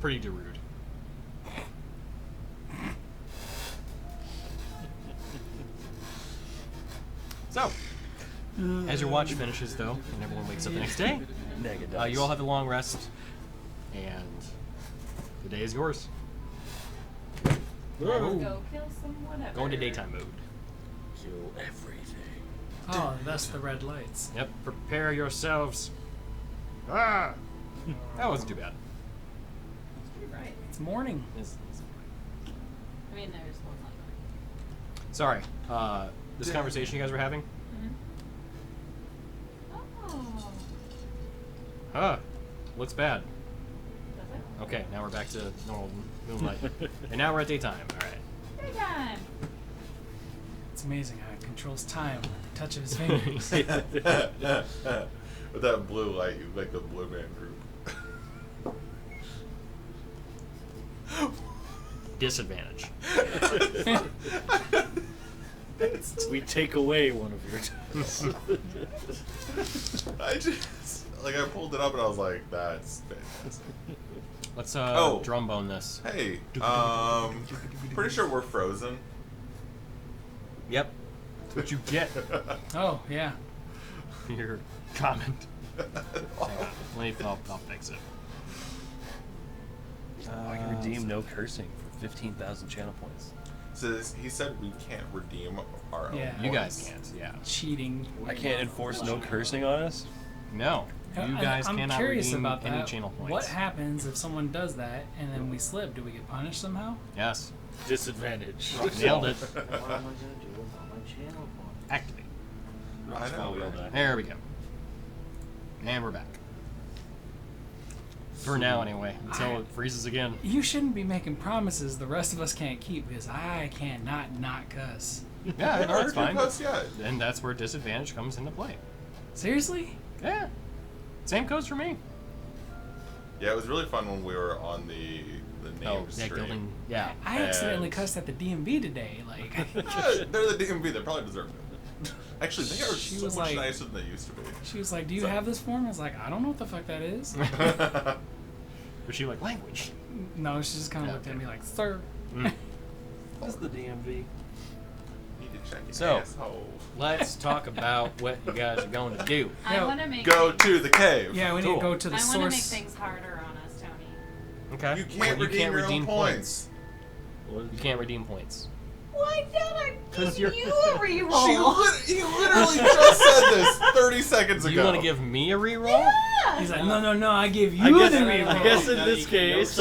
pretty rude. So, as your watch finishes, though, and everyone wakes up the next day, you all have a long rest, and the day is yours. Let's go kill some whatever. Go into daytime mode. Kill everything. Oh, that's the red lights. Yep, prepare yourselves. Ah! That wasn't too bad. Right. It's morning. I mean, there's one like. Sorry, this conversation you guys were having? Oh. Huh. Looks bad. Does it? Okay, now we're back to normal moonlight. And now we're at daytime. Alright. Daytime. It's amazing how it controls time with the touch of his fingers. With that blue light, you like the Blue Man Group. Disadvantage. We take away one of your I just I pulled it up and I was like, that's fantastic. Let's drum bone this. Hey, pretty sure we're frozen. Yep. That's what you get. Oh, yeah. Your comment. Hang on. I'll fix it. I can redeem no cursing for 15,000 channel points. So he said we can't redeem our own. Yeah. You points. guys can't, yeah. Cheating. I can't enforce no cursing on us? No. You guys I'm cannot curious redeem about any that. channel points. What happens if someone does that and then we slip? Do we get punished somehow? Yes. disadvantage. Nailed it. What am I gonna do with all my channel points? Activate. I know, Well, right? There we go. And we're back. For now, anyway. Until it freezes again. You shouldn't be making promises the rest of us can't keep because I can't not cuss. Yeah, I no, that's heard your fine. post yet. And that's where disadvantage comes into play. Seriously? Yeah. Same goes for me. Yeah, it was really fun when we were on the name yeah, stream. building. Yeah. I accidentally And- cussed at the DMV today. Like, Yeah, they're the DMV. They probably deserve it. Actually, they are She so was much like- nicer than they used to be. she was like, "Do you So- have this form?" I was like, "I don't know what the fuck that is." Was she like language? No, she just kind of Yeah, looked at okay. me like, "Sir." What's the DMV? Need to check your So- asshole. Let's talk about what you guys are going to do. I Yeah. want to make Go things, to the cave. Yeah, we need Cool. to go to the I want to make source. things harder on us, Tony. Okay. You can't redeem your own points. You can't redeem points. Why can't I 'Cause give you're- you a reroll? He literally just said this 30 seconds Do ago. you want to give me a reroll? Yeah. He's like, "No, I give you I guess, the reroll." I guess in this case,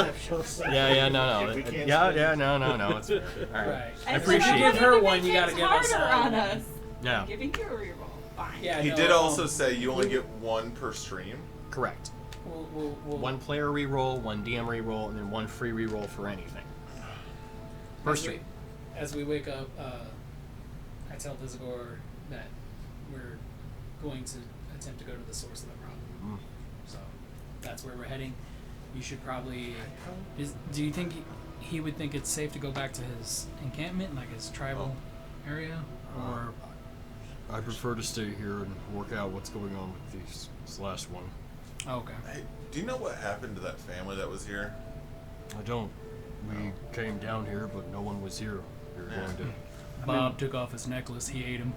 Yeah, no. If we can't Yeah, split no. It's fair. All right. Right. I said appreciate I it. wanted Give her to one, make you gotta things give us harder one. on us. Yeah. I'm giving you a reroll. Fine. Yeah, He no, did also say you only get one per stream. Correct. We'll, One player reroll, one DM reroll, and then one free reroll for anything. Per stream. As we wake up, I tell Vizagor that we're going to attempt to go to the source of the problem. So that's where we're heading. You should probably. Do you think he would think it's safe to go back to his encampment, like his tribal area, or? I prefer to stay here and work out what's going on with this last one. Oh, okay. Hey, do you know what happened to that family that was here? I don't. We came down here, but no one was here. We were Yeah. going to. Bob took off his necklace. He ate him.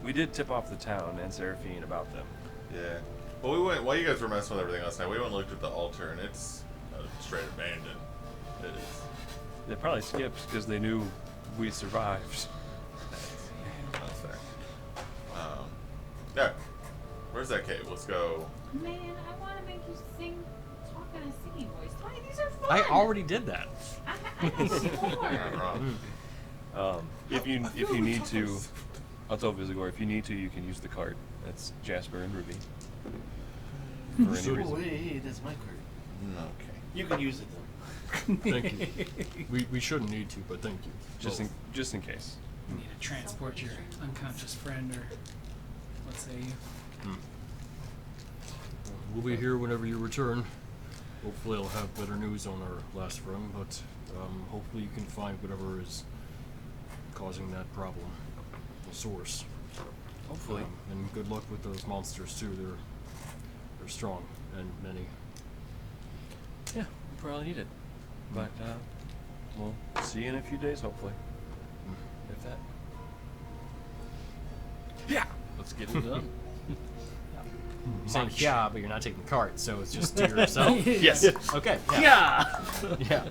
We did tip off the town and Seraphine about them. Yeah. Well, we went while you guys were messing with everything last night. We went and looked at the altar, and it's straight abandoned. It is. They probably skipped because they knew we survived. That's fair. Yeah. Where's that cave? Let's go. Man, I want to make you talk in a singing voice. Tony, these are fun. I already did that. I need more. Not wrong. If you need to, I'll tell Vizagor, if you need to, you can use the cart. That's Jasper and Ruby. For any Oh, reason. hey, that's my card. Okay. You can use it though. Thank you. We shouldn't need to, but thank you. Just in case. You need to transport your unconscious friend, or what say you? We'll be here whenever you return. Hopefully I'll have better news on our last run, but hopefully you can find whatever is causing that problem, the source. Hopefully. And good luck with those monsters too. They're strong and many. Yeah. probably need it. But we'll see you in a few days, hopefully. If that. Yeah. Let's get it done. You're saying yeah, but you're not taking the cart, so it's just to yourself. Yes. Okay. Yeah. Yeah.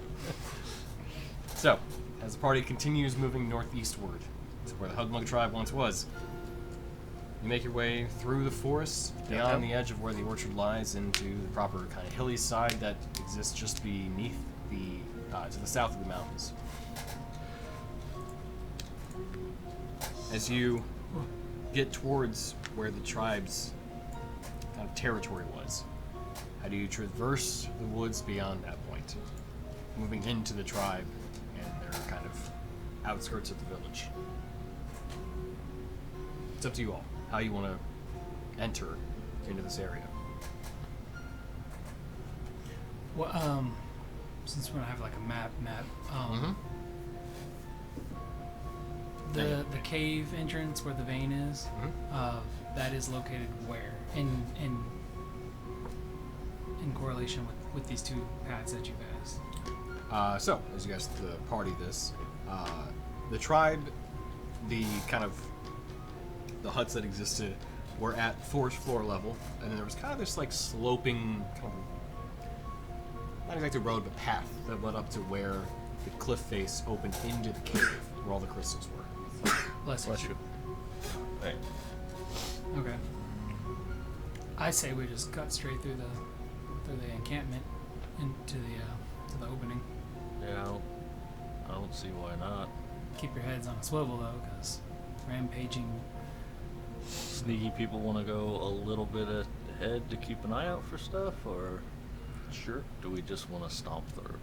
So, as the party continues moving northeastward to where the Hugmug Tribe once was, you make your way through the forest, beyond the edge of where the orchard lies, into the proper kind of hilly side that exists just beneath the, to the south of the mountains. As you get towards where the tribe's kind of territory was, how do you traverse the woods beyond that point, moving into the tribe and their kind of outskirts of the village? It's up to you all how you want to enter into this area. Well, since we don't have like a map, the cave entrance where the vein is, that is located where in correlation with these two paths that you've asked. So, as you guys party this, the tribe, the kind of the huts that existed were at forest floor level, and then there was kind of this like sloping, kind of, not exactly road, but path that led up to where the cliff face opened into the cave where all the crystals were. Bless you. Hey. Okay. I say we just cut straight through the encampment into the opening. Yeah, I don't see why not. Keep your heads on a swivel though, because rampaging. Sneaky people want to go a little bit ahead to keep an eye out for stuff, or do we just want to stomp through?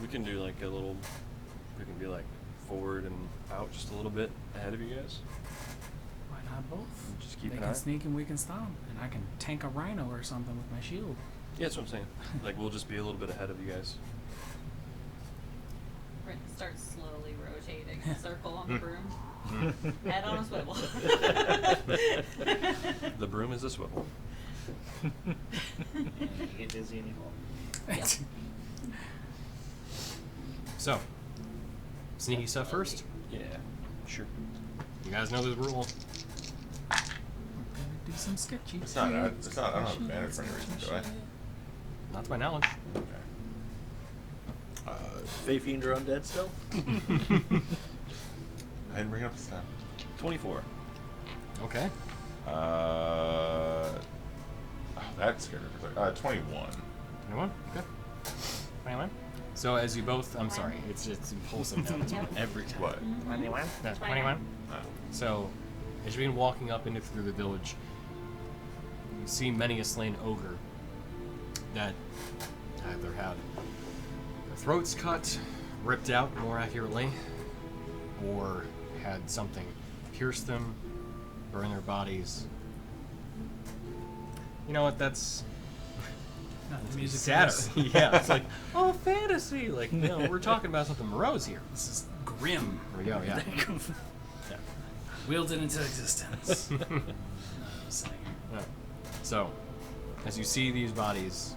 We can do like a little. We can be like forward and out just a little bit ahead of you guys. Why not both? Just keep they an can eye. sneak and we can stomp, and I can tank a rhino or something with my shield. Yeah, that's what I'm saying. Like we'll just be a little bit ahead of you guys. Brent starts slowly rotating a circle on the broom. Head on a swivel. The broom is a swivel. You get dizzy and you fall. Yep. So, sneaky stuff first. Yeah, sure. You guys know the rule. We're gonna do some sketchy. It's not. I don't have advantage for any reason, do I? Not to my knowledge. Okay. Fae Fiend are undead still? I didn't bring it up this time. 24. Okay. That scared me. 21. 21? Okay. 21. So as you both, I'm sorry, it's impulsive now. It's every time. What? 21? No, 21. So, as you begin walking up into through the village, you see many a slain ogre that either had their throats cut, ripped out more accurately, or had something pierce them, burn their bodies. You know what, that's Not the music. sadder. Yeah, it's like, oh, fantasy! Like, no, we're talking about something morose here. This is grim. There we go, yeah. Yeah. Willed it into existence. Yeah. So, as you see these bodies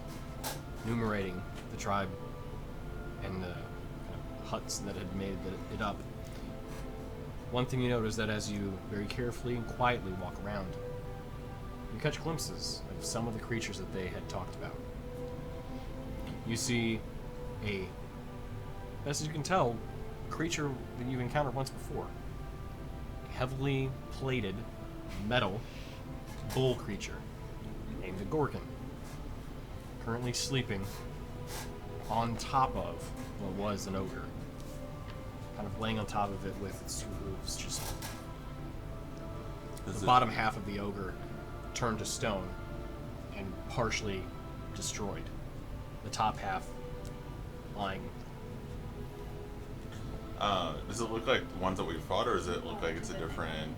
enumerating the tribe and the huts that had made it up, one thing you notice that as you very carefully and quietly walk around, you catch glimpses of some of the creatures that they had talked about. You see a, best as you can tell, creature that you've encountered once before. A heavily plated metal bull creature named a Gorgon, currently sleeping on top of what was an ogre, kind of laying on top of it with its two hooves, just the bottom half of the ogre turned to stone and partially destroyed, the top half lying. Does it look like the ones that we fought, or does it look like it's a different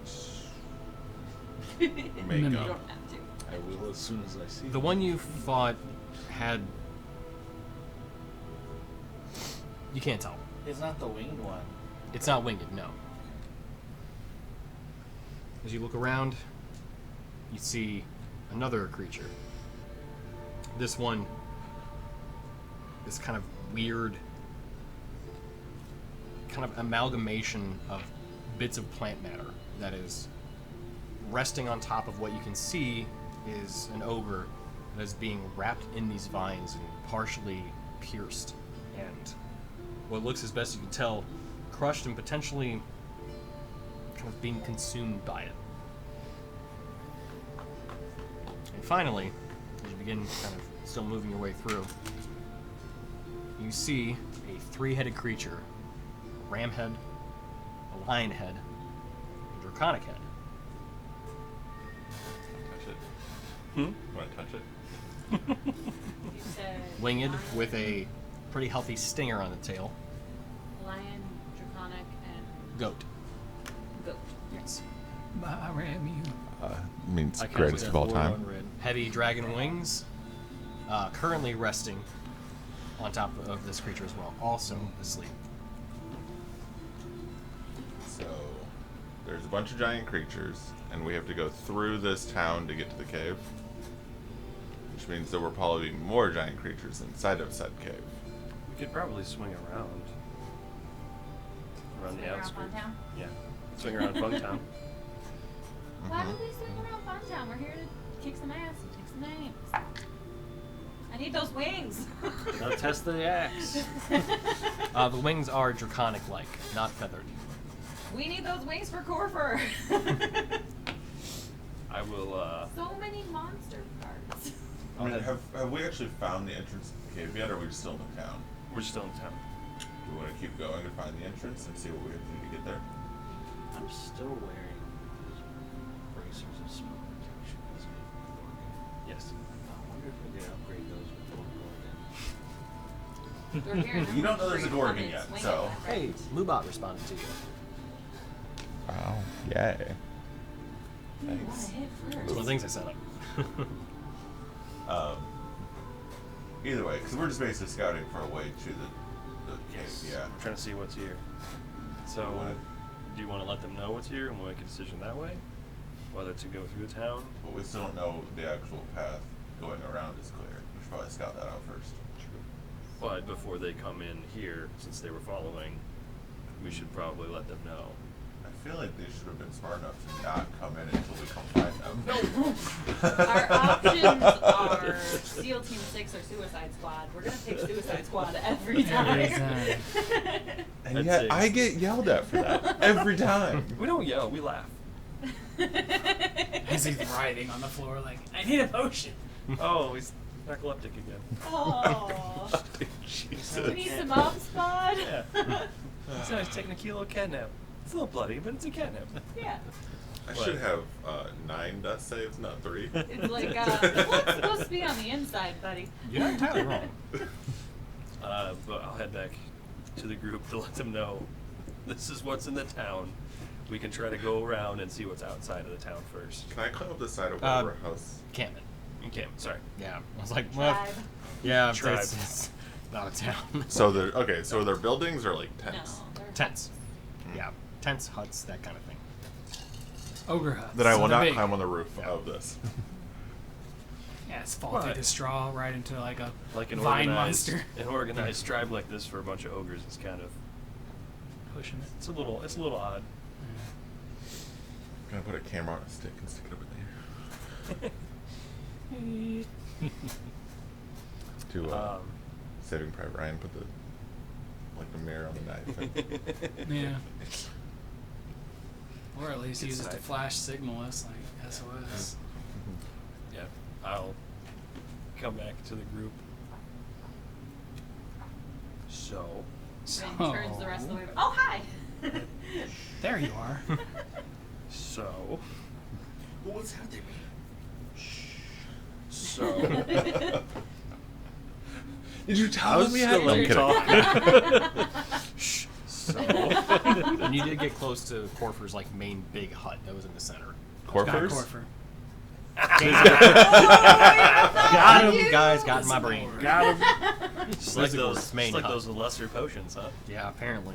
You makeup? don't have to. I will as soon as I see The one you fought had, you can't tell. It's not the winged one. It's not winged, no. As you look around, you see another creature. This one this kind of weird kind of amalgamation of bits of plant matter that is resting on top of what you can see is an ogre that is being wrapped in these vines and partially pierced, and what looks, as best you can tell, crushed and potentially kind of being consumed by it. And finally, as you begin kind of still moving your way through, you see a three-headed creature: a ram head, a lion head, a draconic head. Touch it. Want to touch it? You said Winged lion, with a pretty healthy stinger on the tail. lion, draconic, and Goat. goat. Yes. I ram you. Means I can't greatest see of all that. time. Heavy dragon wings, currently resting on top of this creature as well, also asleep. So, there's a bunch of giant creatures, and we have to go through this town to get to the cave. Which means there will probably be more giant creatures inside of said cave. We could probably swing around Swing the around outskirts. Funtown? Yeah, swing around Funtown. Why do we swing around Funtown? We're here to kick some ass and take some names. I need those wings. Now test the axe. The wings are draconic-like, not feathered. We need those wings for Corfer. I will. So many monster parts. I mean, have we actually found the entrance to the cave yet, or are we still in the town? We're still in town. Do we want to keep going to find the entrance and see what we have to do to get there? I'm still wearing bracers of smoke protection. Yes. I wonder if we can upgrade those with more We're here. You don't know there's a Number Gorgon three, yet, swing so- it, Hey, Lubot responded to you. Wow. Yay. You wanna Thanks. hit It's first. one of the things I set up. Either way, because we're just basically scouting for a way to the cave. Yeah. We're trying to see what's here. So, do you want to let them know what's here and we'll make a decision that way? Whether to go through the town? But we still don't know the actual path going around is clear. We should probably scout that out first. But before they come in here, since they were following, we should probably let them know. I feel like they should have been smart enough to not come in until we come find them. Our options are SEAL Team 6 or Suicide Squad. We're gonna pick Suicide Squad every time. Every time. And I'd yet, say- I get yelled at for that every time. We don't yell, we laugh. As he's writhing on the floor, like, I need a potion. Oh, he's narcoleptic again. Oh, Jesus. we need some up spot. Yeah. So he's taking a kilo of catnip. It's a little bloody, but it's a catnip. Yeah. I should have 9 death saves, not 3. It's like, what's supposed to be on the inside, buddy? You're not entirely wrong. But I'll head back to the group to let them know this is what's in the town. We can try to go around and see what's outside of the town first. Can I climb up the side of whatever house? Campman. Okay, sorry. Yeah. I was like, what? Tribe. Yeah, Tribe. it's not a town. So they're okay. So they're buildings or like tents? No, they're Tents. Yeah. Tents, huts, that kind of thing. Ogre huts. Then I So will they're not big. climb on the roof Yeah. of this. Yeah, it's fall through What? the straw right into like a Like an vine organized, monster. an organized tribe like this for a bunch of ogres is kind of Pushing it. it's a little odd. I'm gonna put a camera on a stick and stick it over there. To Saving Private Ryan, put the mirror on the knife. Yeah. Or at least Good use it to side. flash signal us, like SOS. Yeah, I'll come back to the group. So, Rin turns the rest of the way. Oh, hi! There you are. so, What's happening? so. Did you I tell was me still I'm kidding. talking. Shh. So, And you did get close to Corfer's like main big hut that was in the center. Corfers? Corfer. Got him, guys. Got in my brain. got him. Just like Vizagor's those, main just like hut. those lesser potions, huh? Yeah, apparently.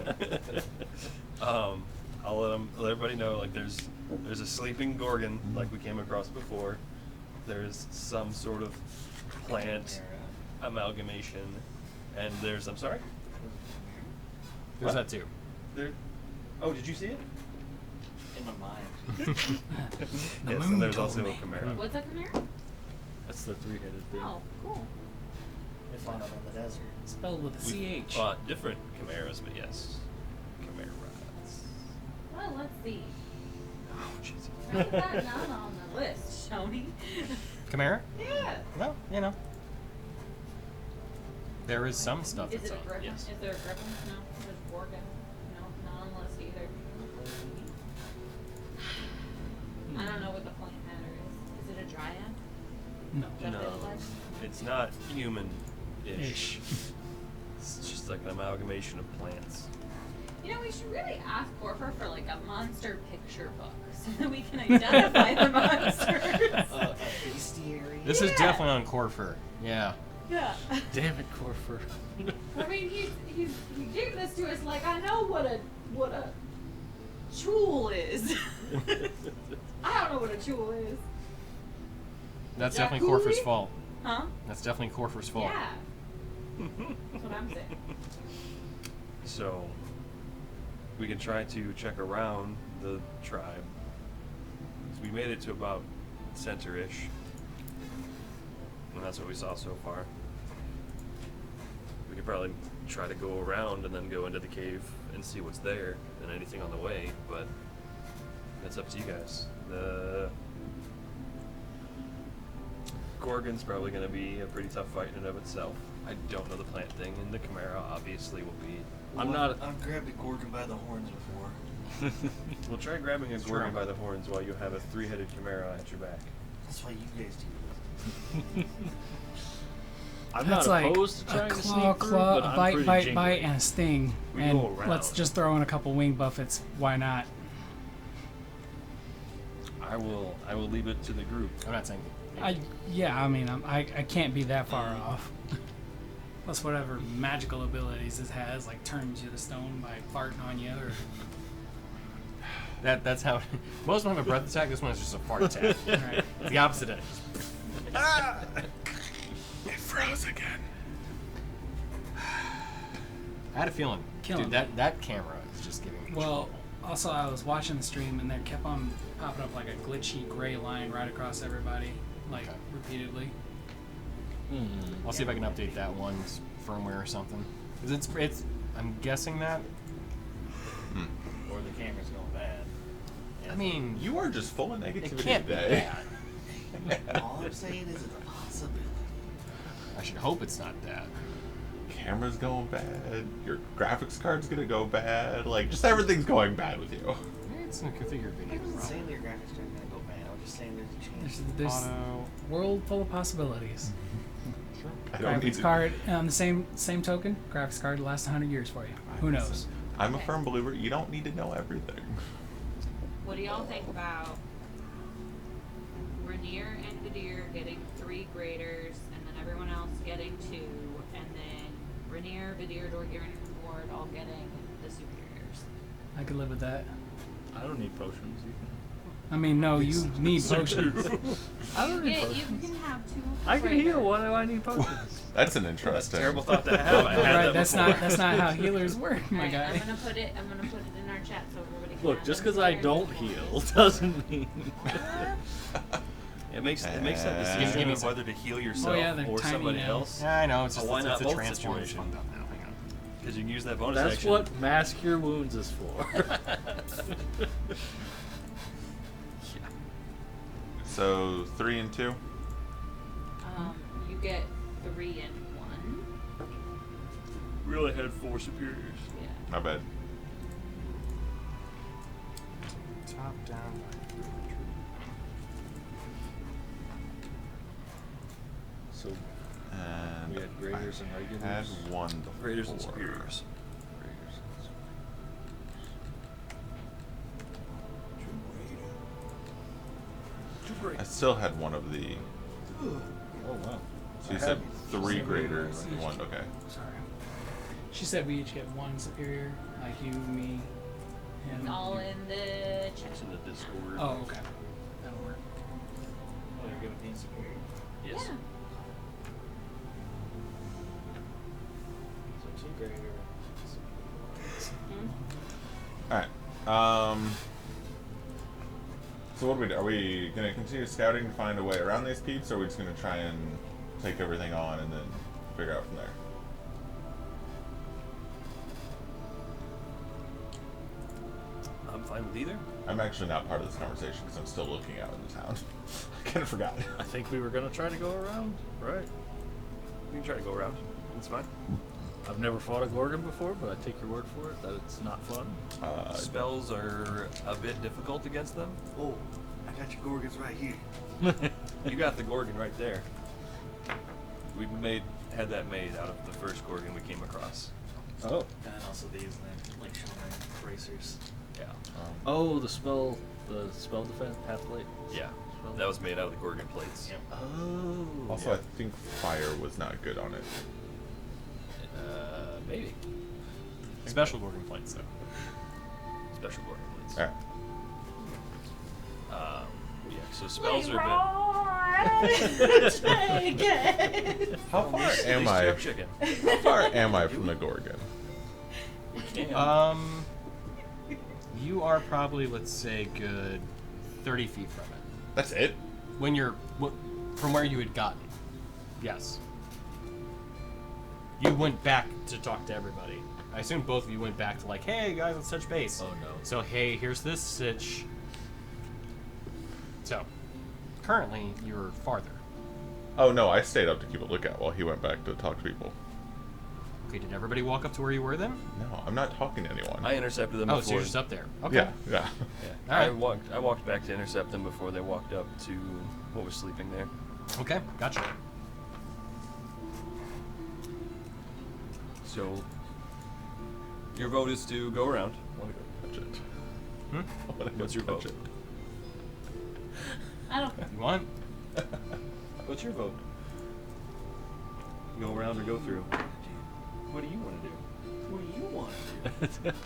I'll let everybody know like there's a sleeping gorgon like we came across before. There's some sort of plant amalgamation, And there's, I'm sorry? There's What? that too. There. Oh, did you see it? In my mind. The Yes, moon and there's told also me. a chimera. What's a chimera? That's the three-headed thing. Oh, cool. They found them in the desert. Spelled with a We've CH. fought different chimeras, but yes. Chimeras. Well, let's see. Oh, Jesus. Write that down on the list, Shoni. Chimera? Yeah. Well, you know. There is some stuff Is that's it a on. griffin? Yes. Is there a griffin? No. Is it a gorgon? No, not on the list either. I don't know what the plant matter is. Is it a dryad? No. Is that what No, it's like? it's not human-ish. Ish. It's just like an amalgamation of plants. You know, we should really ask Corfer for like a monster picture book so that we can identify the monsters. A bestiary. This is Yeah. definitely on Corfer. Yeah. Yeah. Damn it, Corfer. I mean, he gave this to us like I know what a tool is. I don't know what a tool is. That's Jack definitely Corfer's Cooley? fault. Huh? That's definitely Corfer's fault. Yeah. That's what I'm saying. So, we can try to check around the tribe. So we made it to about center-ish. And that's what we saw so far. We could probably try to go around and then go into the cave and see what's there and anything on the way, but that's up to you guys. The Gorgon's probably going to be a pretty tough fight in and of itself. I don't know the plant thing, and the Chimera obviously will be. I'm not. I've grabbed a Gorgon by the horns before. We'll try grabbing a It's Gorgon true. by the horns while you have a three-headed Chimera at your back. That's why you guys do I'm That's not like opposed to a trying to claw, sneak through, claw, but a I'm bite, pretty bite, jingly. bite, and a sting. We and go let's around. just throw in a couple wing buffets. Why not? I will leave it to the group. I'm not saying. I mean, I can't be that far off. Plus, whatever magical abilities it has, like turns you to stone by farting on you, or That's how. Most of them have a breath attack. This one is just a fart attack. right. It's the opposite end. It froze again. I had a feeling, Killing dude. me. That camera is just giving me Well, trouble. also I was watching the stream and there kept on popping up like a glitchy gray line right across everybody, like Okay. repeatedly. I'll see if I can update that one's firmware or something. 'Cause it's. I'm guessing that. Or the camera's going bad. I mean, You are just full of it negativity can't be today. bad. All I'm saying is it's a possibility. I should hope it's not that. Camera's going bad. Your graphics card's gonna go bad. Like, just everything's going bad with you. It's a configured I video. wasn't saying that your graphics are gonna go bad. I was just saying there's a chance. There's Auto. world full of possibilities. I don't need Graphics to. card on the same token. Graphics card lasts 100 years for you. Who knows? I'm a firm believer. You don't need to know everything. What do y'all think about Rainier and Vidir getting 3 graders, and then everyone else getting 2, and then Rainier, Vidir, Dorgier, and Ward all getting the superiors? I could live with that. I don't need potions. You I mean, no, you need potions. I don't need You potions. can have 2 I can graders. heal. Why do I need potions? That's an That's a interesting. terrible thought to have. I had Right, that that's before. not how healers work, my Alright, guy. I'm gonna put it in our chat so everybody can Look, have just them because I there. don't heal doesn't mean. It makes that Give decision me of some. whether to heal yourself yeah, they're or tiny somebody now. else. Yeah, I know. It's just why it's not a both transform. It's situation? fucked up now. Hang on. Because you can use that bonus That's action. what Mask Your Wounds is for. So 3 and 2. You get 3 and 1. We only had 4 superiors. Yeah. My bad. Top down. So And we had graders and regulars. I had 1 before. Graders and superiors. I still had 1 of the. Oh wow. So you I said had 3 same graders and each. 1. Okay. Sorry. She said we each get 1 superior, like you, me, It's him. all in the chat. It's in the Discord. Oh, okay. That'll work. Oh, you're gonna be superior. Yes. Yeah. graveyard. Alright. So what do we do? Are we going to continue scouting to find a way around these peeps, or are we just going to try and take everything on and then figure out from there? I'm fine with either. I'm actually not part of this conversation because I'm still looking out in the town. I kind of forgot. I think we were gonna try to go around, right? We can try to go around. It's fine. I've never fought a Gorgon before, but I take your word for it that it's not fun. Spells are a bit difficult against them. Oh, I got your Gorgons right here. You got the Gorgon right there. We had that made out of the first Gorgon we came across. Oh. And also these, they're like shoulder bracers. Yeah. Oh, the spell defense path plate. Yeah. That was made out of the Gorgon plates. Yep. Oh. Also, I think fire was not good on it. Maybe. Special Gorgon plates, though. Special Gorgon plates. Alright. Yeah, so spells are a How far bit... am I? Chicken. How far am I from the Gorgon? You are probably, let's say, good 30 feet from it. That's it? When you're from where you had gotten. Yes. You went back to talk to everybody. I assume both of you went back to like, hey guys, let's touch base. Oh no. So hey, here's this sitch. So, currently you're farther. Oh no, I stayed up to keep a lookout while he went back to talk to people. Okay, did everybody walk up to where you were then? No, I'm not talking to anyone. I intercepted them Oh, before. so you're just up there. Okay. Yeah, yeah. Yeah. All right. I walked back to intercept them before they walked up to what was sleeping there. Okay, gotcha. So your vote is to go around. I want to go touch it. Hmm? I wanna go What's your touch vote? it. I don't. You want? What's your vote? Go around or go through? What do you want to do? What do you want to do?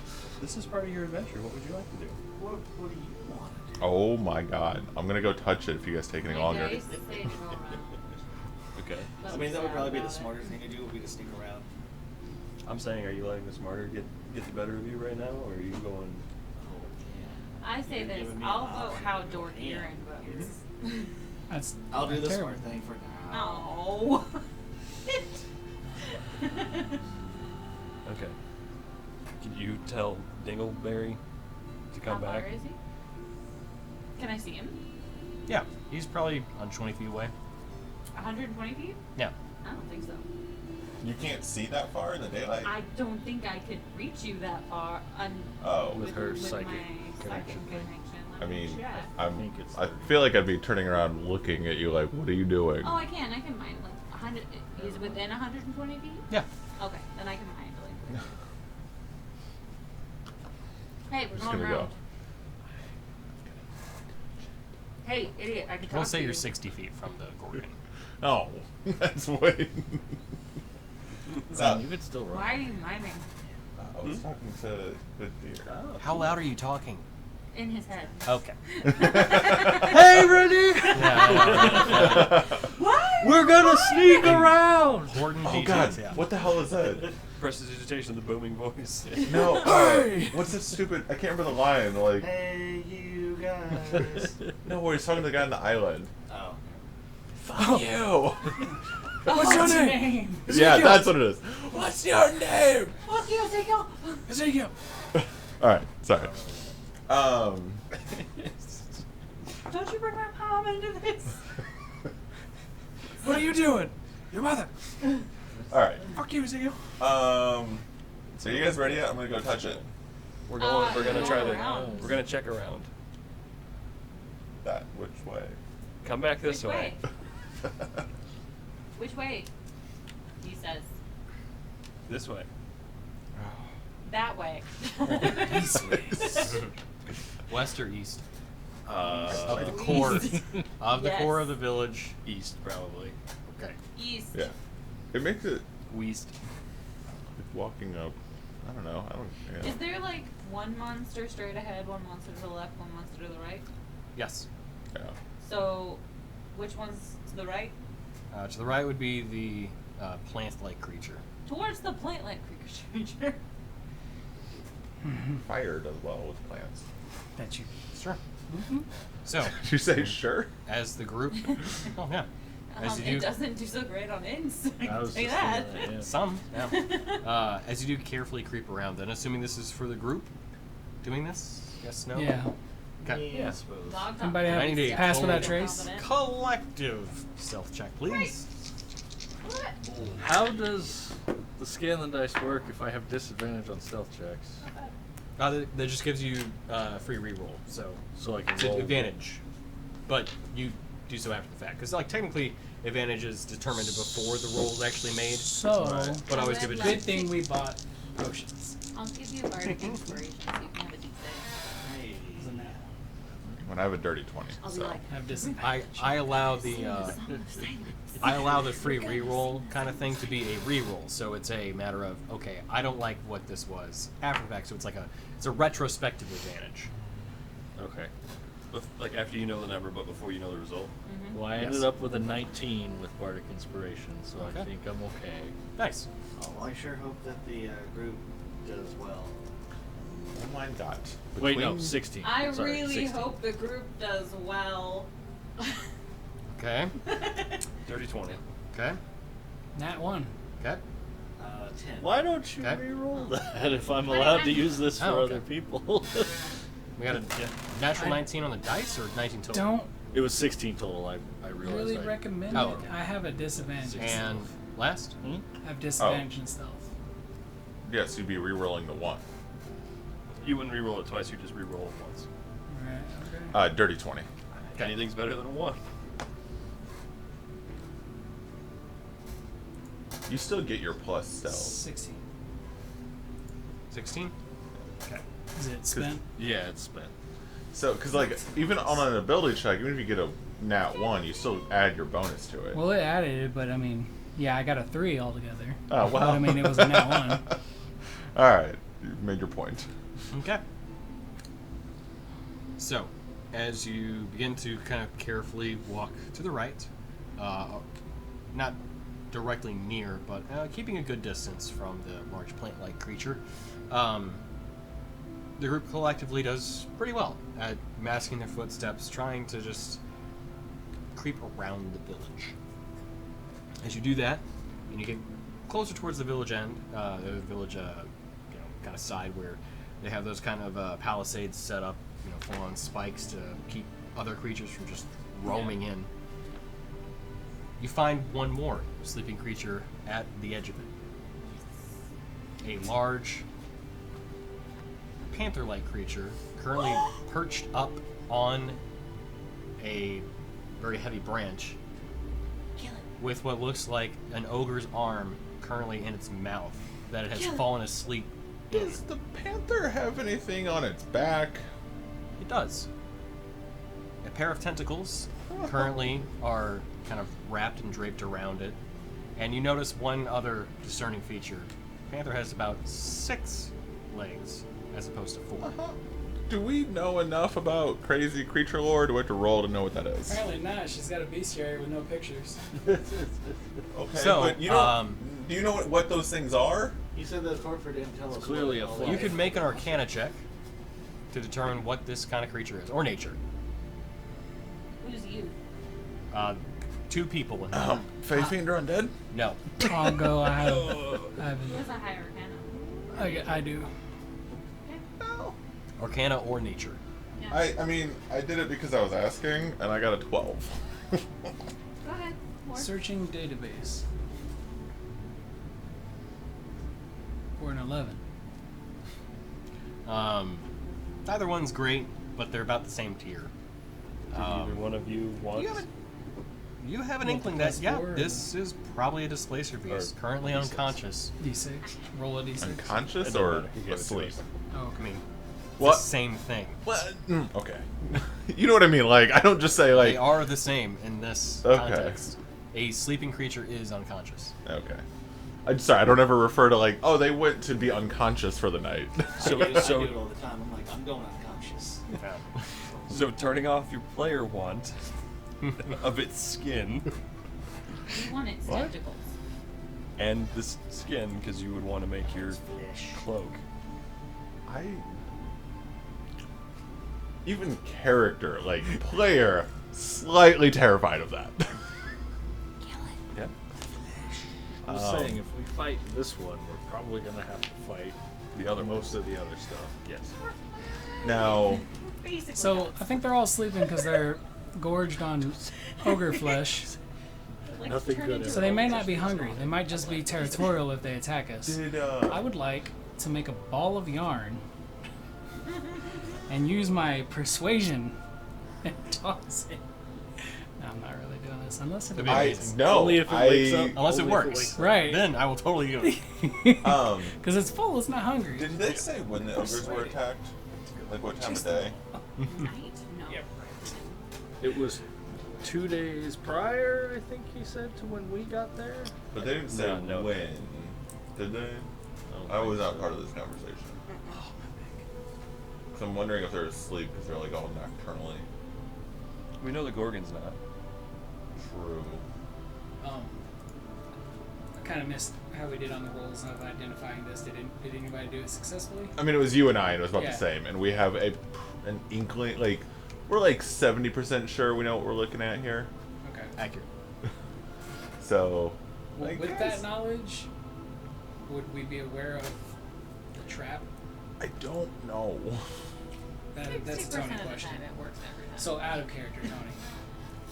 This is part of your adventure. What would you like to do? What do you want to do? Oh my god. I'm gonna go touch it if you guys take any My longer. dice say to go around. Okay. I mean, that would probably be the smarter thing to do, would be to sneak around. I'm saying, are you letting the smarter get the better of you right now, or are you going? I say You're this. giving me I'll an vote option how to go Dork in. Aaron votes. That's I'll do the terrible. smart thing for now. Oh. Okay. Can you tell Dingleberry to come How far back? is he? Can I see him? Yeah, he's probably on 20 feet away. 120 feet? Yeah. I don't think so. You can't see that far in the daylight? I don't think I could reach you that far. Oh. With her psychic my connection psychic thing. connection. I Let me mean, check. I think it's feel like I'd be turning around looking at you like, what are you doing? Oh, I can. I can mind like 100. Is it within 120 feet? Yeah. Okay, then I can mind like. Hey, we're Just going gonna around. go. Hey, idiot! I can talk We'll to say you. you're 60 feet from the Gorgon. Oh, that's way. You could still run. Why are you miming? I was talking to the deer. Oh. How loud are you talking? In his head. Okay. Hey, Rennie! What? We're gonna sneak around! Important Oh details, god, yeah. what the hell is that? Prestidigitation, the booming voice. No, what's that stupid? I can't remember the line. Like, Hey, you guys. no, where he's talking to the guy on the island. Oh. Fuck you! What's your name? Yeah, that's what it is. What's your name? Fuck you, Ezekiel. Ezekiel. All right, sorry. Don't you bring my mom into this. What are you doing? Your mother. All right. Fuck you, Ezekiel. So you guys ready yet? I'm gonna go touch it. We're going. We're gonna try around. to. We're gonna check around. That which way? Come back this Which way. Which way? He says. This way. That way. West or east? Uh, Of the core. East. Of the Yes. core of the village. east, probably. Okay. East. Yeah. It makes it West. like walking up. I don't know. I don't. Yeah. Is there like one monster straight ahead, one monster to the left, one monster to the right? Yes. Yeah. So, which one's to the right? To the right would be the plant-like creature. towards the plant-like creature. Fire does well with plants. That you. Sure. So, Did you say sure? as the group, oh yeah, as you It do, doesn't do so great on ins. I I can was say just that. thinking that, yeah. some, yeah. As you do carefully creep around, then assuming this is for the group doing this, yes, no, Yeah. Okay. Yeah, I suppose. Dog Anybody have 90 pass without total. trace? Collective stealth check, please. What? How does the scan the dice work if I have disadvantage on stealth checks? That just gives you free reroll, so So I can it's roll. advantage, but you do so after the fact, because like technically advantage is determined before the roll is actually made. So, Right. But I always give it. good thing we bought potions. I'll give you a bardic inspiration so you can have a D6. Hey. Isn't that? When I have a dirty 20. I'll be So. like, Have disadvantage. I allow the sing the song of silence. I allow the free reroll kind of thing to be a reroll, so it's a matter of okay, I don't like what this was after the fact, so it's a retrospective advantage. Okay. Like after you know the number, but before you know the result. Well, I Yes. ended up with a 19 with Bardic Inspiration, so I Okay. think I'm okay. Nice. Oh, I sure hope that the group does well. Oh my god. Wait, no, Between- 16. I Sorry, really 16. hope the group does well. Okay. Dirty 20. Okay. Nat 1. Okay. 10. Why don't you Okay. re-roll that if I'm Why allowed not? to use this for Oh, okay. other people? We got a natural 19 on the dice or 19 total. Don't It was 16 total. I realized. really I, recommend Oh, it. okay. I have a disadvantage. in And stealth. last. Hmm? I have disadvantage in stealth. Yes, you'd be re-rolling the 1. You wouldn't re-roll it twice, you just re-roll it once. Right, okay. Dirty 20. Anything's better than a 1. You still get your plus stealth. 16. 16. Okay. Is it spent? Yeah, it's spent. So, because like even on an ability check, even if you get a nat 1, you still add your bonus to it. Well, it added it, but I mean, yeah, I got a 3 altogether. Oh, But wow. I mean, it was a nat 1. All right, you've made your point. Okay. So, as you begin to kind of carefully walk to the right, not directly near, but keeping a good distance from the large plant-like creature, the group collectively does pretty well at masking their footsteps, trying to just creep around the village. As you do that, and you get closer towards the village end, the village, kind of side where they have those kind of palisades set up, full on spikes to keep other creatures from just roaming in. You find one more sleeping creature at the edge of it. A large panther-like creature currently perched up on a very heavy branch with what looks like an ogre's arm currently in its mouth that it has fallen asleep in. Does the panther have anything on its back? It does. A pair of tentacles currently are kind of wrapped and draped around it. And you notice one other discerning feature. Panther has about 6 legs as opposed to 4. Do we know enough about crazy creature lore? Do we have to roll to know what that is? Apparently not. She's got a bestiary with no pictures. Okay, So, but you don't, do you know what those things are? He said that Thorford didn't tell us. clearly what a all fly. that You could is. make an Arcana check to determine what this kind of creature is, or nature. Who's you? 2 people in there. Fae Fiend or Undead? No. I'll go. I have Who has a higher arcana? I do. Arcana or nature. Yeah. I mean, I did it because I was asking, and I got a 12. Go ahead. More. Searching database. For an 11. Neither one's great, but they're about the same tier. Did either one of you want? You have an Well, inkling that, plus yeah, 4 this is probably a displacer beast, Or currently D6. unconscious. D6. Roll a D6. Unconscious It don't or matter. You get it asleep? twice. Oh, I mean, it's What? the same thing. What? Okay. You know what I mean? Like, I don't just say, They like, are the same in this Okay. context. A sleeping creature is unconscious. okay. I'm sorry, I don't ever refer to, like, oh, they went to be unconscious for the night. So, I do so, it all the time. I'm like, I'm going unconscious. so turning off your player want of its skin. You want its What? tentacles. And this skin, because you would want to make your cloak. Even character, like player, slightly terrified of that. Yeah. I'm just saying, if we fight this one, we're probably going to have to fight The other most of the other stuff. Yes. Now, Basically. So I think they're all sleeping because they're gorged on ogre flesh. Like, Nothing turn good into ever So they may not be hungry. They might just be territorial if they attack us. did I would like to make a ball of yarn and use my persuasion and toss it. No, I'm not really doing this unless it It'd be I amazing. no, Only if it wakes up. Unless it Only if works. wakes up. Right. Then I will totally do it. Because it's full, it's not hungry. Didn't they say when the ogres were attacked? Like what time of day? night? No. Yep. It was 2 days prior, I think he said, to when we got there. But they didn't say No. when, did they? I was not part of this conversation. So I'm wondering if they're asleep because they're like all nocturnally. We know the Gorgon's not. True. I kind of missed how we did on the rolls of identifying this. Did anybody do it successfully? I mean, it was you and I, and it was about Yeah. the same. And we have an inkling, like, we're like 70% sure we know what we're looking at here. Okay. Accurate. So, Well, I with guess- that knowledge, would we be aware of the trap? I don't know. That's a 60% Tony of the question. time it works every time. So out of character, Tony.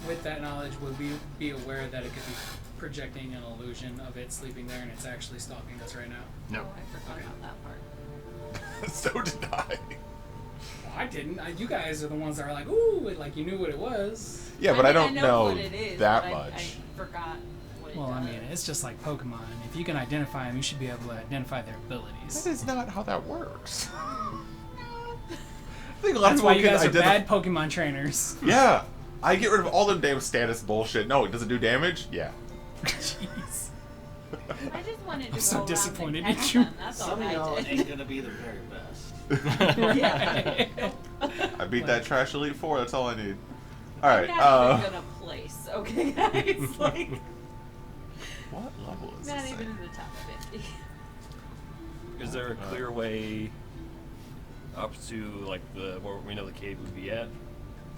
With that knowledge, would we be aware that it could be projecting an illusion of it sleeping there and it's actually stalking us right now? No. Oh, I forgot Okay. about that part. So did I. Well, I didn't. You guys are the ones that are like, ooh, like you knew what it was. Yeah, but I mean, don't know what it is, that but much. I forgot what it Well, does. I mean, it's just like Pokemon. If you can identify them, you should be able to identify their abilities. That is not how that works. I think a lot That's of why people you can guys are identify. bad Pokemon trainers. Yeah, I get rid of all them damn status bullshit. No, does it do damage? Yeah. Jeez. I just wanted to I'm so go around disappointed and in catch you. them, that's all Some of y'all I did. ain't gonna be the very best. Yeah. I beat that trash Elite Four. That's all I need. All right. I'm not even gonna place, okay, guys? Like, What level is not this even thing? in the top 50. Is there a clear way up to like the where we know the cave would be at,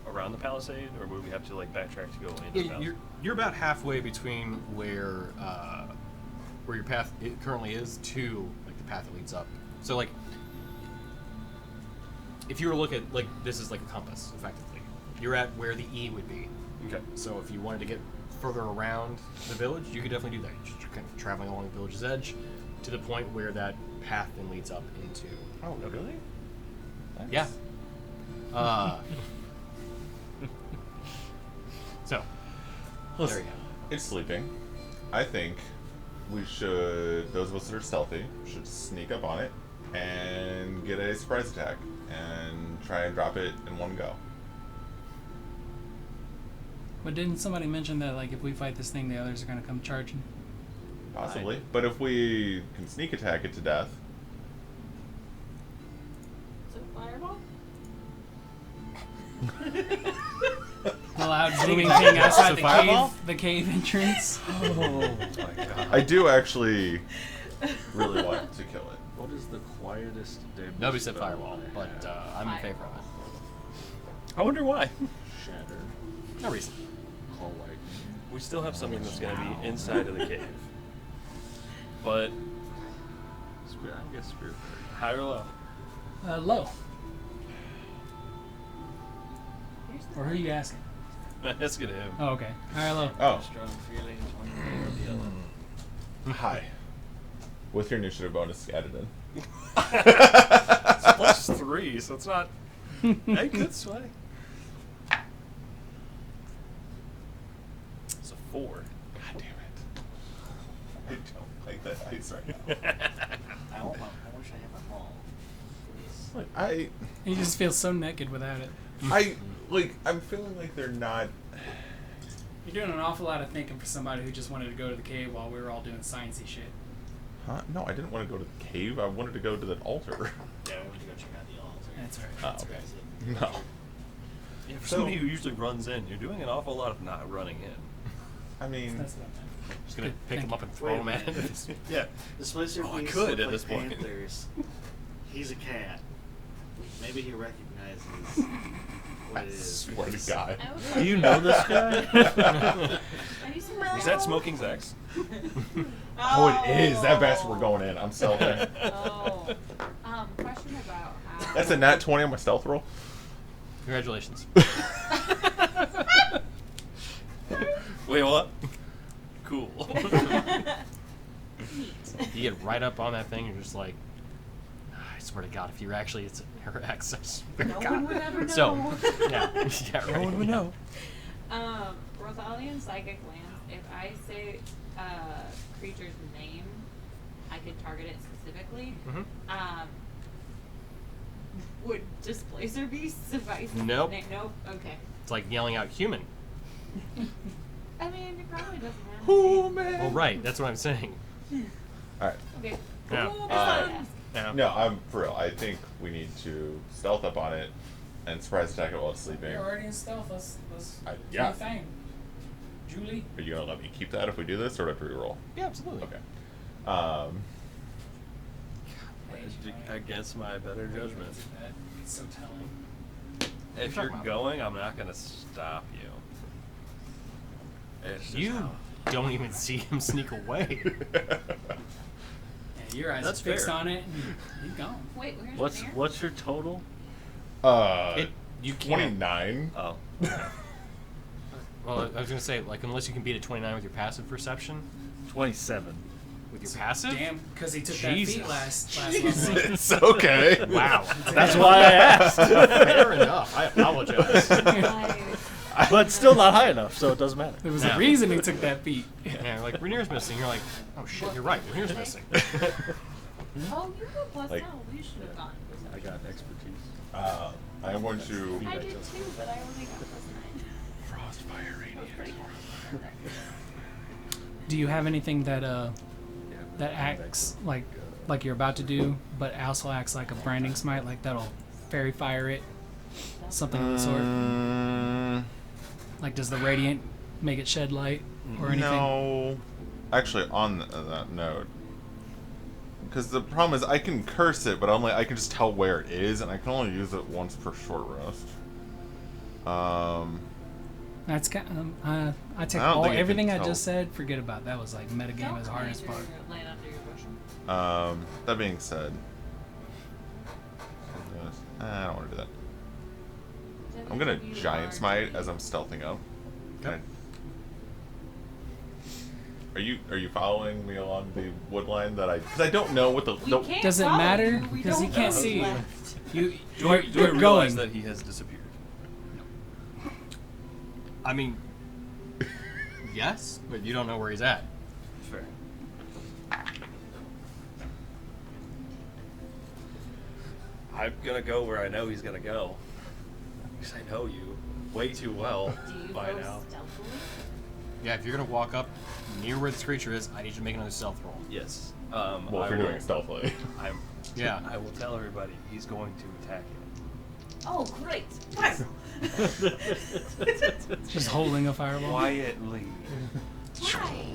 around the palisade, or would we have to like backtrack to go into the Yeah, palisade? you're about halfway between where your path currently is to like the path that leads up. So like, if you were to look at like this is like a compass effectively. You're at where the E would be. Okay. So if you wanted to get further around the village, you could definitely do that. You're just kind of traveling along the village's edge to the point where that path then leads up into. Oh, really? Nice. Yeah. So, Listen, there you go. it's sleeping. I think we should, those of us that are stealthy, should sneak up on it and get a surprise attack and try and drop it in one go. But didn't somebody mention that like if we fight this thing, the others are gonna come charging? Possibly. But if we can sneak attack it to death, So, fireball? The loud booming thing outside So the fireball? the cave entrance. Oh my god. I do actually really want to kill it. What is the quietest damage? Nobody said spell fireball, I but have? I'm in favor of it. I wonder why. Shatter. No reason. Call lightning. We still have something that's gonna be inside of the cave. But I guess spirit fairy. high or low? Low. Or who are you asking? Let's get him. Oh, okay. High or low? Oh, Strong feelings, one way or the other. hi. With your initiative bonus added in. It's +3, so it's not. Hey, good sway. It's a 4. God damn it. I don't like that ice right now. I wish I had my ball. Please. You just feel so naked without it. I'm feeling like they're not. You're doing an awful lot of thinking for somebody who just wanted to go to the cave while we were all doing sciencey shit. Huh? No, I didn't want to go to the cave. I wanted to go to that altar. Yeah, I went to go check out the altar. That's right. Oh, That's okay. right. No. Yeah, for So- somebody who usually runs in, you're doing an awful lot of not running in. I mean, That's what I meant. Just gonna Good, pick thank him up and Wait throw a him at minute. him. Yeah. The Splicer Oh, I beasts could look at like this point. panthers. He's a cat. Maybe he recognizes what it is. Swear to God. Okay. Do you know this guy? Are you surprised? Is that Smoking Zax? Oh, it is. That bastard we're going in. I'm stealthing. Oh. Question about how. That's a nat 20 on my stealth roll. Congratulations. Wait, what? Cool. You get right up on that thing, you're just like, I swear to God, if you're actually, it's her ex, I swear No to God. one would ever know. So, yeah, yeah, right. No one would know. Rothalian Psychic Lance, if I say creature's name, I could target it specifically. Mhm. Would Displacer be suffice? Nope. Nope. Okay. It's like yelling out human. I mean, it probably doesn't matter. Oh, man. Well, right, that's what I'm saying. Alright. Okay. Yeah. Cool, that's all I asked. Yeah. No, I'm for real. I think we need to stealth up on it and surprise attack it while it's sleeping. You're already in stealth. Let's I- do yeah. the thing. Julie. Are you gonna let me keep that if we do this, or do I have to reroll? Yeah, absolutely. Okay. Against my better judgment. It's so telling. If talking you're about? going, I'm not gonna stop you. It's just You how- don't even see him sneak away. Yeah, your eyes That's are fixed fair. on it, and he's gone. Wait, where's the mirror? What's your total? You can't. 29. Oh. Well, I was gonna say, like, unless you can beat a 29 with your passive perception. 27. With your passive? Damn, because he took Jesus. that feat last level. It's okay. Wow. That's why I asked. Fair enough. I apologize. Nice. But still not high enough, so it doesn't matter. There was Yeah. a reason he took that feat. Yeah, like Rainier's missing. You're like, oh shit, you're right. Rainier's missing. Oh, you go plus Like- now. You should have gone. I got expertise. I am going to I did too, but I only got plus 9. Frostfire Radiant. Do you have anything that that acts like you're about to do, but also acts like a branding smite, like that'll fairy fire it, something of the sort? Like, does the radiant make it shed light or anything? No. Actually, on that note, because the problem is I can curse it, but I can just tell where it is, and I can only use it once per short rest. That's kind I take I don't think it everything can I tell. just said. Forget about that. Was like metagame as hard as fuck. Land under your bushel. That being said, I don't want to do that. I'm gonna giant smite as I'm stealthing up. Okay. Are you following me along the wood line that because I don't know what the We can't Does it follow matter? you. We 'Cause he don't can't know see you. left. You Do I you're realize going. that he has disappeared? I mean, yes, but you don't know where he's at. Fair. I'm gonna go where I know he's gonna go. Because I know you way too well Do you by go now. stealthily? Yeah, if you're gonna walk up near where this creature is, I need you to make another stealth roll. Yes. well, if I you're will- doing it stealthily. Yeah. I will tell everybody he's going to attack him. Oh, great. Just holding a fireball. Quietly. Why?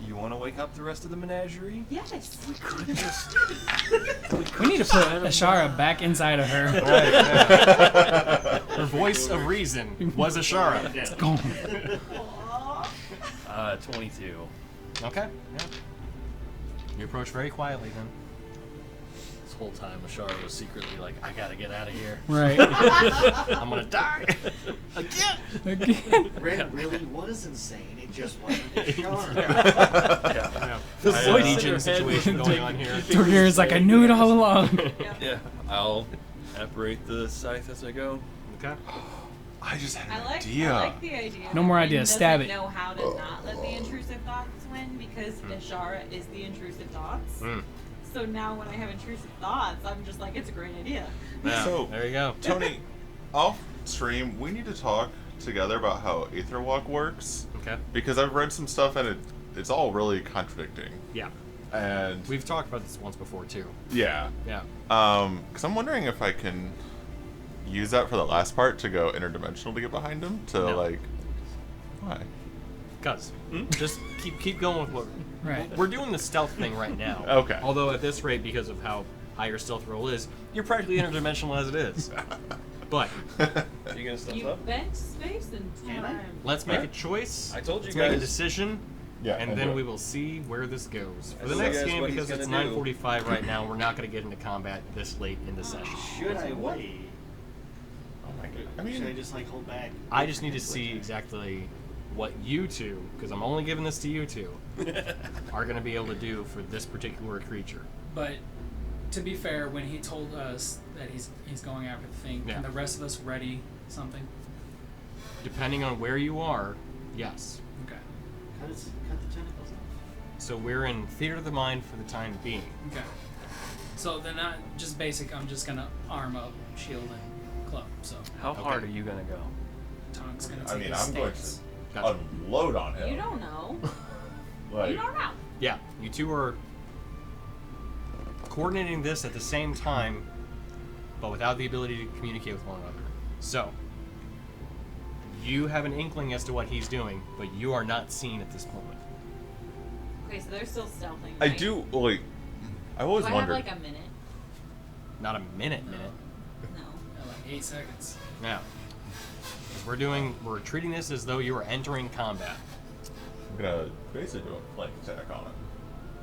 You want to wake up the rest of the menagerie? Yes. We could just. We need to put Ashara back inside of her. Her voice of reason was Ashara. Gone. Aw. 22. Okay. Yeah. You approach very quietly then. This whole time, Ashara was secretly like, I gotta get out of here. Right. I'm gonna die again. Again. Ren really was insane. It just wasn't a charm. Yeah. The I have voice a in Legion your head situation was going on here. Torgir's like, I knew it all along. Yeah. I'll apparate the scythe as I go. Okay. I just had an I like idea. the idea. No that more Ren ideas, stab doesn't it. know how to not let the intrusive thoughts win because Ishara is the intrusive thoughts. Mm. So now when I have intrusive thoughts, I'm just like, it's a great idea. Yeah, So- there you go. Tony, off stream, we need to talk together about how Aether Walk works. Okay. Because I've read some stuff and it's all contradicting. Yeah. And We've talked about this once before too. yeah. Yeah. Because I'm wondering if I can use that for the last part to go interdimensional to get behind him to No. like. Why? Cuz. Just keep going with what... Right. We're doing the stealth thing right now. Okay. Although at this rate, because of how high your stealth roll is, you're practically interdimensional as it is. But Are you gonna step You up? bent space and Can I? time. let's make a choice. I told you Let's make a guys. decision. Yeah, And I'll then do it. we will see where this goes. For I the told you next guys game, what because he's it's gonna do. 9:45 right now, we're not going to get into combat this late in the session. Should I wait? Oh my god. I Should I mean, just like hold back? I just need to see exactly what you two, because I'm only giving this to you two, are going to be able to do for this particular creature. But to be fair, when he told us that he's going after the thing, Yeah. can the rest of us ready something? Depending on where you are, yes. Okay. Cut the tentacles off. So we're in Theater of the Mind for the time being. Okay. So then not just basic. I'm just gonna arm up, shield, and club. So How Okay. hard are you gonna go? Tonk's gonna I take mean, his I'm going stance. to Gotcha. unload on him. You don't know. Like, You don't know. Yeah, you two are coordinating this at the same time, but without the ability to communicate with one another. So, you have an inkling as to what he's doing, but you are not seen at this moment. Okay, so they're still stealthing. I Right? do, like, I always Do I have wondered. like a minute? Not a minute. No. Yeah, like 8 seconds. Now, 'cause we're treating this as though you are entering combat. I'm gonna basically do a flank attack on him.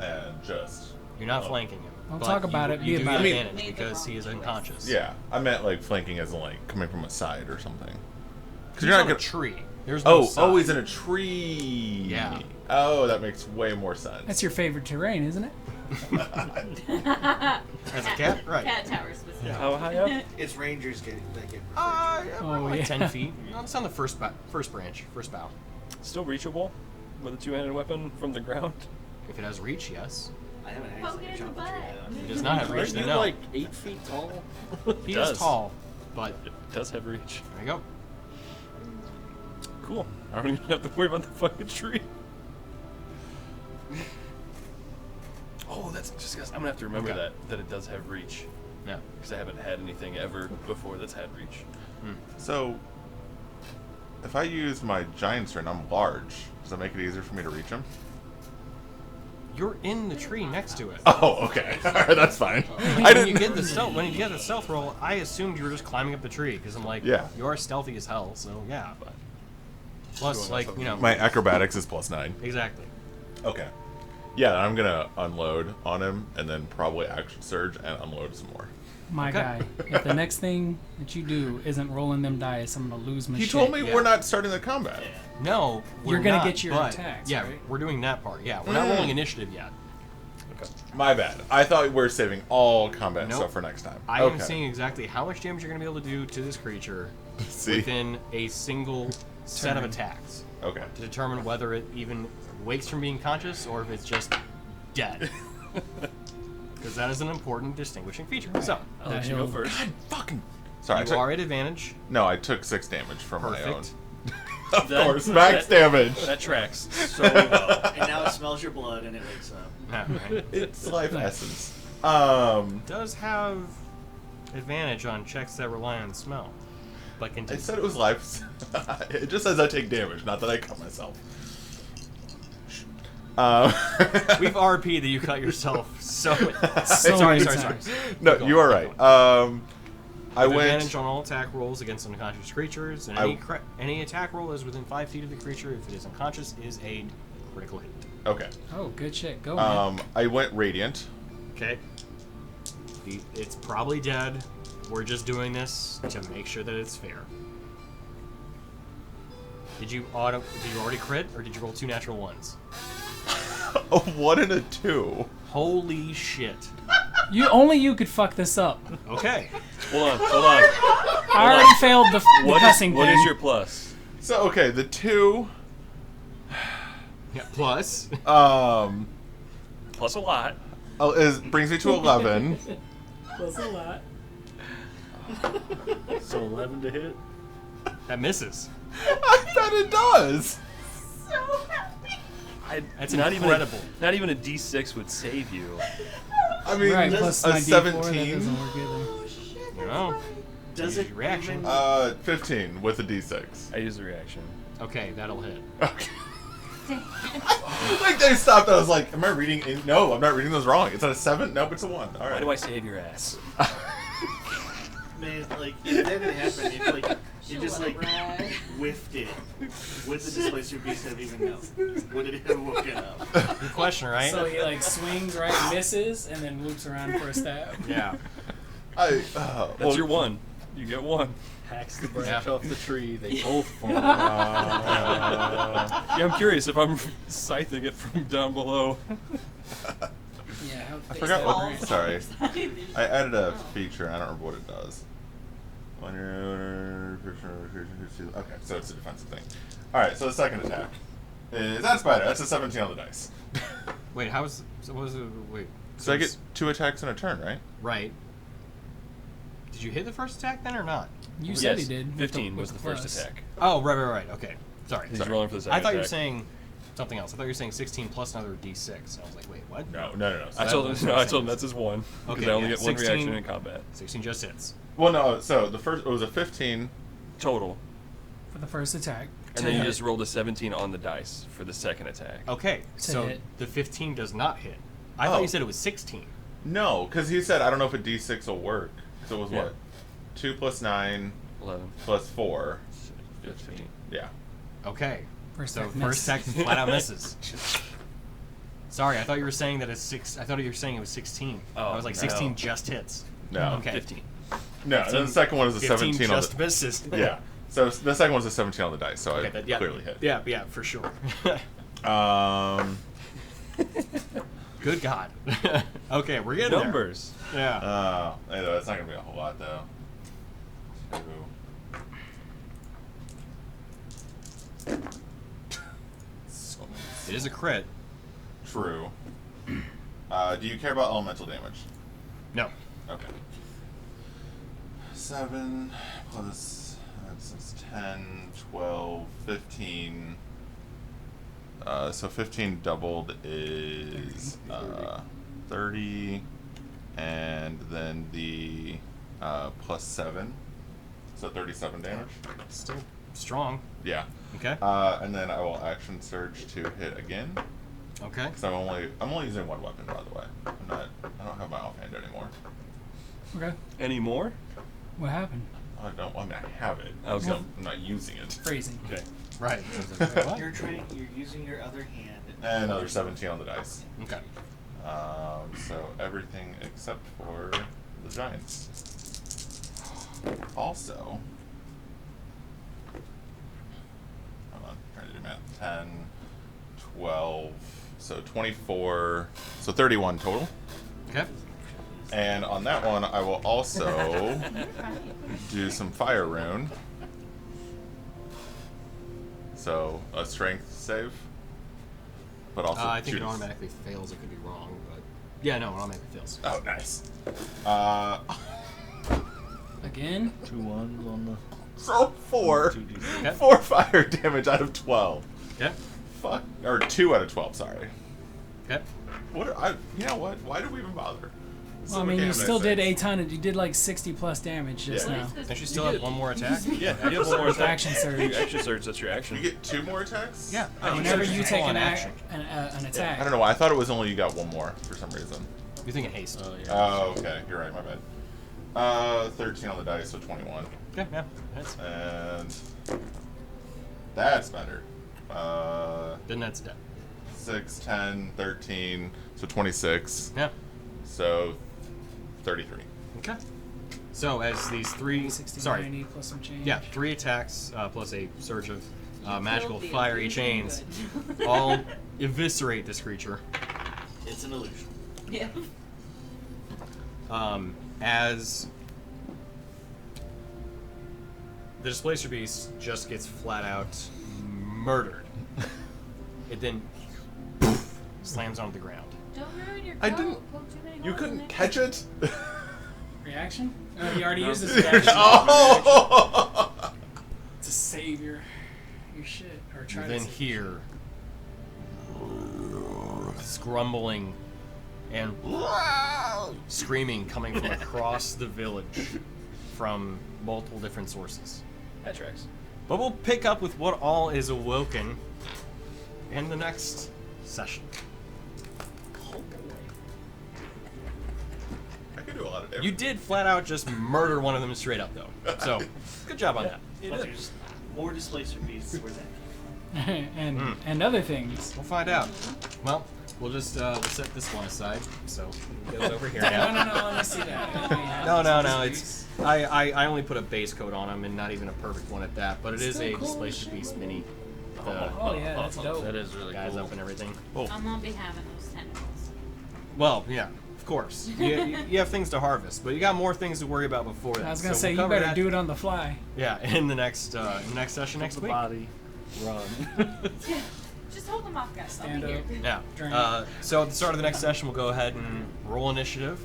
And just. You're not flanking him. Don't but talk about you, it, You be do about get it. advantage Made the because he wrong is choice. unconscious. Yeah, I meant like flanking as in like coming from a side or something. Because He's you're not on a gonna. tree. There's no side. Oh, he's in a tree. Yeah. Oh, that makes way more sense. That's your favorite terrain, isn't it? As a cat? Right. Cat tower specifically. How high up? It's rangers that get. Oh, like yeah. 10 feet. No, it's on the first branch, first bough. Still reachable with a two-handed weapon from the ground. If it has reach, yes. I haven't Poke actually it in jumped the the tree butt. yet. He does not have reach, Aren't then you no. like 8 feet tall? He does. is tall, but It does have reach. there you go. Cool. I don't even have to worry about the fucking tree. Oh, that's just. I'm gonna have to remember Okay. that it does have reach, Yeah. because I haven't had anything ever before that's had reach. So, if I use my giant sword and I'm large, does that make it easier for me to reach him? You're in the tree next to it. Oh, okay. Alright, that's fine. I When didn't. you get the stealth, when you get the stealth roll, I assumed you were just climbing up the tree because I'm like, Yeah. you are stealthy as hell, so yeah. But plus, like you know, My acrobatics is +9. exactly. Okay. Yeah, I'm gonna unload on him and then probably action surge and unload some more. My Okay. guy. If the next thing that you do isn't rolling them dice, I'm gonna lose my He shit. told me Yeah. we're not starting the combat. No, You're we're gonna not, get your but- attacks, Yeah, right? we're doing that part. Yeah, we're not rolling initiative yet. My bad. I thought we were saving all combat Nope. stuff for next time. I okay. am seeing exactly how much damage you're going to be able to do to this creature See? within a single set of Turn. attacks Okay. to determine whether it even wakes from being conscious or if it's just dead. Because that is an important distinguishing feature. So, Oh, That you go he'll- first. God fucking. Sorry, I you took, are at advantage. no, I took 6 damage from my own. Perfect. Of That- course, max damage. That tracks so well. And now it smells your blood and it wakes up. Alright. It's life essence. Does have advantage on checks that rely on smell. But I continue. said it was life. It just says I take damage, not that I cut myself. We've RP'd that you cut yourself. So, So sorry. many times. No, Keep you going, are keep right. I Have went. advantage on all attack rolls against unconscious creatures, and I- any attack roll is within 5 feet of the creature if it is unconscious is a critical hit. Okay. Oh, good shit. Go, man. I went radiant. Okay. It's probably dead. We're just doing this to make sure that it's fair. Did you already crit, or did you roll 2 natural ones? A 1 and a 2. Holy shit. Only you could fuck this up. Okay. Hold on. I already failed the cussing What thing. is your plus? So okay, the 2. Yeah. Plus. Plus a lot. Brings me to 11. That's a lot. So 11 to hit. That misses. I bet it does. That's not incredible. Not even a D6 would save you. I mean, Right, a plus my D4, that 17. doesn't work either. You know. Does Use it your reaction. even- 15 with a D6. I use the reaction. Okay, that'll hit. Okay. Like they stopped. I was like, "Am I reading? No, I'm not reading those wrong. It's at a 7. Nope, it's a 1. All Why right." do I save your ass? Man, like, if that didn't happen, if, like, you She'll just, let it like, ride. whiffed it, would the displacer beast have even known? Would it have woken up? Good question, right? So he like swings right, misses, and then loops around for a stab. yeah. That's your 1. You get 1. Hacks the branch Yeah. off the tree. They both fall. Yeah, I'm curious if I'm scything it from down below. Yeah. How I thick forgot is what. that branch? Sorry, I added a Oh. feature. I don't remember what it does. When you're okay, so it's a defensive thing. All right, so the second attack is that spider. That's a 17 on the dice. Wait, how was? So what was it? Wait. So I it's- get 2 attacks in a turn, right? Right. Did you hit the first attack then or not? You said he Yes, did. with 15 was with the first plus. attack. Oh, right. Okay. Sorry. He's sorry. rolling for the second I thought you were attack. saying something else. I thought you were saying 16 plus another d6. And I was like, wait, what? No. So I that told was him. what No, I I'm told him saying. that's his 1 because Okay, I only yeah, get 1 reaction 16 in combat 16 just hits. Well, no. So the first it was a 15. total, For the first attack. and then you To just rolled a 17 on the dice for the second attack. Okay, To so hit. the 15 does not hit. I Oh. thought you said it was 16. No, because he said I don't know if a D6 will work. So it was Yeah. what? 2 plus 9 11, plus 4. 15. Yeah. Okay. First So attack first miss. attack flat out misses. Sorry, I thought you were saying that it's 6. I thought you were saying it was 16. Oh, I was like no. 16 just hits. No. Okay. 15. No. And then the second one is a 15 17 on just the. misses. Yeah. So the second one's a 17 on the dice. So Okay, I that, yeah. clearly hit. Yeah, for sure. Good God. Okay, we're getting Numbers. there. Yeah. I know it's not gonna be a whole lot though. So It is a crit. true. Do you care about elemental damage? No. Okay. 7 plus that's 10, 12, 15. So 15 doubled is 30, and then the plus 7, so 37 damage. Still strong. Yeah. Okay. And then I will action surge to hit again. Okay. Because I'm only using 1 weapon, by the way. I don't have my offhand anymore. Okay. Any more? What happened? I have it. Okay. So I'm not using it. Phrasing. Okay. Right. You're using your other hand. And another 17 on the dice. Okay. So everything except for the giants. Also, hold on, trying to do math. 10, 12, so 24, so 31 total. Okay. And on that one, I will also do some fire rune. So a strength save, but also I think it choose- automatically fails. It could be wrong, but yeah, no, it automatically fails. Oh, nice. Again? 2 1s on the. So 4. 2d6. Okay. 4 fire damage out of 12. Okay. Fuck. Or 2 out of 12, sorry. Okay. You know what? Why did we even bother? Well, I mean, you still did a ton of. You did like 60 plus damage just Yeah. now. Don't you still have one more attack? Yeah, you have one more attack. Action surge. You action surge. That's your You action. get 2 more attacks? Yeah. Whenever you take an an action. an attack. I don't know why. I thought it was only you got 1 more for some reason. You're thinking haste. Yeah. Oh, okay. You're right. My bad. 13 on the dice, so 21. Okay, yeah. That's, And that's better. then that's dead. 6, 10, 13, so 26. Yeah. So 33. Okay. So as these 3, 60, sorry, 90 plus some change. yeah, 3 attacks plus a surge of You magical killed the fiery illusion chains good. all eviscerate this creature. It's an illusion. Yeah. As the displacer beast just gets flat out murdered. It then slams onto the ground. Don't ruin your I coat. didn't- Poke too many You holes in couldn't it. catch it? Reaction? Oh, you already used this reaction. Oh! To save your shit. Or You try to then save- hear this grumbling and screaming coming from across the village from multiple different sources. That tracks. But we'll pick up with what all is awoken in the next session. I can do a lot of damage. You did flat out just murder one of them straight up, though. So, good job on that. But there's more displacer beasts. Where's that? and other things. We'll find out. Well, we'll just we'll set this one aside. So it goes over here No, now. let me see that. No. It's I only put a base coat on them and not even a perfect one at that. But it is Still a cool Displacer shit. Beast mini. Oh yeah, that's dope. That is really Guys cool. up and everything. I'm gonna be having those tentacles. Well, yeah, of course. You have things to harvest, but you got more things to worry about before that. I was gonna So say we'll you cover better that, do it on the fly. Yeah, in the next session next The week. body. Run. Yeah. Just hold them off, guys. Stand I'll be up. here. Yeah. Drink. So at the start of the next session, we'll go ahead and roll initiative,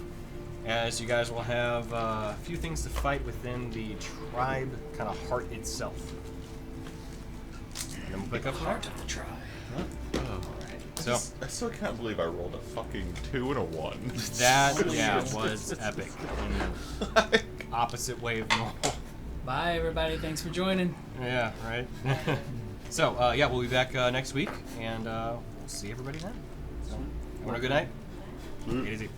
as you guys will have a few things to fight within the tribe kind of heart itself. And then we'll pick up from there. Heart of the tribe. So I still can't believe I rolled a fucking 2 and a 1. that was epic in the opposite way of normal. Bye everybody. Thanks for joining. Yeah, right. So we'll be back next week, and we'll see everybody then. So, have a good night. Take it easy.